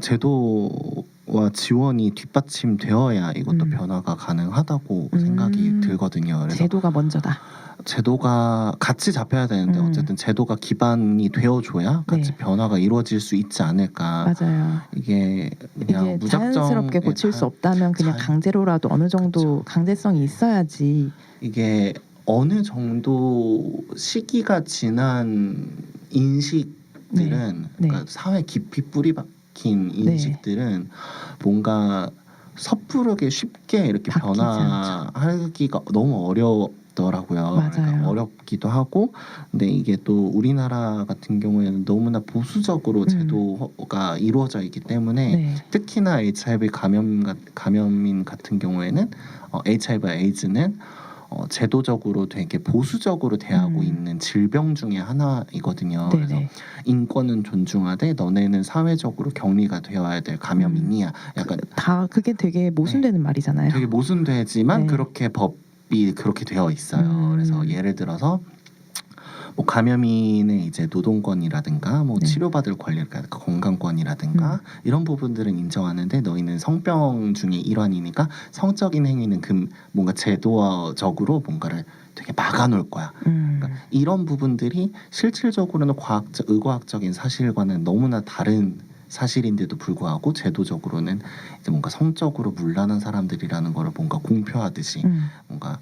지원이 뒷받침되어야 이것도 변화가 가능하다고 생각이 들거든요. 그래서 제도가 먼저다. 제도가 같이 잡혀야 되는데 어쨌든 제도가 기반이 되어줘야 같이 네. 변화가 이루어질 수 있지 않을까. 맞아요. 이게 그냥 이게 무작정 자연스럽게 고칠 수 없다면 그냥 강제로라도 어느 정도 강제성이 있어야지. 이게 어느 정도 시기가 지난 인식들은 그러니까 사회 깊이 뿌리 박힌 인식들은 뭔가 섣부르게 쉽게 이렇게 변화하기가 너무 어렵더라고요. 그러니까 어렵기도 하고, 근데 이게 또 우리나라 같은 경우에는 너무나 보수적으로 제도가 이루어져 있기 때문에 특히나 HIV 감염인 같은 경우에는 HIV와 에이즈는 제도적으로 되게 보수적으로 대하고 있는 질병 중에 하나이거든요. 그래서 인권은 존중하되 너네는 사회적으로 격리가 되어야 될 감염인이야. 약간 다 그게 되게 모순되는 말이잖아요. 되게 모순되지만 그렇게 법이 그렇게 되어 있어요. 그래서 예를 들어서 뭐 감염인의 이제 노동권이라든가 뭐 치료받을 권리, 그러니까 건강권이라든가 이런 부분들은 인정하는데 너희는 성병 중에 일환이니까 성적인 행위는 뭔가 제도적으로 뭔가를 되게 막아놓을 거야. 그러니까 이런 부분들이 실질적으로는 의과학적인 사실과는 너무나 다른 사실인데도 불구하고 제도적으로는 이제 뭔가 성적으로 문란한 사람들이라는 거를 뭔가 공표하듯이 뭔가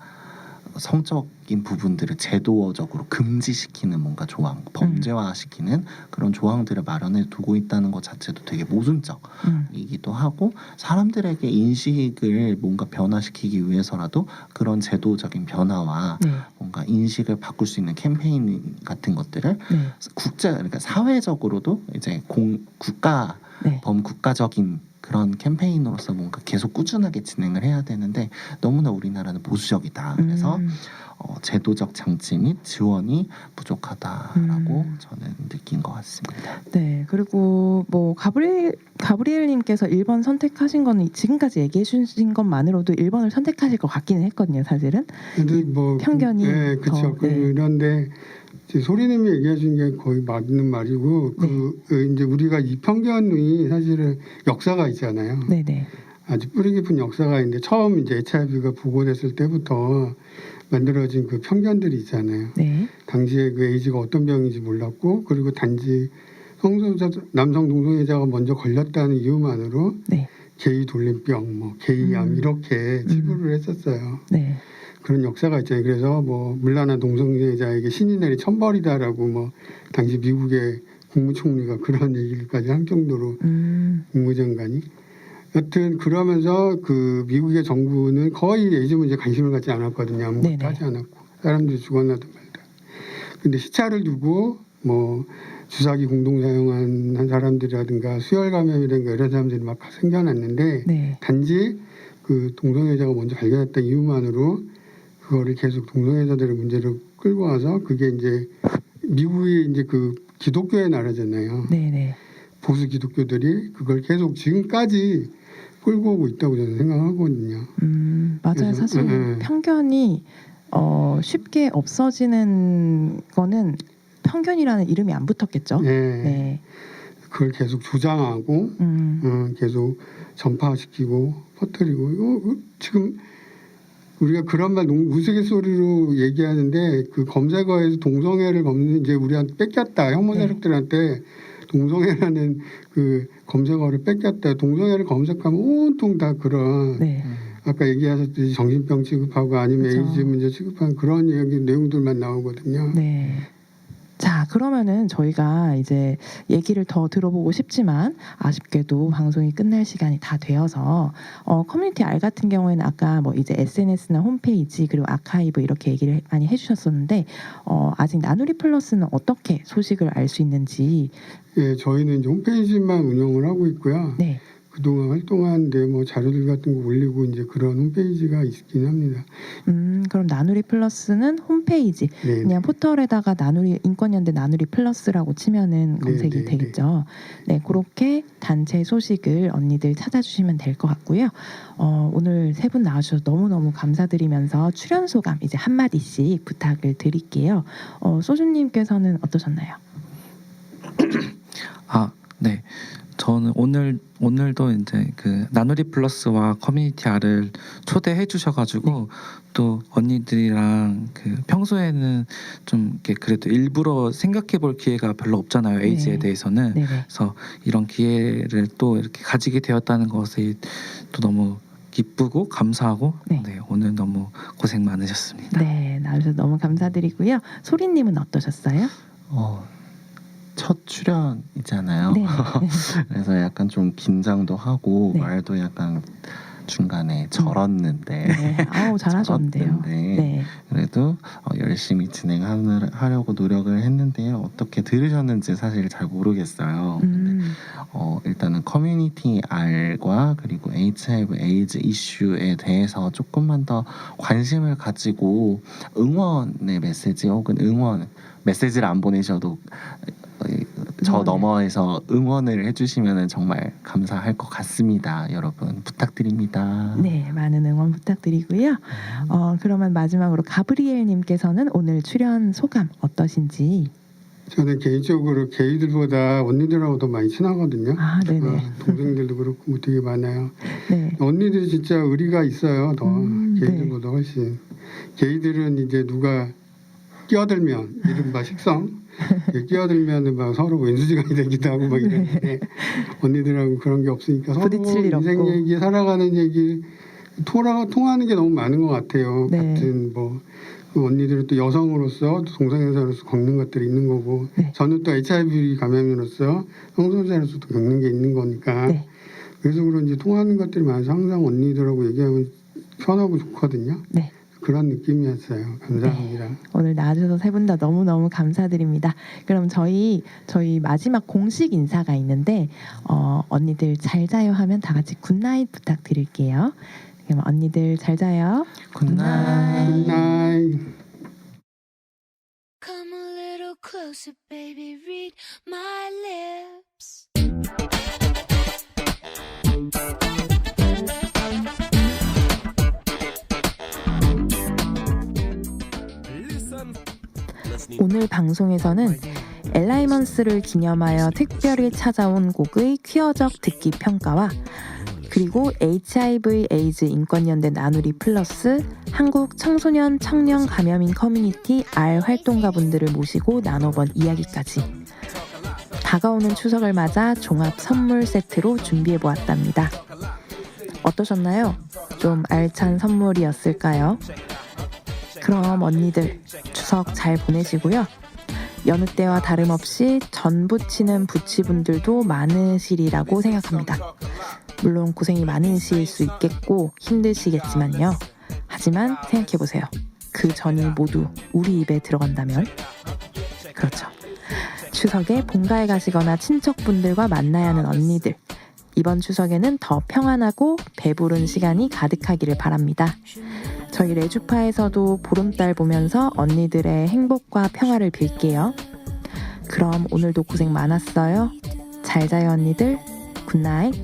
성적인 부분들을 제도적으로 금지시키는 뭔가 조항, 범죄화시키는 그런 조항들을 마련해 두고 있다는 것 자체도 되게 모순적이기도 하고 사람들에게 인식을 뭔가 변화시키기 위해서라도 그런 제도적인 변화와 뭔가 인식을 바꿀 수 있는 캠페인 같은 것들을 그러니까 사회적으로도 이제 범국가적인 그런 캠페인으로서 뭔가 계속 꾸준하게 진행을 해야 되는데 너무나 우리나라는 보수적이다. 그래서 제도적 장치 및 지원이 부족하다라고 저는 느낀 것 같습니다. 네, 그리고 뭐 가브리엘님께서 1번 선택하신 거는 지금까지 얘기해 주신 것만으로도 1번을 선택하실 것 같기는 했거든요, 사실은. 근데 뭐 편견이 그렇죠. 그런데 소리님이 얘기하신 게 거의 맞는 말이고 이제 우리가 이 편견이 사실은 역사가 있잖아요. 네네. 아주 뿌리 깊은 역사가 있는데 처음 이제 HIV가 보고됐을 때부터 만들어진 그 편견들이 있잖아요. 당시에 그 에이즈가 어떤 병인지 몰랐고 그리고 단지 남성 동성애자가 먼저 걸렸다는 이유만으로 게이 돌림병, 뭐 게이암 이렇게 치부를 했었어요. 그런 역사가 있잖아요. 그래서 뭐 문란한 동성애자에게 신이 내리 천벌이다라고 뭐 당시 미국의 국무총리가 그런 얘기까지 한 정도로 국무장관이 여튼 그러면서 그 미국의 정부는 거의 에이즈 문제에 관심을 갖지 않았거든요. 아무것도 하지 않았고 사람들이 죽었나도 말다. 근데 시차를 두고 뭐 주사기 공동 사용한 사람들이라든가 수혈 감염이라든가 이런 사람들이 막 생겨났는데 단지 그 동성애자가 먼저 발견했던 이유만으로 그거를 계속 동성애자들의 문제를 끌고 와서 그게 이제 미국이 이제 그 기독교의 나라잖아요. 네네. 보수 기독교들이 그걸 계속 지금까지 끌고 오고 있다고 저는 생각하거든요. 맞아요. 그래서, 사실 편견이 쉽게 없어지는 거는 편견이라는 이름이 안 붙었겠죠. 네. 그걸 계속 조장하고 계속 전파시키고 퍼뜨리고 이거 지금 우리가 그런 말 우스갯소리로 얘기하는데 그 검색어에서 동성애를 검는 이제 우리한테 뺏겼다. 혐오 세력들한테 동성애라는 그 검색어를 뺏겼다. 동성애를 검색하면 온통 다 그런 아까 얘기하셨듯이 정신병 취급하고 아니면 에이즈 문제 취급하는 그런 내용들만 나오거든요. 네. 자, 그러면은 저희가 이제 얘기를 더 들어보고 싶지만 아쉽게도 방송이 끝날 시간이 다 되어서 커뮤니티 R 같은 경우에는 아까 뭐 이제 SNS나 홈페이지 그리고 아카이브 이렇게 얘기를 많이 해주셨었는데 아직 나누리 플러스는 어떻게 소식을 알 수 있는지. 예, 저희는 이제 홈페이지만 운영을 하고 있고요. 네. 그동안 활동하는데 뭐 자료들 같은 거 올리고 이제 그런 홈페이지가 있긴 합니다. 그럼 나누리 플러스는 홈페이지 그냥 포털에다가 나누리 인권연대 나누리 플러스라고 치면은 검색이 되겠죠. 네, 그렇게 단체 소식을 언니들 찾아주시면 될 것 같고요. 오늘 세 분 나와주셔서 너무너무 감사드리면서 출연 소감 이제 한 마디씩 부탁을 드릴게요. 소주님께서는 어떠셨나요? 네. 저는 오늘도 이제 그 나누리 플러스와 커뮤니티 R을 초대해 주셔가지고 또 언니들이랑 그 평소에는 좀 이렇게 그래도 일부러 생각해 볼 기회가 별로 없잖아요. 에이즈에 대해서는. 그래서 이런 기회를 또 이렇게 가지게 되었다는 것에 또 너무 기쁘고 감사하고 오늘 너무 고생 많으셨습니다. 네, 나와주셔서 너무 감사드리고요. 소리님은 어떠셨어요? 첫 출연이잖아요. 그래서 약간 좀 긴장도 하고 말도 약간 중간에 절었는데 아우 잘하셨는데요. 그래도 열심히 진행하려고 노력을 했는데요. 어떻게 들으셨는지 사실 잘 모르겠어요. 근데 일단은 커뮤니티 R과 그리고 HIV 에이즈 이슈에 대해서 조금만 더 관심을 가지고 응원의 메시지 혹은 응원 메시지를 안 보내셔도 저 너머에서 응원을 해주시면 정말 감사할 것 같습니다. 여러분 부탁드립니다. 네, 많은 응원 부탁드리고요. 그러면 마지막으로 가브리엘님께서는 오늘 출연 소감 어떠신지? 저는 개인적으로 게이들보다 언니들하고 더 많이 친하거든요. 동생들도 그렇고 되게 많아요. 언니들이 진짜 의리가 있어요. 더 게이들보다 훨씬. 게이들은 이제 누가 끼어들면 이른바 식성 끼어들면 막 서로 왼수지간이 되기도 하고 막 이러는데 언니들하고 그런 게 없으니까 서로 인생 얘기 살아가는 얘기 통하는 게 너무 많은 것 같아요. 같은 뭐 언니들은 또 여성으로서 동성애자로서 겪는 것들이 있는 거고 저는 또 HIV 감염자로서 성소수자로서도 겪는 게 있는 거니까 그래서 그런지 통하는 것들이 많아서 항상 언니들하고 얘기하면 편하고 좋거든요. 그런 느낌이었어요. 감사합니다. 오늘 나와주셔서 세 분 다 너무너무 감사드립니다. 그럼 저희 마지막 공식 인사가 있는데 언니들 잘 자요 하면 다 같이 굿나잇 부탁드릴게요. 그럼 언니들 잘 자요. 굿나잇. 굿나잇. Come a little closer, baby, read my lips. 오늘 방송에서는 엘라이먼스를 기념하여 특별히 찾아온 곡의 퀴어적 듣기 평가와 그리고 HIV 에이즈 인권연대 나누리 플러스 한국 청소년 청년 감염인 커뮤니티 R 활동가분들을 모시고 나눠본 이야기까지 다가오는 추석을 맞아 종합 선물 세트로 준비해보았답니다. 어떠셨나요? 좀 알찬 선물이었을까요? 그럼 언니들 추석 잘 보내시고요. 여느 때와 다름없이 전 부치는 부치분들도 많으시리라고 생각합니다. 물론 고생이 많으실 수 있겠고 힘드시겠지만요. 하지만 생각해보세요. 그 전이 모두 우리 입에 들어간다면? 그렇죠. 추석에 본가에 가시거나 친척분들과 만나야 하는 언니들. 이번 추석에는 더 평안하고 배부른 시간이 가득하기를 바랍니다. 저희 레주파에서도 보름달 보면서 언니들의 행복과 평화를 빌게요. 그럼 오늘도 고생 많았어요. 잘 자요 언니들. 굿나잇.